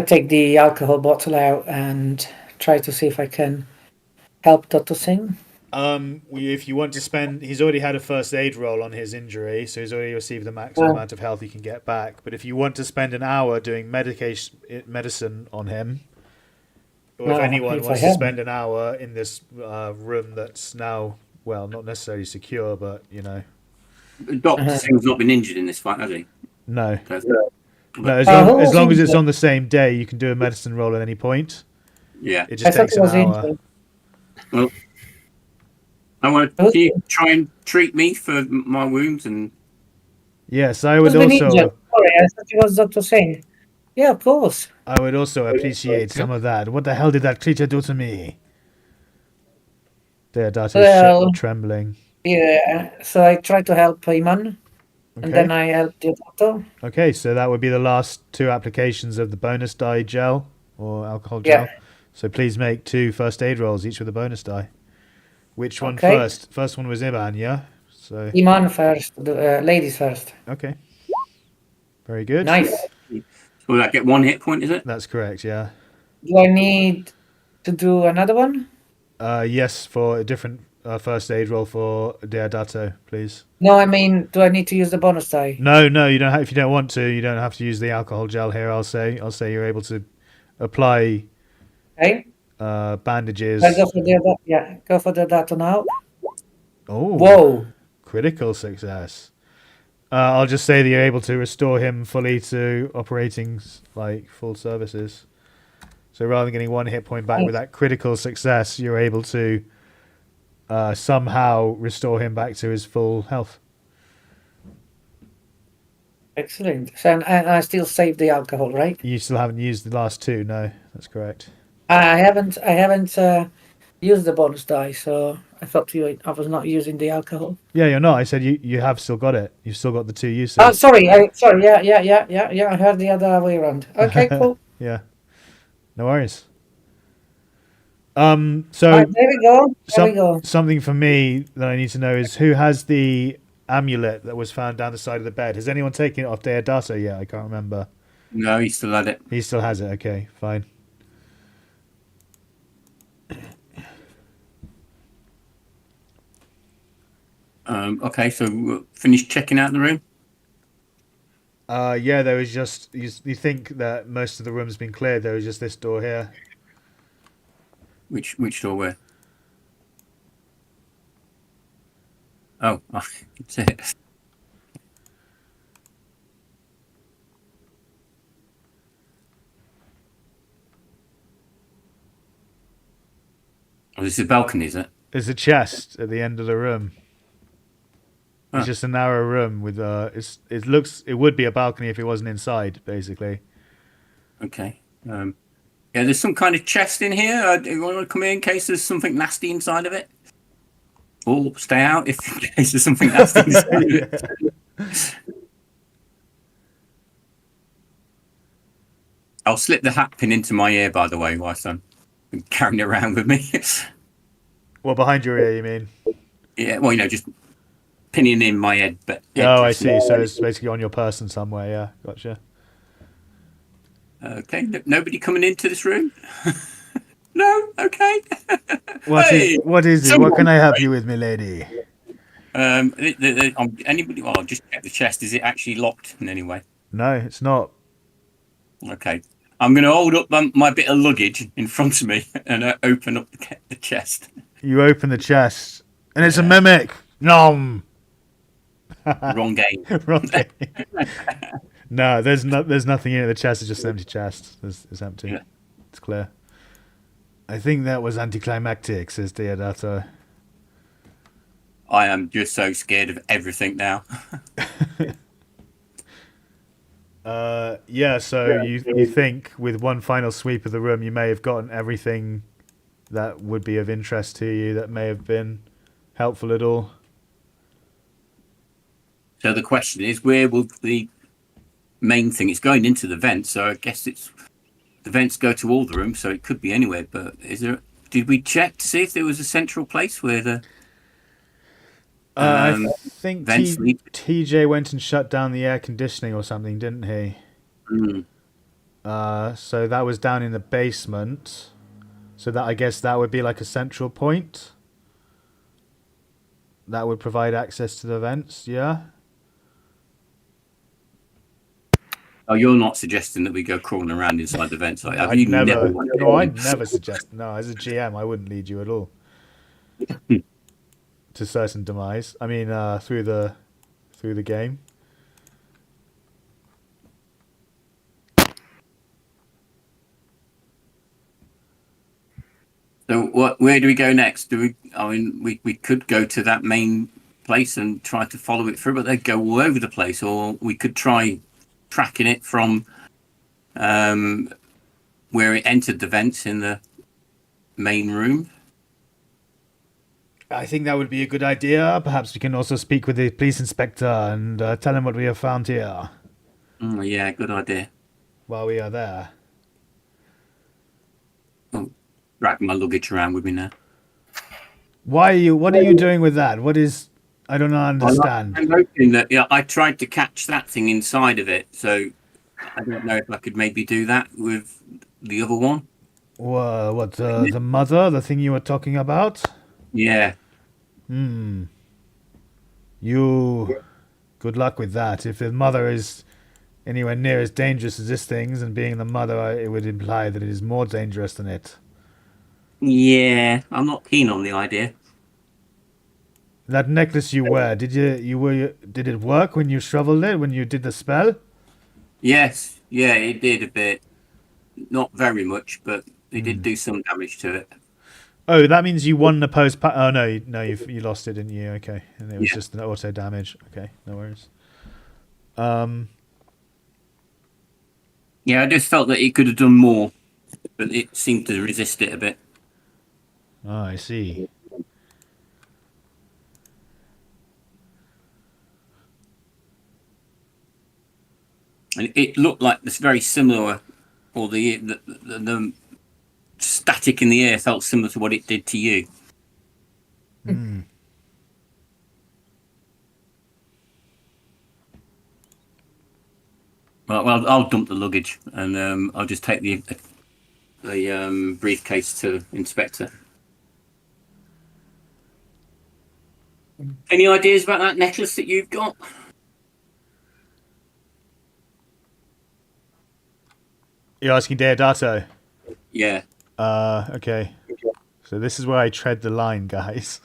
Speaker 4: take the alcohol bottle out and try to see if I can help Dr. Singh.
Speaker 1: If you want to spend, he's already had a first aid roll on his injury, so he's already received the maximum amount of health he can get back. But if you want to spend an hour doing medicine on him, or if anyone wants to spend an hour in this room that's now, well, not necessarily secure, but you know,
Speaker 2: Dr. Singh's not been injured in this fight, has he?
Speaker 1: No. No, as long as it's on the same day, you can do a medicine roll at any point.
Speaker 2: Yeah.
Speaker 1: It
Speaker 4: I
Speaker 1: just
Speaker 4: thought
Speaker 1: takes
Speaker 4: it
Speaker 1: an
Speaker 4: was
Speaker 1: hour.
Speaker 4: intro.
Speaker 2: Well, I want to try and treat me for my wounds and.
Speaker 1: Yes, I
Speaker 4: It was
Speaker 1: would
Speaker 4: the ninja.
Speaker 1: also.
Speaker 4: Sorry, I thought it was Dr. Singh. Yeah, of course.
Speaker 1: I would also appreciate some of that. What the hell did that creature do to me? Deodato
Speaker 4: Well,
Speaker 1: trembling.
Speaker 4: yeah. So I tried to help Iman, and then
Speaker 1: Okay.
Speaker 4: I helped the doctor.
Speaker 1: Okay, so that would be the last 2 applications of the bonus die gel or alcohol
Speaker 4: Yeah.
Speaker 1: gel. So please make 2 first aid rolls, each with a bonus die. Which one
Speaker 4: Okay.
Speaker 1: first? First one was Iman, yeah? So
Speaker 4: Iman first, the ladies first.
Speaker 1: okay. Very good.
Speaker 4: Nice.
Speaker 2: Will that get 1 hit point? Is it?
Speaker 1: That's correct, yeah.
Speaker 4: Do I need to do another one?
Speaker 1: Yes, for a different first aid roll for Deodato, please.
Speaker 4: No, I mean, do I need to use the bonus die?
Speaker 1: No, you don't. If you don't want to, you don't have to use the alcohol gel here. I'll say you're able to apply
Speaker 4: Okay.
Speaker 1: bandages.
Speaker 4: I go for go for the data now.
Speaker 1: Oh,
Speaker 4: Whoa.
Speaker 1: critical success. I'll just say that you're able to restore him fully to operating like full services. So rather than getting 1 hit point back with that critical success, you're able to somehow restore him back to his full health.
Speaker 4: Excellent. So and I still save the alcohol, right?
Speaker 1: You still haven't used the last 2. No, that's correct.
Speaker 4: I haven't used the bonus die, so I thought I was not using the alcohol.
Speaker 1: Yeah, you're not. I said you have still got it. You've still got the 2 uses.
Speaker 4: Oh, sorry. Yeah. I heard the other way around. Okay, cool.
Speaker 1: Yeah, no worries. So
Speaker 4: Right, there we go. There we go.
Speaker 1: something for me that I need to know is who has the amulet that was found down the side of the bed. Has anyone taken it off Deodato yet? I can't remember.
Speaker 2: No, he still had it.
Speaker 1: He still has it. Okay, fine.
Speaker 2: Okay, so we'll finish checking out the room.
Speaker 1: Yeah, there was just you think that most of the room's been cleared. There was just this door here.
Speaker 2: Which door where? Oh, that's it. Oh, this is a balcony, is it?
Speaker 1: There's a chest at the end of the room. It's just a narrow room with it would be a balcony if it wasn't inside, basically.
Speaker 2: Okay. Yeah, there's some kind of chest in here. Do you want to come in case there's something nasty inside of it? Or stay out if in case there's something nasty inside of it. I'll slip the hat pin into my ear, by the way, whilst I'm carrying it around with me.
Speaker 1: Well, behind your ear, you mean?
Speaker 2: Yeah, well, just pinning in my head. But
Speaker 1: Oh, I see. So it's basically on your person somewhere. Yeah, gotcha.
Speaker 2: Okay, nobody coming into this room? No? Okay.
Speaker 1: What is it? What can I help you with, milady?
Speaker 2: Anybody? Well, I'll just check the chest. Is it actually locked in any way?
Speaker 1: No, it's not.
Speaker 2: Okay. I'm going to hold up my bit of luggage in front of me and open up the chest.
Speaker 1: You open the chest, and it's a mimic. Nom.
Speaker 2: Wrong game.
Speaker 1: Wrong game. No, there's nothing in it. The chest is just an empty chest. It's empty.
Speaker 2: Yeah.
Speaker 1: It's clear. I think that was anticlimactic, says Deodato.
Speaker 2: I am just so scared of everything now.
Speaker 1: Yeah, so you think with one final sweep of the room you may have gotten everything that would be of interest to you, that may have been helpful at all.
Speaker 2: So the question is, where will the main thing? It's going into the vent, so I guess the vents go to all the rooms, so it could be anywhere. But did we check to see if there was a central place where the
Speaker 1: I think
Speaker 2: vents lead?
Speaker 1: TJ went and shut down the air conditioning or something, didn't he? So that was down in the basement. So that I guess that would be like a central point. That would provide access to the vents, yeah?
Speaker 2: Oh, you're not suggesting that we go crawling around inside the vents? Have
Speaker 1: I'd
Speaker 2: you
Speaker 1: never
Speaker 2: never
Speaker 1: suggest. No, as a GM, I wouldn't lead you at all to certain demise. I mean, through the game.
Speaker 2: So where do we go next? We could go to that main place and try to follow it through, but they'd go all over the place. Or we could try tracking it from where it entered the vents in the main room.
Speaker 1: I think that would be a good idea. Perhaps we can also speak with the police inspector and tell him what we have found here
Speaker 2: Yeah, good idea.
Speaker 1: while we are there.
Speaker 2: Oh, drag my luggage around with me now.
Speaker 1: What are you doing with that? I don't understand.
Speaker 2: I'm hoping that I tried to catch that thing inside of it, so I don't know if I could maybe do that with the other one.
Speaker 1: What, the mother, the thing you were talking about?
Speaker 2: Yeah.
Speaker 1: Good luck with that. If the mother is anywhere near as dangerous as this thing's, and being the mother, it would imply that it is more dangerous than it.
Speaker 2: Yeah, I'm not keen on the idea.
Speaker 1: That necklace you wear, did it work when you shoveled it, when you did the spell?
Speaker 2: Yes, yeah, it did a bit. Not very much, but it did do some damage to it.
Speaker 1: Oh, that means you won the post. Oh no, you lost it, didn't you? Okay, and it was just an auto damage. Okay, no worries.
Speaker 2: Yeah, I just felt that it could have done more, but it seemed to resist it a bit.
Speaker 1: Oh, I see.
Speaker 2: And it looked like this very similar, or the static in the air felt similar to what it did to you. Well, I'll dump the luggage, and I'll just take the briefcase to Inspector. Any ideas about that necklace that you've got?
Speaker 1: You're asking Deodato?
Speaker 2: Yeah.
Speaker 1: Okay. So this is where I tread the line, guys.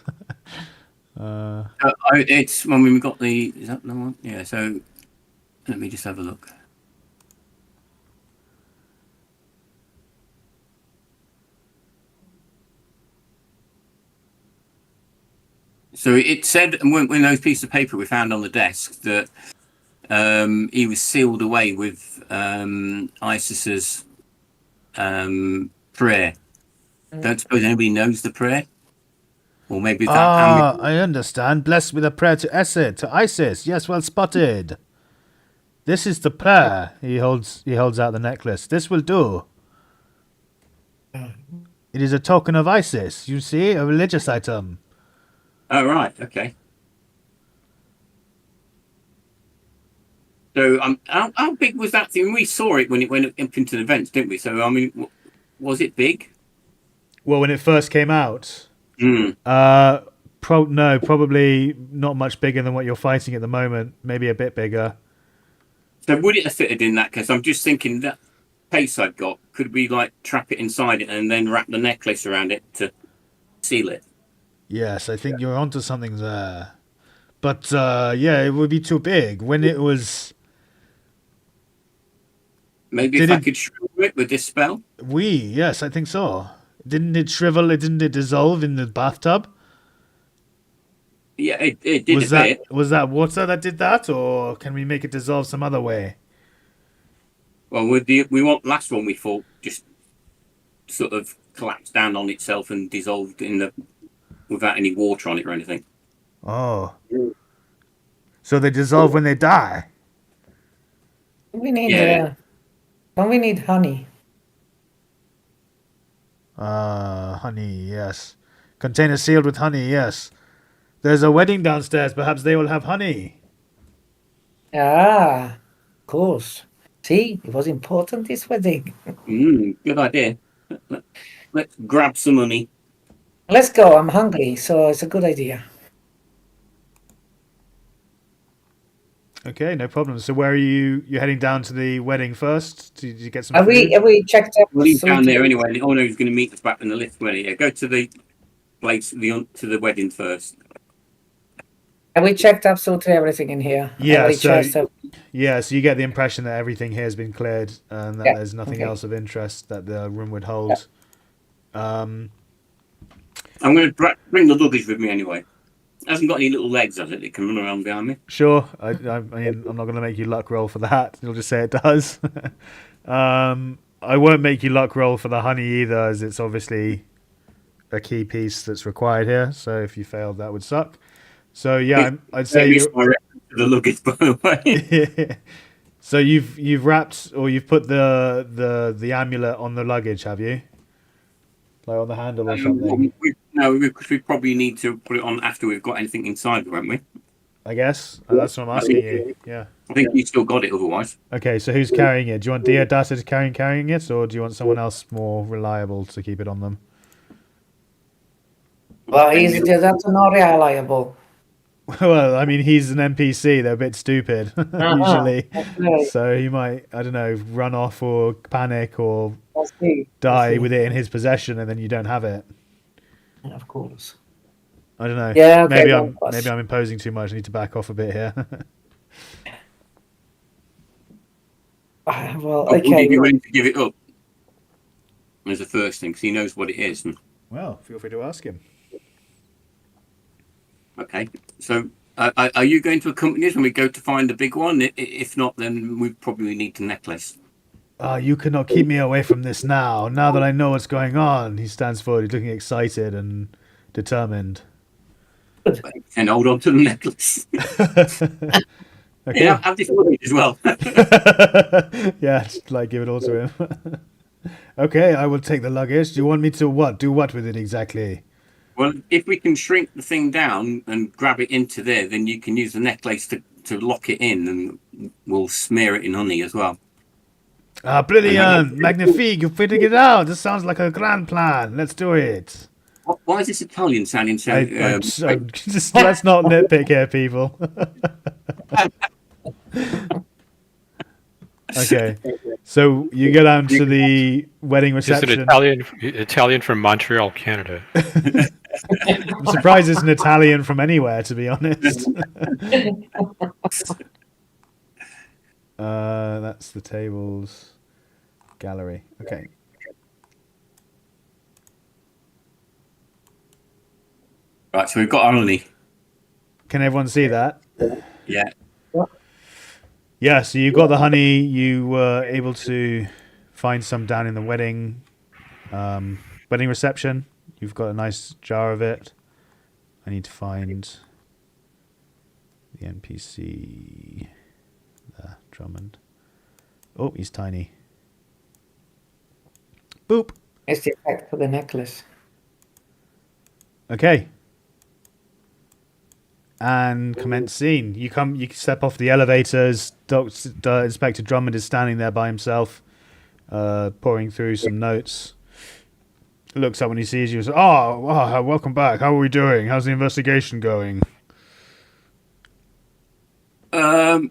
Speaker 2: It's when we got the. Is that the one? Yeah. So let me just have a look. So it said when those pieces of paper we found on the desk that he was sealed away with Isis's prayer. Don't suppose anybody knows the prayer, or maybe that.
Speaker 1: I understand. Blessed with a prayer to Isis. Yes, well spotted. This is the prayer. He holds out the necklace. This will do. It is a token of Isis. You see, a religious item.
Speaker 2: Oh right, okay. So how big was that thing? We saw it when it went up into the vents, didn't we? So I mean, was it big?
Speaker 1: Well, when it first came out, probably not much bigger than what you're fighting at the moment. Maybe a bit bigger.
Speaker 2: So would it have fitted in that case? I'm just thinking that case I've got, could we like trap it inside it and then wrap the necklace around it to seal it?
Speaker 1: Yes, I think you're onto something there. But yeah, it would be too big. When it was...
Speaker 2: Maybe if I could shrivel it with this spell?
Speaker 1: Yes, I think so. Didn't it shrivel? Didn't it dissolve in the bathtub?
Speaker 2: Yeah, it did a bit.
Speaker 1: Was that water that did that, or can we make it dissolve some other way?
Speaker 2: Well, last one we thought just sort of collapsed down on itself and dissolved without any water on it or anything.
Speaker 1: Oh. So they dissolve when they die?
Speaker 4: We need we need honey.
Speaker 1: Honey, yes. Container sealed with honey, yes. There's a wedding downstairs. Perhaps they will have honey.
Speaker 4: Ah, of course. See, it was important, this wedding.
Speaker 2: Good idea. Let's grab some money.
Speaker 4: Let's go. I'm hungry, so it's a good idea.
Speaker 1: Okay, no problem. So where are you? You're heading down to the wedding first? Did you get some
Speaker 4: Have
Speaker 1: food?
Speaker 4: we checked up?
Speaker 2: Well, he's down there anyway. Oh no, he's going to meet us back in the lift. Yeah, go to the place to the wedding first.
Speaker 4: Have we checked absolutely everything in here?
Speaker 1: Yeah, so you get the impression that everything here has been cleared and that there's nothing else of interest that the room would hold.
Speaker 2: I'm going to bring the luggage with me anyway. It hasn't got any little legs, has it? It can run around behind me.
Speaker 1: Sure. I mean, I'm not going to make you luck roll for that. You'll just say it does. I won't make you luck roll for the honey either, as it's obviously a key piece that's required here. So if you failed, that would suck. So yeah, I'd say you.
Speaker 2: The luggage, by the way.
Speaker 1: So you've wrapped or you've put the amulet on the luggage, have you? Like on the handle or something?
Speaker 2: Because we probably need to put it on after we've got anything inside, won't we?
Speaker 1: I guess. That's what I'm asking you. Yeah.
Speaker 2: I think you still got it otherwise.
Speaker 1: Okay, so who's carrying it? Do you want Diodata to carrying it, or do you want someone else more reliable to keep it on them?
Speaker 4: Well, that's not reliable.
Speaker 1: Well, I mean, he's an NPC. They're a bit stupid, usually.
Speaker 4: Okay.
Speaker 1: So he might, I don't know, run off or panic or
Speaker 4: I see.
Speaker 1: die with it in his possession, and then you don't have it.
Speaker 4: Of course.
Speaker 1: I don't know.
Speaker 4: Yeah, okay,
Speaker 1: maybe I'm imposing too much. I need to back off a bit here.
Speaker 4: Well,
Speaker 2: Would
Speaker 4: okay.
Speaker 2: you be willing to give it up? As the first thing, because he knows what it is.
Speaker 1: Well, feel free to ask him.
Speaker 2: Okay, so are you going to accompany us when we go to find the big one? If not, then we probably need the necklace.
Speaker 1: You cannot keep me away from this now. Now that I know what's going on. He stands forward. He's looking excited and determined.
Speaker 2: And hold on to the necklace.
Speaker 1: Okay.
Speaker 2: Yeah, have this luggage as well.
Speaker 1: Yeah, just like give it all to him. Okay, I will take the luggage. Do you want me to what? Do what with it exactly?
Speaker 2: Well, if we can shrink the thing down and grab it into there, then you can use the necklace to lock it in, and we'll smear it in honey as well.
Speaker 1: Ah, brilliant! Magnifique! You're fitting it out. This sounds like a grand plan. Let's do it.
Speaker 2: Why is this Italian sounding so...
Speaker 1: Just let's not nitpick here, people. Okay, so you go down to the wedding
Speaker 3: Just
Speaker 1: reception.
Speaker 3: an Italian from Montreal, Canada.
Speaker 1: I'm surprised it's an Italian from anywhere, to be honest. That's the tables gallery. Okay.
Speaker 2: Right, so we've got our honey.
Speaker 1: Can everyone see that?
Speaker 2: Yeah.
Speaker 1: Yeah, so you got the honey. You were able to find some down in the wedding reception. You've got a nice jar of it. I need to find the NPC there, Drummond. Oh, he's tiny. Boop.
Speaker 4: It's the effect for the necklace.
Speaker 1: Okay. And commence scene. You step off the elevators. Inspector Drummond is standing there by himself, pouring through some notes. Looks up when he sees you. Says, welcome back. How are we doing? How's the investigation going?
Speaker 2: Well,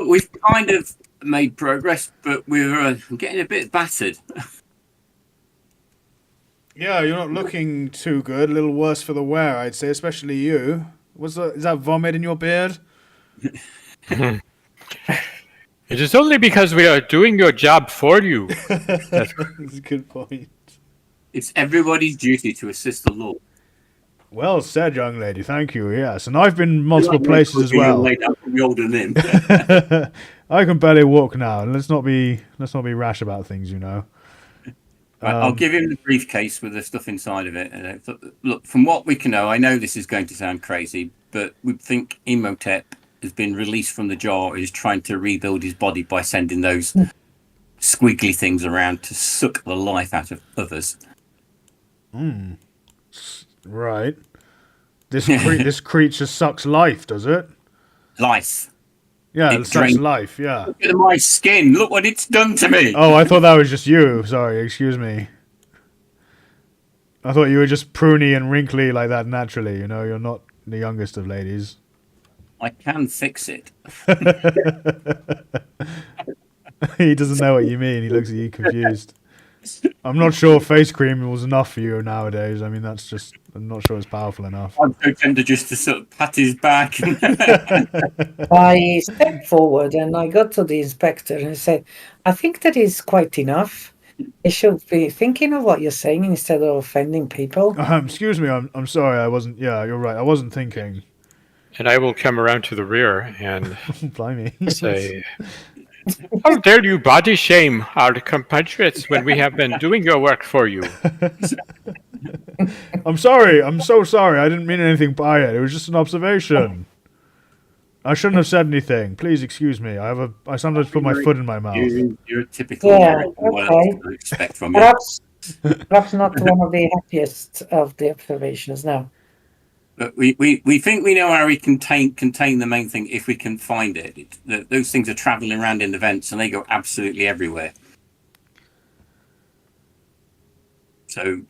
Speaker 2: we've kind of made progress, but we're getting a bit battered.
Speaker 1: Yeah, you're not looking too good. A little worse for the wear, I'd say, especially you. Is that vomit in your beard?
Speaker 3: It is only because we are doing your job for you.
Speaker 1: That's a good point.
Speaker 2: It's everybody's duty to assist the law.
Speaker 1: Well said, young lady. Thank you. Yes, and I've been multiple places as well. I can barely walk now. Let's not be rash about things, you know.
Speaker 2: Right, I'll give him the briefcase with the stuff inside of it. Look, from what we can know, I know this is going to sound crazy, but we think Imhotep has been released from the jar and is trying to rebuild his body by sending those squiggly things around to suck the life out of others.
Speaker 1: Right. This creature sucks life, does it?
Speaker 2: Life.
Speaker 1: Yeah, it sucks life, yeah.
Speaker 2: Look at my skin. Look what it's done to me.
Speaker 1: Oh, I thought that was just you. Sorry, excuse me. I thought you were just pruny and wrinkly like that naturally. You know, you're not the youngest of ladies.
Speaker 2: I can fix it.
Speaker 1: He doesn't know what you mean. He looks at you confused. I'm not sure face cream was enough for you nowadays. I mean, I'm not sure it's powerful enough.
Speaker 2: I'm so tender just to sort of pat his back.
Speaker 4: I stepped forward and I got to the inspector and said, I think that is quite enough. You should be thinking of what you're saying instead of offending people.
Speaker 1: Excuse me, I'm sorry, I wasn't. Yeah, you're right, I wasn't thinking.
Speaker 3: And I will come around to the rear and
Speaker 1: Blimey.
Speaker 3: say, "How dare you body shame our compatriots when we have been doing your work for you?"
Speaker 1: I'm sorry. I'm so sorry. I didn't mean anything by it. It was just an observation. I shouldn't have said anything. Please excuse me. I sometimes put my foot in my mouth.
Speaker 2: You're a typical
Speaker 4: Yeah,
Speaker 2: American. What
Speaker 4: okay.
Speaker 2: else can I expect from you?
Speaker 4: Perhaps not one of the happiest of the observations. No.
Speaker 2: But we think we know how we contain the main thing if we can find it. Those things are traveling around in the vents and they go absolutely everywhere. So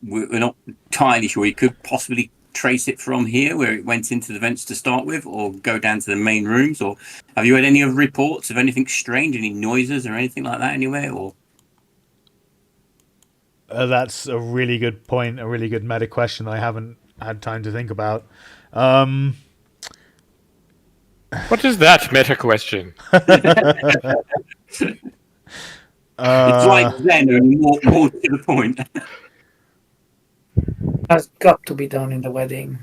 Speaker 2: we're not entirely sure. We could possibly trace it from here where it went into the vents to start with, or go down to the main rooms. Or have you had any other reports of anything strange, any noises or anything like that anywhere? Or
Speaker 1: That's a really good point, a really good meta question I haven't had time to think about.
Speaker 3: What is that meta question?
Speaker 2: it's like Zen, only more to the point.
Speaker 4: Has got to be done in the wedding.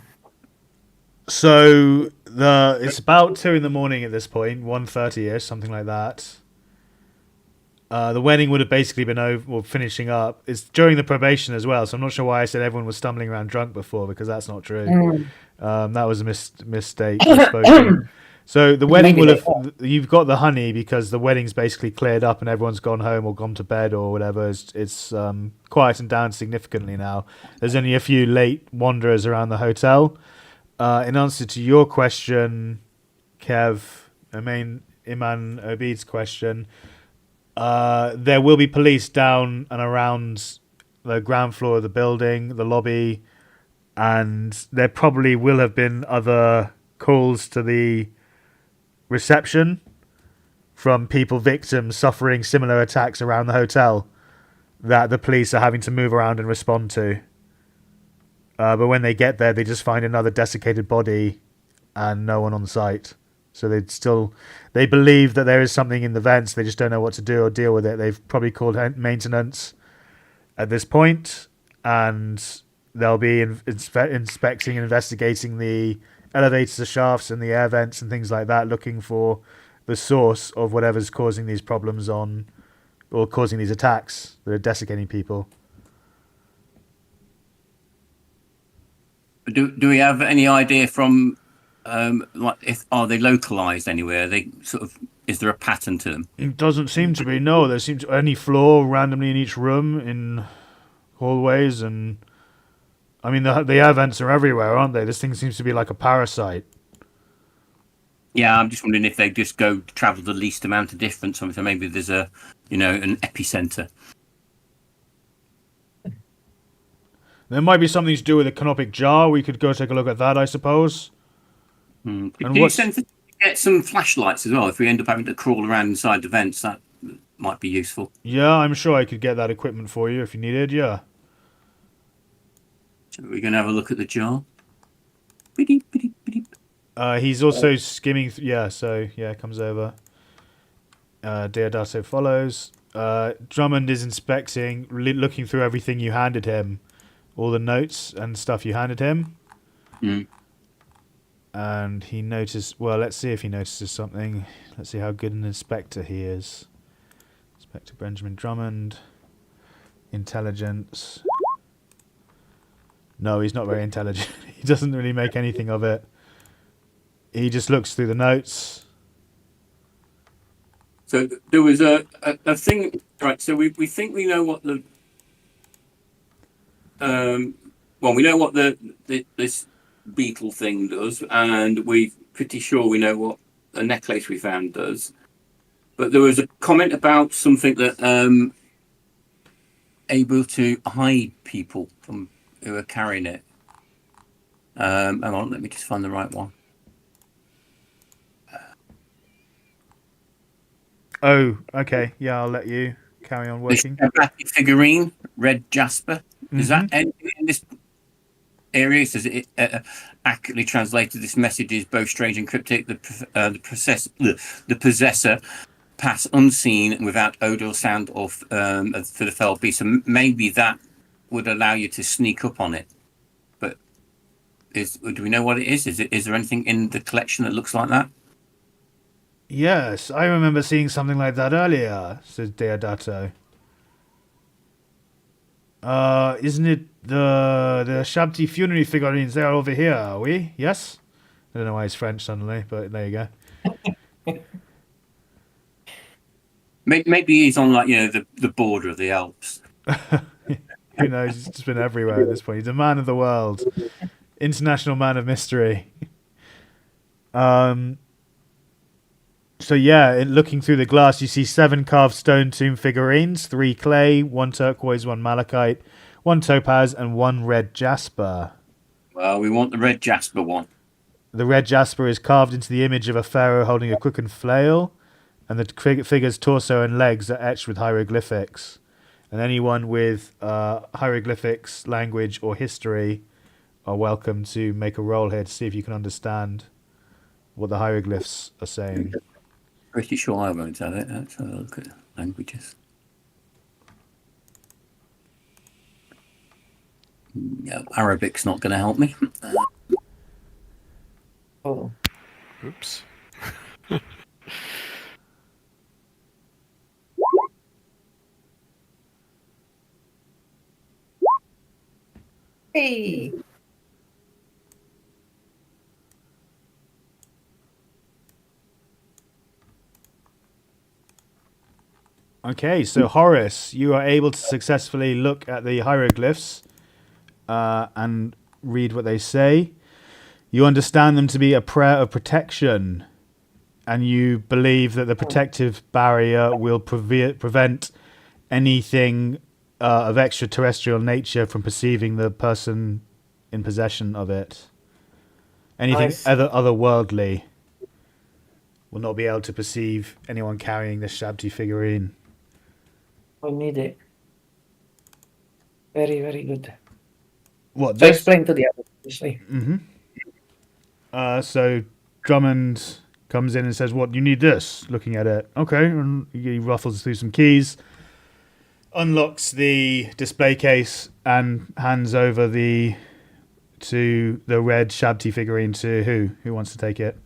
Speaker 1: So it's about 2 a.m. at this point, 1:30ish, something like that. The wedding would have basically been over, or finishing up. It's during the probation as well, so I'm not sure why I said everyone was stumbling around drunk before, because that's not true. That was a mistake. Misspoken. So the wedding will have. You've got the honey because the wedding's basically cleared up and everyone's gone home or gone to bed or whatever. It's quietened down significantly now. There's only a few late wanderers around the hotel. In answer to your question, Kev, Iman Obeid's question, there will be police down and around the ground floor of the building, the lobby, and there probably will have been other calls to the reception from victims suffering similar attacks around the hotel that the police are having to move around and respond to. But when they get there, they just find another desiccated body and no one on site. So they believe that there is something in the vents. They just don't know what to do or deal with it. They've probably called maintenance at this point, and they'll be inspecting and investigating the elevators, the shafts, and the air vents and things like that, looking for the source of whatever's causing these problems or causing these attacks that are desiccating people.
Speaker 2: Do we have any idea from are they localized anywhere? Is there a pattern to them?
Speaker 1: It doesn't seem to be. No, there seems to any floor randomly in each room, in hallways, and I mean the air vents are everywhere, aren't they? This thing seems to be like a parasite.
Speaker 2: Yeah, I'm just wondering if they just travel the least amount of distance. So maybe there's an epicenter.
Speaker 1: There might be something to do with a canopic jar. We could go take a look at that, I suppose.
Speaker 2: Could you get some flashlights as well? If we end up having to crawl around inside the vents, that might be useful.
Speaker 1: Yeah, I'm sure I could get that equipment for you if you needed, yeah.
Speaker 2: So we're going to have a look at the jar.
Speaker 1: He's also skimming... comes over. Deodato follows. Drummond is inspecting, looking through everything you handed him. All the notes and stuff you handed him. And he noticed... Well, let's see if he notices something. Let's see how good an inspector he is. Inspector Benjamin Drummond. Intelligence. No, he's not very intelligent. He doesn't really make anything of it. He just looks through the notes.
Speaker 2: So there was a thing... Right, so we think we know what the... we know what this beetle thing does, and we're pretty sure we know what the necklace we found does. But there was a comment about something that able to hide people from who are carrying it. Hang on, let me just find the right one.
Speaker 1: Oh, okay. Yeah, I'll let you carry on working.
Speaker 2: This figurine, red jasper. Is that anything in this area? Says it accurately translated. This message is both strange and cryptic. The possessor pass unseen without odor or sound or for the fell beast. So maybe that would allow you to sneak up on it. But do we know what it is? Is there anything in the collection that looks like that?
Speaker 1: Yes, I remember seeing something like that earlier, says Deodato. Isn't it the Shabti funerary figurines? They are over here, are we? Yes? I don't know why it's French suddenly, but there you go.
Speaker 2: Maybe he's on the border of the Alps.
Speaker 1: Who knows? He's just been everywhere at this point. He's a man of the world. International man of mystery. So yeah, looking through the glass, you see 7 carved stone tomb figurines, 3 clay, 1 turquoise, 1 malachite, 1 topaz, and 1 red jasper.
Speaker 2: Well, we want the red jasper one.
Speaker 1: The red jasper is carved into the image of a pharaoh holding a crooken flail, and the figure's torso and legs are etched with hieroglyphics. And anyone with hieroglyphics, language, or history are welcome to make a roll here to see if you can understand what the hieroglyphs are saying.
Speaker 2: Pretty sure I won't have it. Let's have a look at languages. No, Arabic's not going to help me.
Speaker 4: Oh.
Speaker 3: Oops.
Speaker 4: Hey.
Speaker 1: Okay, so Horace, you are able to successfully look at the hieroglyphs and read what they say. You understand them to be a prayer of protection, and you believe that the protective barrier will prevent anything of extraterrestrial nature from perceiving the person in possession of it. Anything otherworldly will not be able to perceive anyone carrying the Shabti figurine.
Speaker 4: I need it. Very, very good.
Speaker 1: What?
Speaker 4: So explain to the others, obviously.
Speaker 1: So Drummond comes in and says, "What, you need this?" Looking at it. Okay, and he ruffles through some keys, unlocks the display case, and hands over the red Shabti figurine to who? Who wants to take it?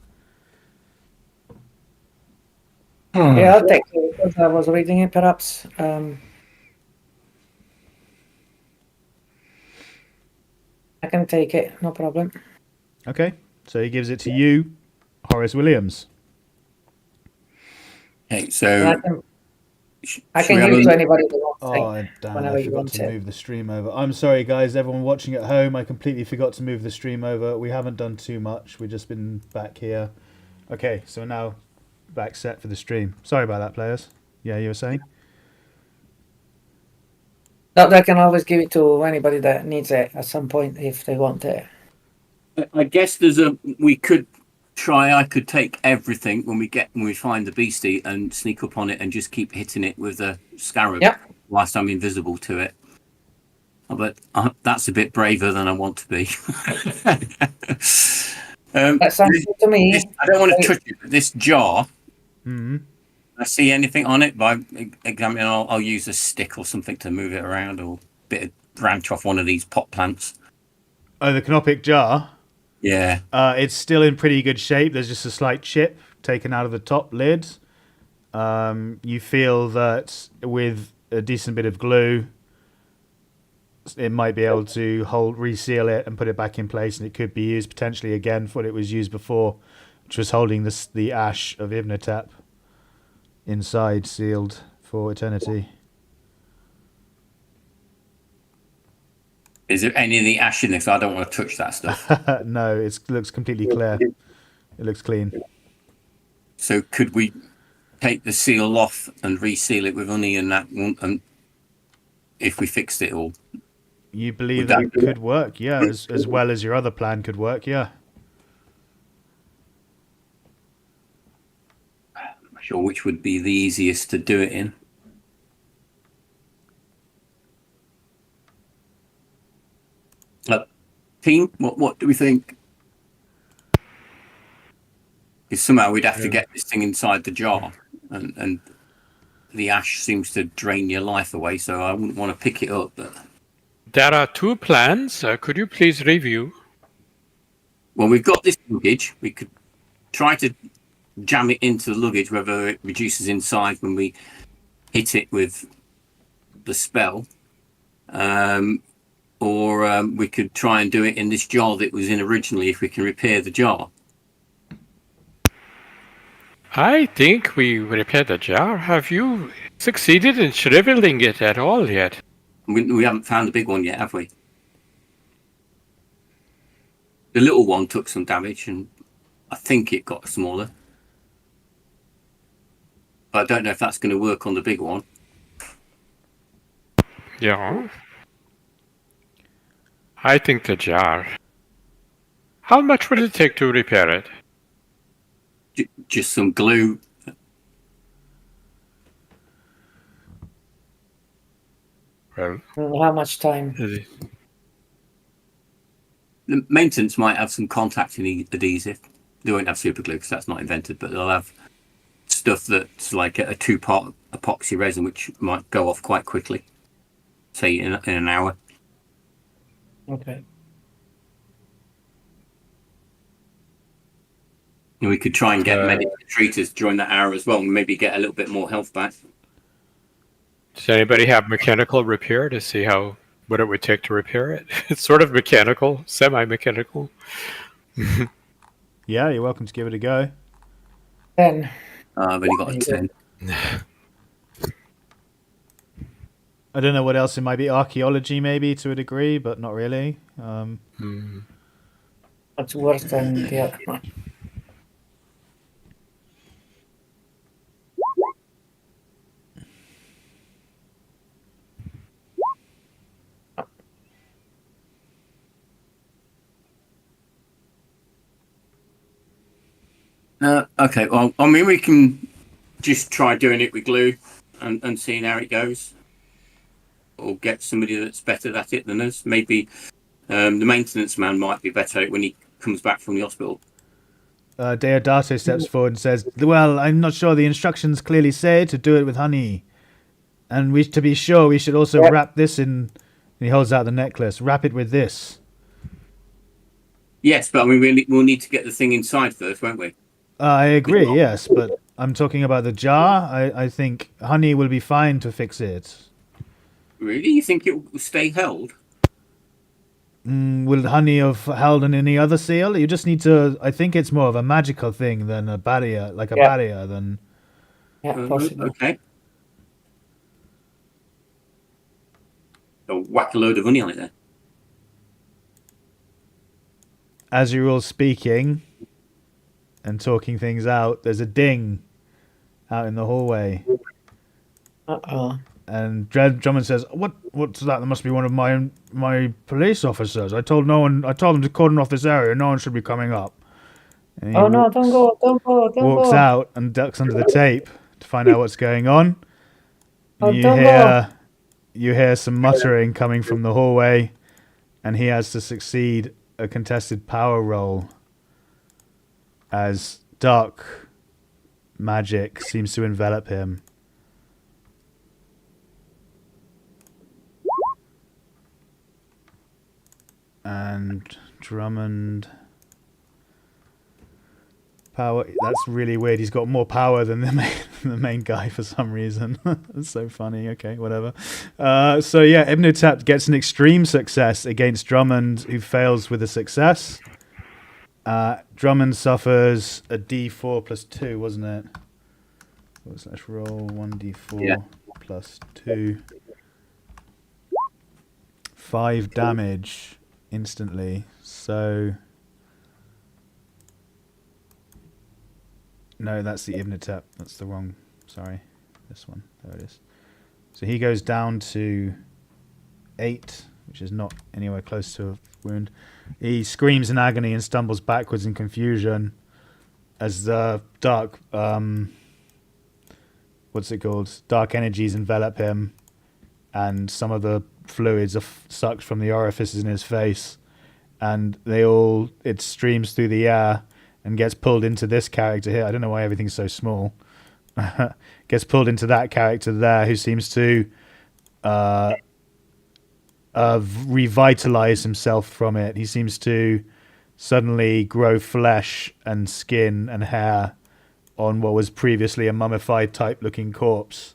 Speaker 4: Yeah, I'll take it because I was reading it, perhaps. I can take it, no problem.
Speaker 1: Okay, so he gives it to you, Horace Williams.
Speaker 2: Okay, so
Speaker 4: I can give it to anybody who wants
Speaker 1: Oh, damn,
Speaker 4: whenever
Speaker 1: I
Speaker 4: you
Speaker 1: forgot
Speaker 4: want
Speaker 1: to
Speaker 4: it.
Speaker 1: move the stream over. I'm sorry, guys, everyone watching at home. I completely forgot to move the stream over. We haven't done too much. We've just been back here. Okay, so now back set for the stream. Sorry about that, players. Yeah, you were saying?
Speaker 4: No, I can always give it to anybody that needs it at some point if they want it.
Speaker 2: I guess I could take everything when we find the beastie and sneak up on it and just keep hitting it with a scarab whilst I'm invisible to it. But that's a bit braver than I want to be.
Speaker 4: That sounds good to me.
Speaker 2: I don't want to touch it, but this jar,
Speaker 1: Mm-hmm.
Speaker 2: I see anything on it by examining. I'll use a stick or something to move it around, or a bit of branch off one of these pot plants.
Speaker 1: Oh, the canopic jar?
Speaker 2: Yeah.
Speaker 1: It's still in pretty good shape. There's just a slight chip taken out of the top lid. You feel that with a decent bit of glue, it might be able to reseal it and put it back in place, and it could be used potentially again for what it was used before, which was holding the ash of Ibnatep inside, sealed for eternity.
Speaker 2: Is there any of the ash in this? I don't want to touch that stuff.
Speaker 1: No, it looks completely clear. It looks clean.
Speaker 2: So could we take the seal off and reseal it with honey and that, and if we fixed it all?
Speaker 1: You believe that it could work, yeah, as well as your other plan could work, yeah.
Speaker 2: I'm not sure which would be the easiest to do it in. Team, what do we think? Because somehow we'd have to get this thing inside the jar. and the ash seems to drain your life away. So I wouldn't want to pick it up. But
Speaker 3: There are 2 plans. Could you please review?
Speaker 2: well, we've got this luggage. We could try to jam it into the luggage, whether it reduces in size when we hit it with the spell, or we could try and do it in this jar that it was in originally if we can repair the jar.
Speaker 3: I think we repaired the jar. Have you succeeded in shriveling it at all yet?
Speaker 2: We haven't found the big one yet, have we? The little one took some damage, and I think it got smaller. But I don't know if that's going to work on the big one.
Speaker 3: Yeah. I think the jar. How much would it take to repair it?
Speaker 2: Just some glue.
Speaker 3: Well,
Speaker 4: How much time?
Speaker 2: The maintenance might have some contact adhesive. They won't have super glue because that's not invented, but they'll have stuff that's like a 2-part epoxy resin, which might go off quite quickly, say in an hour.
Speaker 4: Okay.
Speaker 2: And we could try and get medical treaters during that hour as well, and maybe get a little bit more health back.
Speaker 3: Does anybody have mechanical repair to see what it would take to repair it? It's sort of mechanical, semi-mechanical.
Speaker 1: Yeah, you're welcome to give it a go.
Speaker 4: 10.
Speaker 2: I've only got a 10.
Speaker 1: I don't know what else it might be. Archaeology, maybe, to a degree, but not really.
Speaker 4: That's worse than the other one.
Speaker 2: Okay, well, I mean, we can just try doing it with glue and seeing how it goes. Or get somebody that's better at it than us. Maybe the maintenance man might be better at it when he comes back from the hospital.
Speaker 1: Deodato steps forward and says, well, I'm not sure. The instructions clearly say to do it with honey. And to be sure, we should also wrap this in... And he holds out the necklace. Wrap it with this.
Speaker 2: Yes, but I mean, we'll need to get the thing inside first, won't we?
Speaker 1: I agree, yes, but I'm talking about the jar. I think honey will be fine to fix it.
Speaker 2: Really? You think it will stay held?
Speaker 1: Will honey have held in any other seal? You just need to... I think it's more of a magical thing than a barrier, like a barrier than...
Speaker 4: Yeah, possible.
Speaker 2: Okay. So whack a load of honey on it then.
Speaker 1: As you're all speaking and talking things out, there's a ding out in the hallway.
Speaker 4: Uh-oh.
Speaker 1: And Drummond says, "What's that? That must be one of my police officers. I told them to cordon off this area. No one should be coming up." And he
Speaker 4: No, don't go, don't go, don't
Speaker 1: walks
Speaker 4: go.
Speaker 1: out and ducks under the tape to find out what's going on.
Speaker 4: Oh,
Speaker 1: And
Speaker 4: don't
Speaker 1: you hear some muttering coming from the hallway, and he has to succeed a contested power roll as dark magic seems to envelop him. And Drummond power, that's really weird. He's got more power than the main guy for some reason. That's so funny. Okay, whatever. So yeah, Ibnutep gets an extreme success against Drummond, who fails with a success. Drummond suffers a d4 plus 2, wasn't it? Let's roll 1d4 plus 2. 5 damage instantly. So no, that's the Ibnutep. That's the wrong. Sorry, this one. There it is. So he goes down to 8, which is not anywhere close to a wound. He screams in agony and stumbles backwards in confusion as the dark, what's it called? Dark energies envelop him, and some of the fluids are sucked from the orifices in his face, and it streams through the air and gets pulled into this character here. I don't know why everything's so small. gets pulled into that character there, who seems to revitalize himself from it. He seems to suddenly grow flesh and skin and hair on what was previously a mummified type looking corpse.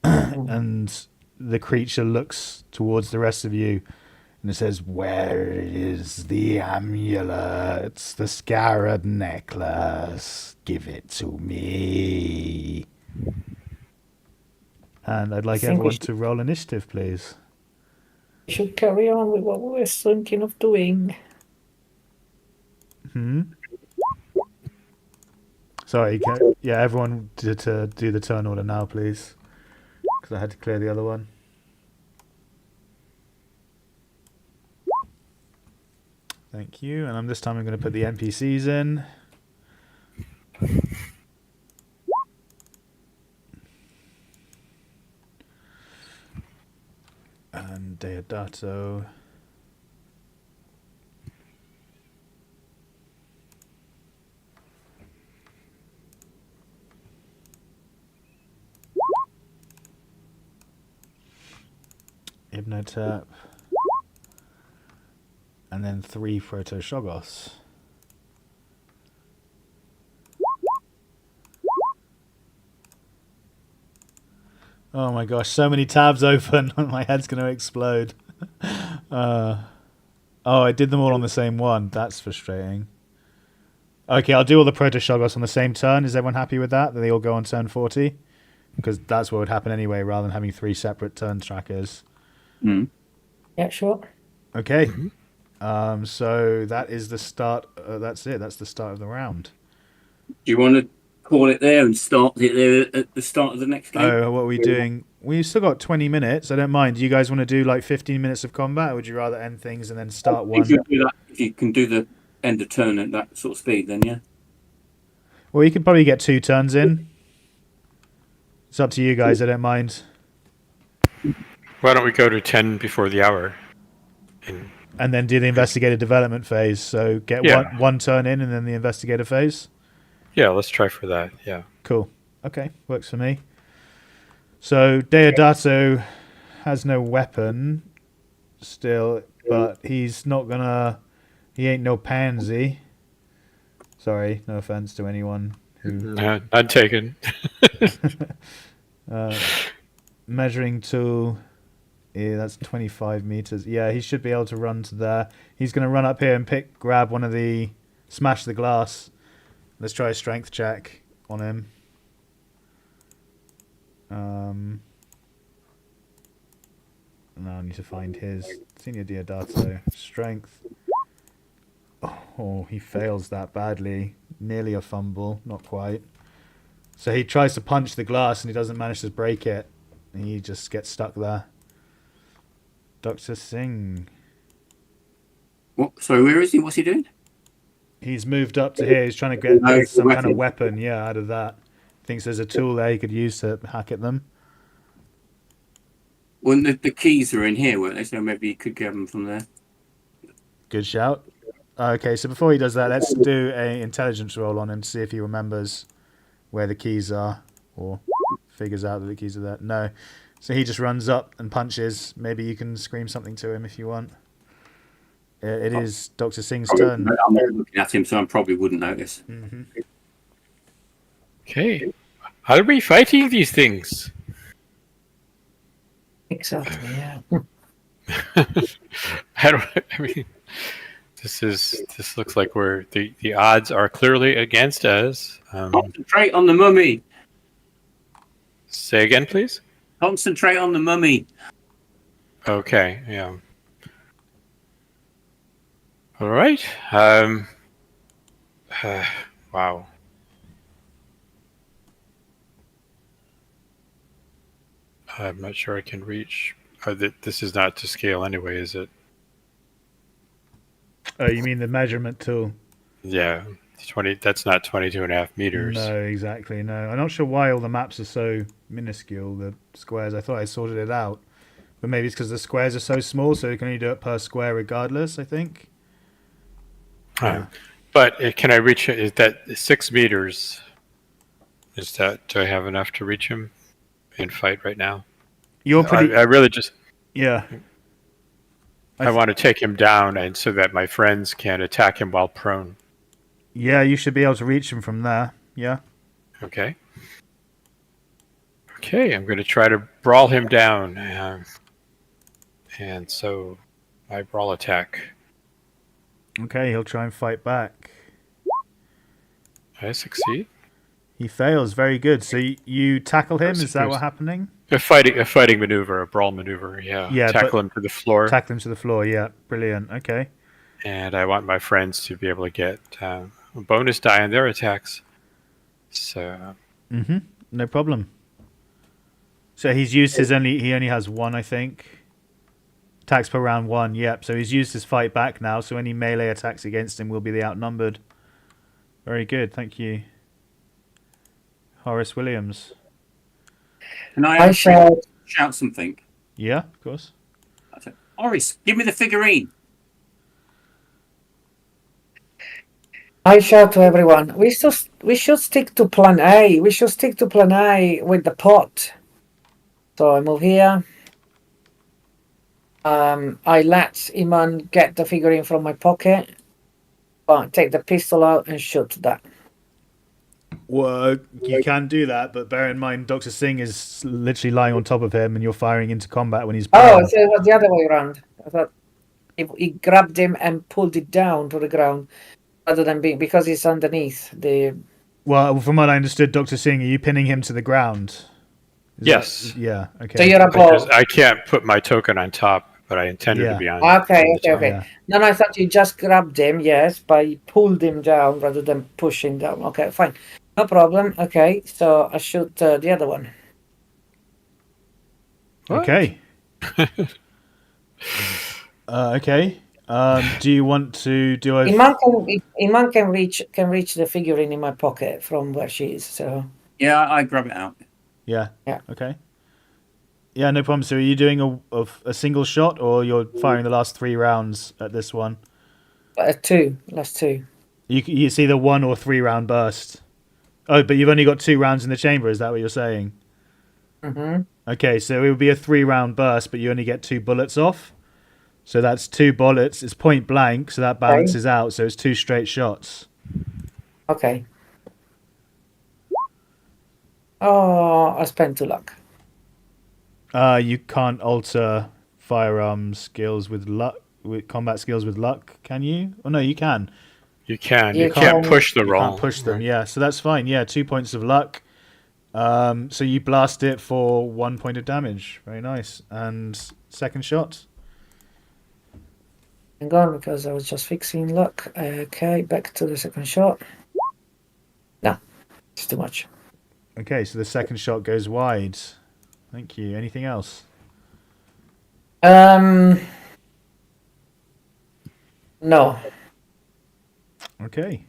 Speaker 1: And the creature looks towards the rest of you and it says, "Where is the amulet? The scarab necklace. Give it to me." And I'd like everyone to roll initiative, please.
Speaker 4: We should carry on with what we were thinking of doing.
Speaker 1: Sorry, everyone to do the turn order now, please. Because I had to clear the other one. Thank you. And this time I'm going to put the NPCs in. And Deodato. Hypnotep. And then 3 Proto-Shoggoths. Oh my gosh, so many tabs open. My head's going to explode. Oh, I did them all on the same one. That's frustrating. Okay, I'll do all the Proto-Shoggoths on the same turn. Is everyone happy with that? That they all go on turn 40? Because that's what would happen anyway, rather than having 3 separate turn trackers.
Speaker 4: Yeah, sure.
Speaker 1: Okay. So that is the start. That's it. That's the start of the round.
Speaker 2: Do you want to call it there and start it there at the start of the next game?
Speaker 1: Oh, what are we doing? We've still got 20 minutes. I don't mind. Do you guys want to do like 15 minutes of combat, or would you rather end things and then start one?
Speaker 2: If you can do the end of turn at that sort of speed, then yeah.
Speaker 1: Well, you could probably get 2 turns in. It's up to you guys. I don't mind.
Speaker 3: Why don't we go to 10 before the hour?
Speaker 1: And then do the investigator development phase. So get one turn in and then the investigator phase.
Speaker 3: Yeah, let's try for that. Yeah.
Speaker 1: Cool. Okay, works for me. So Deodato has no weapon still, but he's not gonna. He ain't no pansy. Sorry, no offense to anyone who.
Speaker 3: Not taken.
Speaker 1: Measuring tool. Yeah, that's 25 meters. Yeah, he should be able to run to there. He's going to run up here and grab one of the... Smash the glass. Let's try a strength check on him. Now I need to find his Senior Deodato. Strength. Oh, he fails that badly. Nearly a fumble. Not quite. So he tries to punch the glass and he doesn't manage to break it. And he just gets stuck there. Dr. Singh.
Speaker 2: What? Sorry, where is he? What's he doing?
Speaker 1: He's moved up to here. He's trying to get some kind of weapon, out of that. Thinks there's a tool there he could use to hack at them.
Speaker 2: Well, the keys are in here, weren't they? So maybe you could get them from there.
Speaker 1: Good shout. Okay, so before he does that, let's do an intelligence roll on him to see if he remembers where the keys are or figures out that the keys are there. No. So he just runs up and punches. Maybe you can scream something to him if you want. It is Dr. Singh's turn.
Speaker 2: I'm not looking at him, so I probably wouldn't notice.
Speaker 1: Mm-hmm.
Speaker 3: Okay. Are we fighting these things?
Speaker 4: Exactly, yeah.
Speaker 3: This looks like the odds are clearly against us.
Speaker 2: Concentrate on the mummy.
Speaker 3: Say again, please.
Speaker 2: Concentrate on the mummy.
Speaker 3: Okay, yeah. All right. Wow. I'm not sure I can reach. This is not to scale anyway, is it?
Speaker 1: Oh, you mean the measurement tool?
Speaker 3: Yeah. 20. That's not 22.5 meters.
Speaker 1: No, exactly. No, I'm not sure why all the maps are so minuscule. The squares. I thought I sorted it out, but maybe it's because the squares are so small, so you can only do it per square regardless. I think.
Speaker 3: But can I reach it? Is that 6 meters? Do I have enough to reach him and fight right now?
Speaker 1: You're pretty.
Speaker 3: I really just
Speaker 1: Yeah.
Speaker 3: I want to take him down, and so that my friends can attack him while prone.
Speaker 1: Yeah, you should be able to reach him from there. Yeah.
Speaker 3: Okay. Okay, I'm going to try to brawl him down. And so my brawl attack.
Speaker 1: Okay, he'll try and fight back.
Speaker 3: I succeed.
Speaker 1: He fails. Very good. So you tackle him. Is that what's happening?
Speaker 3: A fighting maneuver, a brawl maneuver. Yeah.
Speaker 1: Yeah,
Speaker 3: Tackle him to the floor.
Speaker 1: Tackle him to the floor. Yeah. Brilliant. Okay.
Speaker 3: And I want my friends to be able to get a bonus die on their attacks. So.
Speaker 1: No problem. So he's used his only. He only has one, I think. Attacks per round 1. Yep. So he's used his fight back now. So any melee attacks against him will be the outnumbered. Very good. Thank you, Horace Williams.
Speaker 2: Can I shout something?
Speaker 1: Yeah, of course.
Speaker 2: Horace, give me the figurine.
Speaker 4: I shout to everyone, we should stick to plan A. We should stick to plan A with the pot. So I move here. I let Iman get the figurine from my pocket. Take the pistol out and shoot that.
Speaker 1: Well, you can do that, but bear in mind, Dr. Singh is literally lying on top of him, and you're firing into combat when he's.
Speaker 4: Oh, so it was the other way around. I thought he grabbed him and pulled it down to the ground, rather than because he's underneath the.
Speaker 1: Well, from what I understood, Dr. Singh, are you pinning him to the ground?
Speaker 3: Yes.
Speaker 1: Yeah. Okay.
Speaker 4: So you're above.
Speaker 3: I can't put my token on top, but I intended to be on.
Speaker 4: Okay.
Speaker 1: Yeah.
Speaker 4: No, I thought you just grabbed him, yes, but you pulled him down rather than pushing down. Okay, fine. No problem. Okay, so I shoot the other one.
Speaker 3: What?
Speaker 1: Okay. Okay. Do you want to do a...
Speaker 4: Iman can reach the figurine in my pocket from where she is, so...
Speaker 2: Yeah, I grab it out.
Speaker 1: Yeah. Okay. Yeah, no problem. So are you doing a single shot, or you're firing the last 3 rounds at this one?
Speaker 4: Last two.
Speaker 1: It's either 1 or 3 round burst. Oh, but you've only got 2 rounds in the chamber, is that what you're saying?
Speaker 4: Mm-hmm.
Speaker 1: Okay, so it would be a 3 round burst, but you only get 2 bullets off. So that's 2 bullets. It's point blank, so that balances out. So it's 2 straight shots.
Speaker 4: Okay. Oh, I spent 2 luck.
Speaker 1: You can't alter firearm skills with luck, with combat skills with luck, can you? Oh no, you can.
Speaker 3: You can. You can't push the roll.
Speaker 1: You can't push them. Yeah, so that's fine. Yeah, 2 points of luck. So you blast it for 1 point of damage. Very nice. And second shot.
Speaker 4: Hang on, because I was just fixing luck. Okay, back to the second shot. No, it's too much.
Speaker 1: Okay, so the second shot goes wide. Thank you. Anything else?
Speaker 4: No.
Speaker 1: Okay.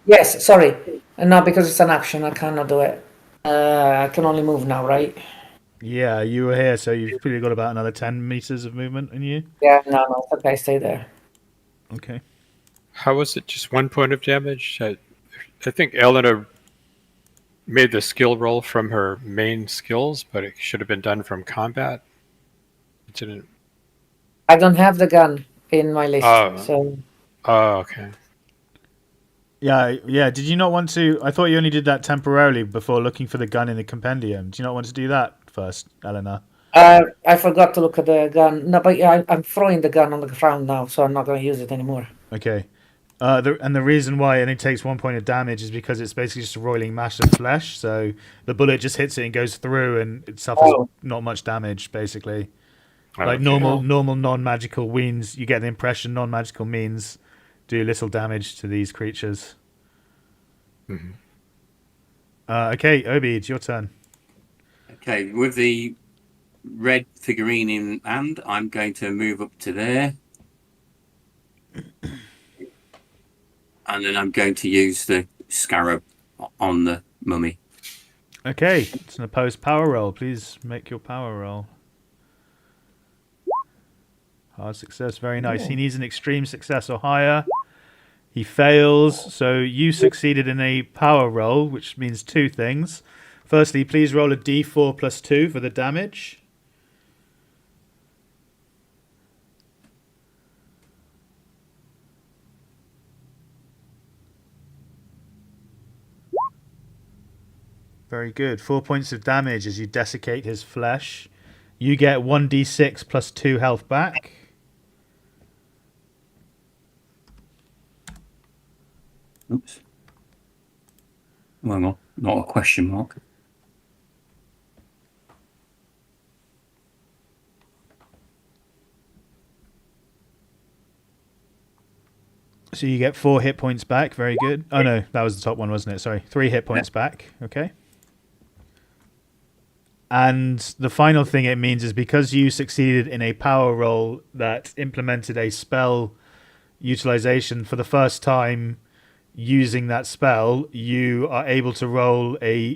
Speaker 4: Yes, sorry. No, because it's an action, I cannot do it. I can only move now, right?
Speaker 1: Yeah, you were here, so you've probably got about another 10 meters of movement in you.
Speaker 4: Yeah, no, it's okay, stay there.
Speaker 1: Okay.
Speaker 3: How was it just 1 point of damage? I think Elena made the skill roll from her main skills, but it should have been done from combat. It didn't.
Speaker 4: I don't have the gun in my list, so...
Speaker 3: Oh, okay.
Speaker 1: Yeah. Did you not want to... I thought you only did that temporarily before looking for the gun in the compendium. Do you not want to do that first, Elena?
Speaker 4: I forgot to look at the gun. No, but yeah, I'm throwing the gun on the ground now, so I'm not going to use it anymore.
Speaker 1: Okay. The reason why it only takes 1 point of damage is because it's basically just a roiling mass of flesh. So the bullet just hits it and goes through, and it suffers not much damage, basically. Like normal non-magical wounds, you get the impression non-magical means do little damage to these creatures.
Speaker 3: Mm-hmm.
Speaker 1: Okay, Obeid, it's your turn.
Speaker 2: Okay, with the red figurine in hand, I'm going to move up to there. And then I'm going to use the scarab on the mummy.
Speaker 1: Okay, it's an opposed power roll. Please make your power roll. Hard success, very nice. He needs an extreme success or higher. He fails, so you succeeded in a power roll, which means two things. Firstly, please roll a d4 plus 2 for the damage. Very good. 4 points of damage as you desiccate his flesh. You get 1d6 plus 2 health back.
Speaker 2: Oops. Well, not a question mark.
Speaker 1: So you get 4 hit points back. Very good. Oh no, that was the top one, wasn't it? Sorry. 3 hit points back. Okay. And the final thing it means is because you succeeded in a power roll that implemented a spell utilization for the first time using that spell, you are able to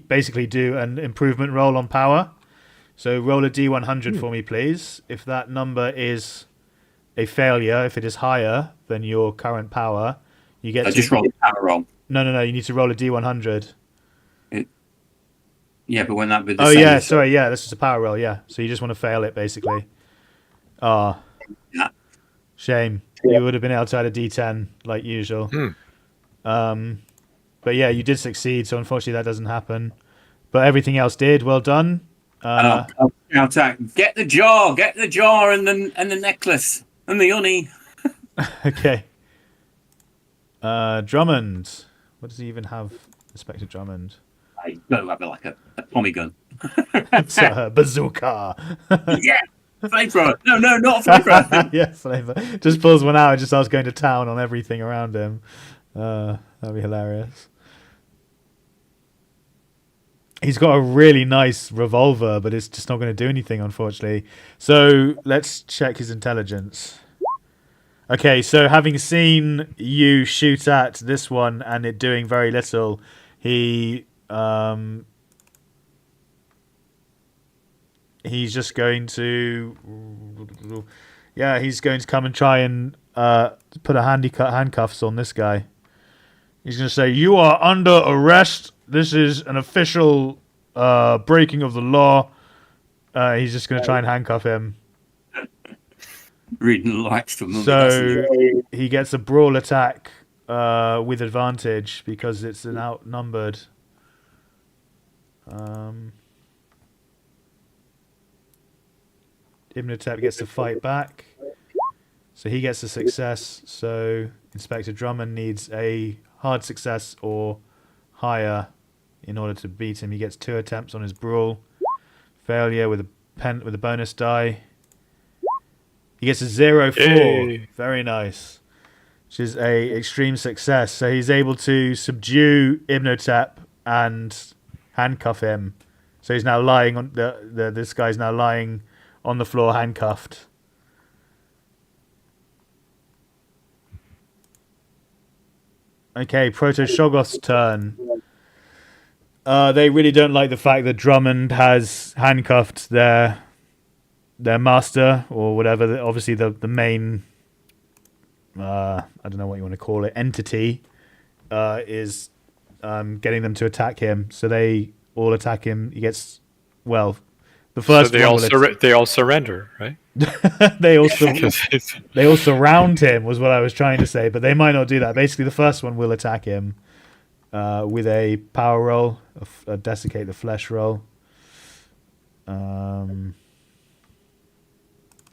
Speaker 1: basically do an improvement roll on power. So roll a d100 for me, please. If that number is a failure, if it is higher than your current power, you get
Speaker 2: just roll a power roll.
Speaker 1: No, you need to roll a d100.
Speaker 2: Yeah, but when that be the
Speaker 1: Oh
Speaker 2: same
Speaker 1: yeah,
Speaker 2: as-
Speaker 1: sorry, yeah, this is a power roll, yeah. So you just want to fail it, basically.
Speaker 2: Yeah.
Speaker 1: Shame. You would have been able to add a d10 like usual. But yeah, you did succeed, so unfortunately that doesn't happen. But everything else did. Well done.
Speaker 2: I'll shout out, get the jar, and the necklace, and the honey.
Speaker 1: Okay. Drummond. What does he even have? Inspector Drummond.
Speaker 2: I better have it like a Tommy gun.
Speaker 1: It's a bazooka.
Speaker 2: Yeah, flamethrower. No, not a flamethrower.
Speaker 1: Yeah, flavor. Just pulls one out and just starts going to town on everything around him. That'd be hilarious. He's got a really nice revolver, but it's just not going to do anything, unfortunately. So let's check his intelligence. Okay, so having seen you shoot at this one and it doing very little, he's just going to, he's going to come and try and put handcuffs on this guy. He's going to say, "You are under arrest. This is an official breaking of the law." He's just going to try and handcuff him.
Speaker 2: Reading the lights from
Speaker 1: So he gets a brawl attack with advantage because it's an outnumbered. Imhotep gets to fight back. So he gets a success. So Inspector Drummond needs a hard success or higher in order to beat him. He gets 2 attempts on his brawl. Failure with a bonus die. He gets a 0-4.
Speaker 3: Hey.
Speaker 1: Very nice. Which is a extreme success. So he's able to subdue Imhotep and handcuff him. So he's now lying on this guy's now lying on the floor handcuffed. Okay, Proto-Shoggoth's turn. They really don't like the fact that Drummond has handcuffed their master or whatever. Obviously, the main I don't know what you want to call it entity is getting them to attack him. So they all attack him. He gets the first.
Speaker 3: So they all surrender, right?
Speaker 1: they all surround him was what I was trying to say, but they might not do that. Basically, the first one will attack him with a power roll, a desiccate the flesh roll. Oh,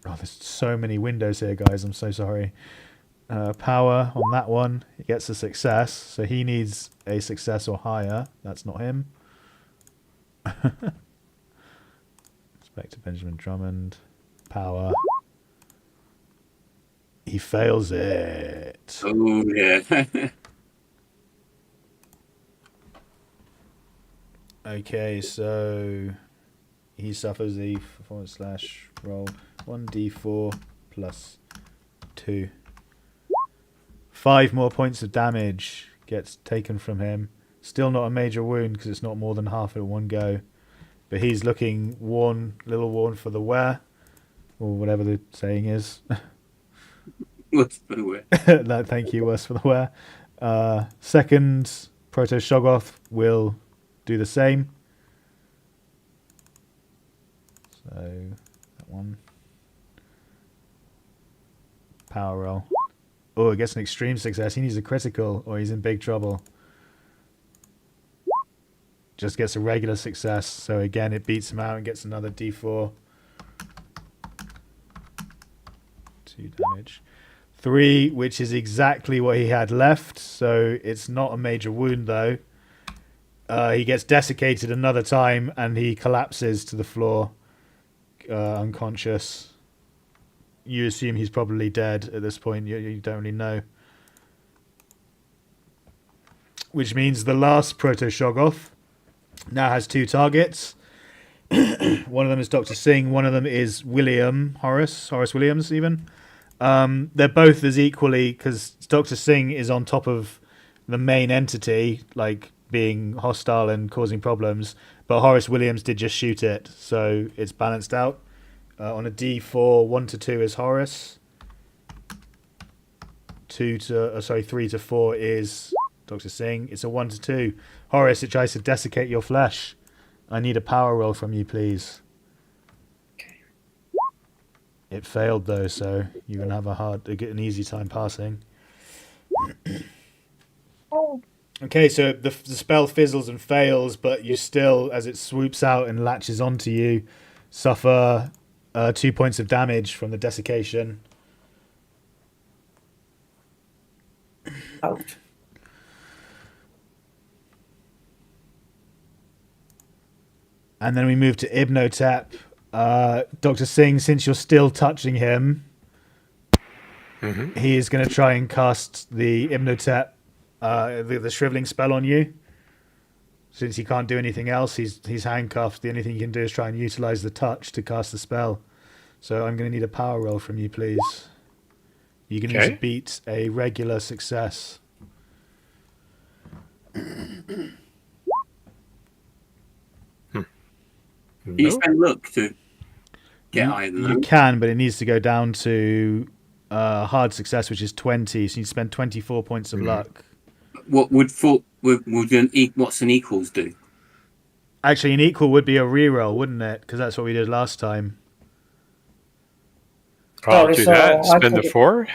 Speaker 1: there's so many windows here, guys. I'm so sorry. Power on that one. He gets a success, so he needs a success or higher. That's not him. Inspector Benjamin Drummond. Power. He fails it.
Speaker 2: Oh, yeah.
Speaker 1: Okay, so he suffers the / roll 1d4 plus 2. 5 more points of damage gets taken from him. Still not a major wound because it's not more than half at one go. But he's looking worn, little worn for the wear, or whatever the saying is.
Speaker 2: What's the word?
Speaker 1: No, thank you, worse for the wear. Second, Proto Shoggoth will do the same. So that one. Power roll. Oh, it gets an extreme success. He needs a critical or he's in big trouble. Just gets a regular success. So again, it beats him out and gets another d4. 2 damage. 3, which is exactly what he had left. So it's not a major wound though. He gets desiccated another time and he collapses to the floor, unconscious. You assume he's probably dead at this point. You don't really know. Which means the last Proto Shoggoth now has 2 targets. One of them is Dr. Singh. One of them is Horace Williams even. They're both as equally, because Dr. Singh is on top of the main entity, like being hostile and causing problems. But Horace Williams did just shoot it, so it's balanced out. On a D4, 1 to 2 is Horace. 3 to 4 is Dr. Singh. It's a 1 to 2. Horace, it tries to desiccate your flesh. I need a power roll from you, please.
Speaker 4: Okay.
Speaker 1: It failed though, so you're gonna have an easy time passing. Okay, so the spell fizzles and fails, but you still, as it swoops out and latches onto you, suffer 2 points of damage from the desiccation.
Speaker 4: Out.
Speaker 1: And then we move to Ibnotep. Dr. Singh, since you're still touching him, he is going to try and cast the Ibnotep, the shriveling spell on you. Since he can't do anything else, he's handcuffed. The only thing he can do is try and utilize the touch to cast the spell. So I'm going to need a power roll from you, please. You're going to need to beat a regular success.
Speaker 2: Can you spend luck to get higher than
Speaker 1: You
Speaker 2: that?
Speaker 1: can, but it needs to go down to hard success, which is 20. So you spend 24 points of luck.
Speaker 2: What would what's an equals do?
Speaker 1: Actually, an equal would be a reroll, wouldn't it? Because that's what we did last time.
Speaker 3: I'll
Speaker 4: Sorry,
Speaker 3: do
Speaker 4: so
Speaker 3: that.
Speaker 4: I
Speaker 3: Spend the
Speaker 4: could-
Speaker 3: 4.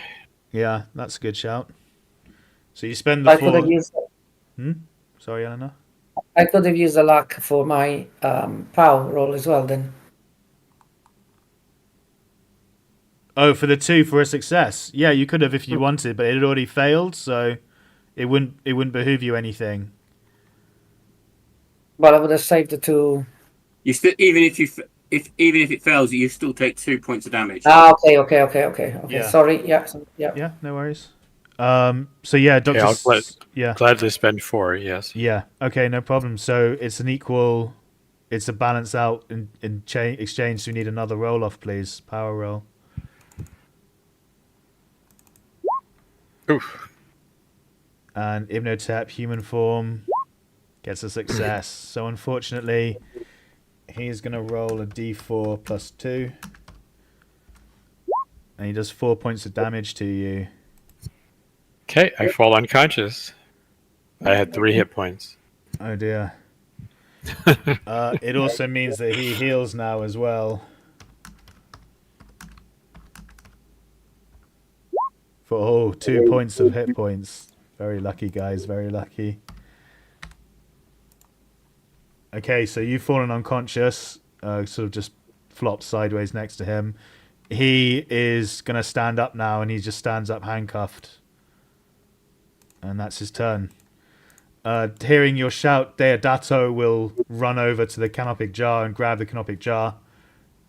Speaker 1: Yeah, that's a good shout. So you spend the
Speaker 4: I could have
Speaker 1: 4.
Speaker 4: used.
Speaker 1: Sorry, Elena.
Speaker 4: I could have used the luck for my power roll as well. Then.
Speaker 1: Oh, for the 2 for a success. Yeah, you could have if you wanted, but it had already failed, so it wouldn't behoove you anything.
Speaker 4: But I would have saved the 2.
Speaker 2: You still, even if it fails, you still take 2 points of damage.
Speaker 4: Okay.
Speaker 1: Yeah.
Speaker 4: Sorry. Yeah.
Speaker 1: Yeah, no worries. So yeah, Dr.
Speaker 3: I'll gladly spend 4, yes.
Speaker 1: Yeah. Okay, no problem. So it's an equal. It's a balance out in exchange. So we need another roll off, please. Power roll.
Speaker 3: Oof.
Speaker 1: And Ibnotep, human form, gets a success. So unfortunately, he's going to roll a d4 plus 2. And he does 4 points of damage to you.
Speaker 3: Okay, I fall unconscious. I had 3 hit points.
Speaker 1: Oh dear. It also means that he heals now as well. For 2 points of hit points. Very lucky, guys. Very lucky. Okay, so you've fallen unconscious. Sort of just flopped sideways next to him. He is going to stand up now, and he just stands up handcuffed. And that's his turn. Hearing your shout, Deodato will run over to the canopic jar and grab the canopic jar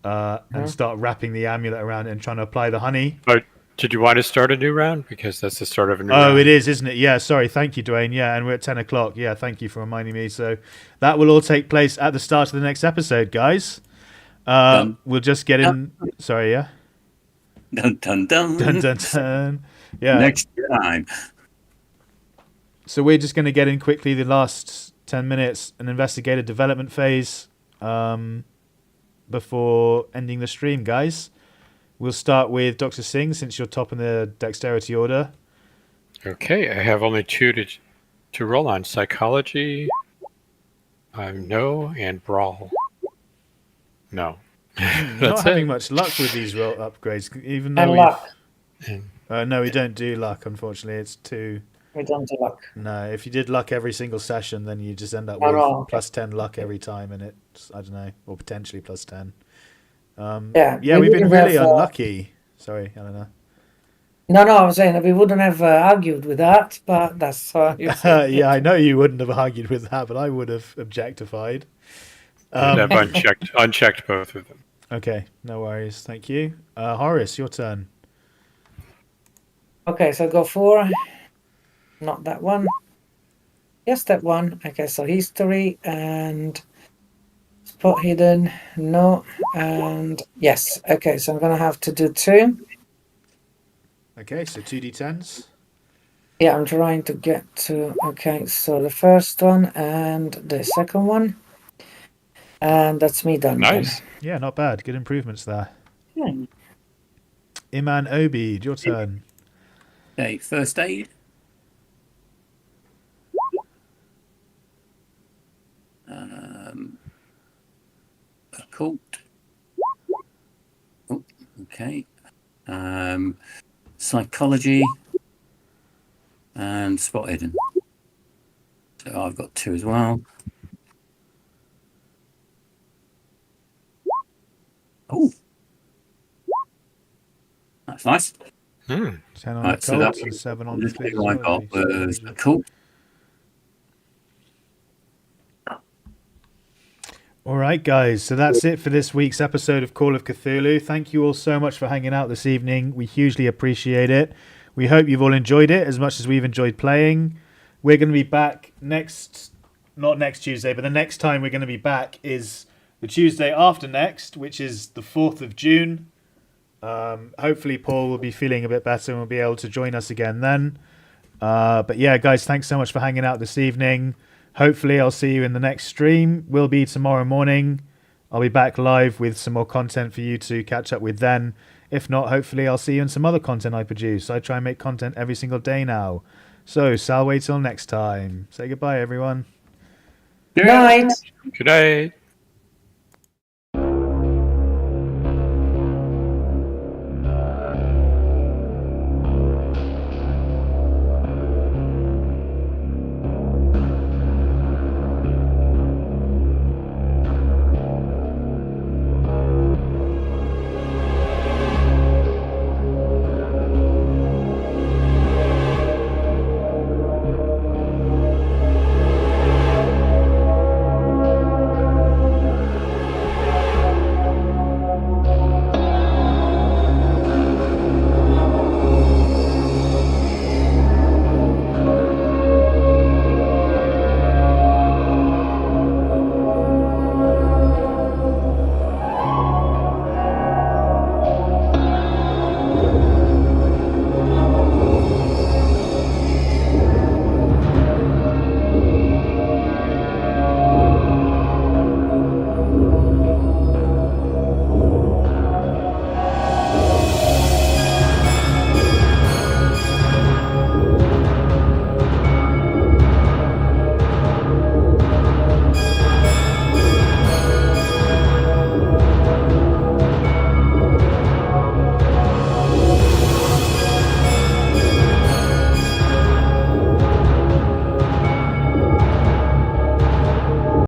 Speaker 1: and start wrapping the amulet around it and trying to apply the honey.
Speaker 3: Oh, did you want to start a new round? Because that's the start of a new round.
Speaker 1: Oh, it is, isn't it? Yeah, sorry. Thank you, Duane. Yeah, and we're at 10 o'clock. Yeah, thank you for reminding me. So that will all take place at the start of the next episode, guys. We'll just get in. Sorry, yeah?
Speaker 2: Dun dun dun.
Speaker 1: Dun, dun, dun. Yeah.
Speaker 2: Next time.
Speaker 1: So we're just going to get in quickly the last 10 minutes, an investigator development phase before ending the stream, guys. We'll start with Dr. Singh, since you're top in the dexterity order.
Speaker 3: Okay, I have only 2 to roll on. Psychology, no, and brawl. No.
Speaker 1: You're not
Speaker 3: That's
Speaker 1: having
Speaker 3: it.
Speaker 1: much luck with these roll upgrades, even
Speaker 4: And
Speaker 1: though
Speaker 4: luck.
Speaker 1: no, we don't do luck, unfortunately. It's too...
Speaker 4: We don't do luck.
Speaker 1: No, if you did luck every single session, then you just end up
Speaker 4: No,
Speaker 1: with
Speaker 4: no.
Speaker 1: plus 10 luck every time, and it's, I don't know, or potentially plus 10.
Speaker 4: Yeah,
Speaker 1: Yeah,
Speaker 4: we
Speaker 1: we've been
Speaker 4: wouldn't
Speaker 1: really
Speaker 4: have,
Speaker 1: unlucky. Sorry, Elena.
Speaker 4: No, I was saying that we wouldn't have argued with that, but that's
Speaker 1: Yeah, I know you wouldn't have argued with that, but I would have objectified.
Speaker 3: I've unchecked both of them.
Speaker 1: Okay, no worries. Thank you. Horace, your turn.
Speaker 4: Okay, so go 4. Not that one. Yes, that one. Okay, so history and spot hidden. No, and yes. Okay, so I'm gonna have to do 2.
Speaker 1: Okay, so 2d10s.
Speaker 4: Yeah, I'm trying to get to. Okay, so the first one and the second one, and that's me done.
Speaker 3: Nice.
Speaker 1: Yeah, not bad. Good improvements there.
Speaker 4: Then.
Speaker 1: Iman Obeid, your turn.
Speaker 2: Okay, first aid. Occult. Oh, okay. Psychology and spot hidden. So I've got 2 as well. Oh, that's nice.
Speaker 1: 10 on
Speaker 2: Right, so
Speaker 1: occult
Speaker 2: that
Speaker 1: and 7 on
Speaker 2: this bit I got
Speaker 1: physiology.
Speaker 2: was occult.
Speaker 1: All right, guys. So that's it for this week's episode of Call of Cthulhu. Thank you all so much for hanging out this evening. We hugely appreciate it. We hope you've all enjoyed it as much as we've enjoyed playing. We're going to be back not next Tuesday, but the next time we're going to be back is the Tuesday after next, which is the 4th of June. Hopefully Paul will be feeling a bit better and will be able to join us again then. But yeah, guys, thanks so much for hanging out this evening. Hopefully I'll see you in the next stream. Will be tomorrow morning. I'll be back live with some more content for you to catch up with then. If not, hopefully I'll see you in some other content I produce. I try and make content every single day now. So, Sal, wait till next time. Say goodbye, everyone.
Speaker 4: Night.
Speaker 3: Good night.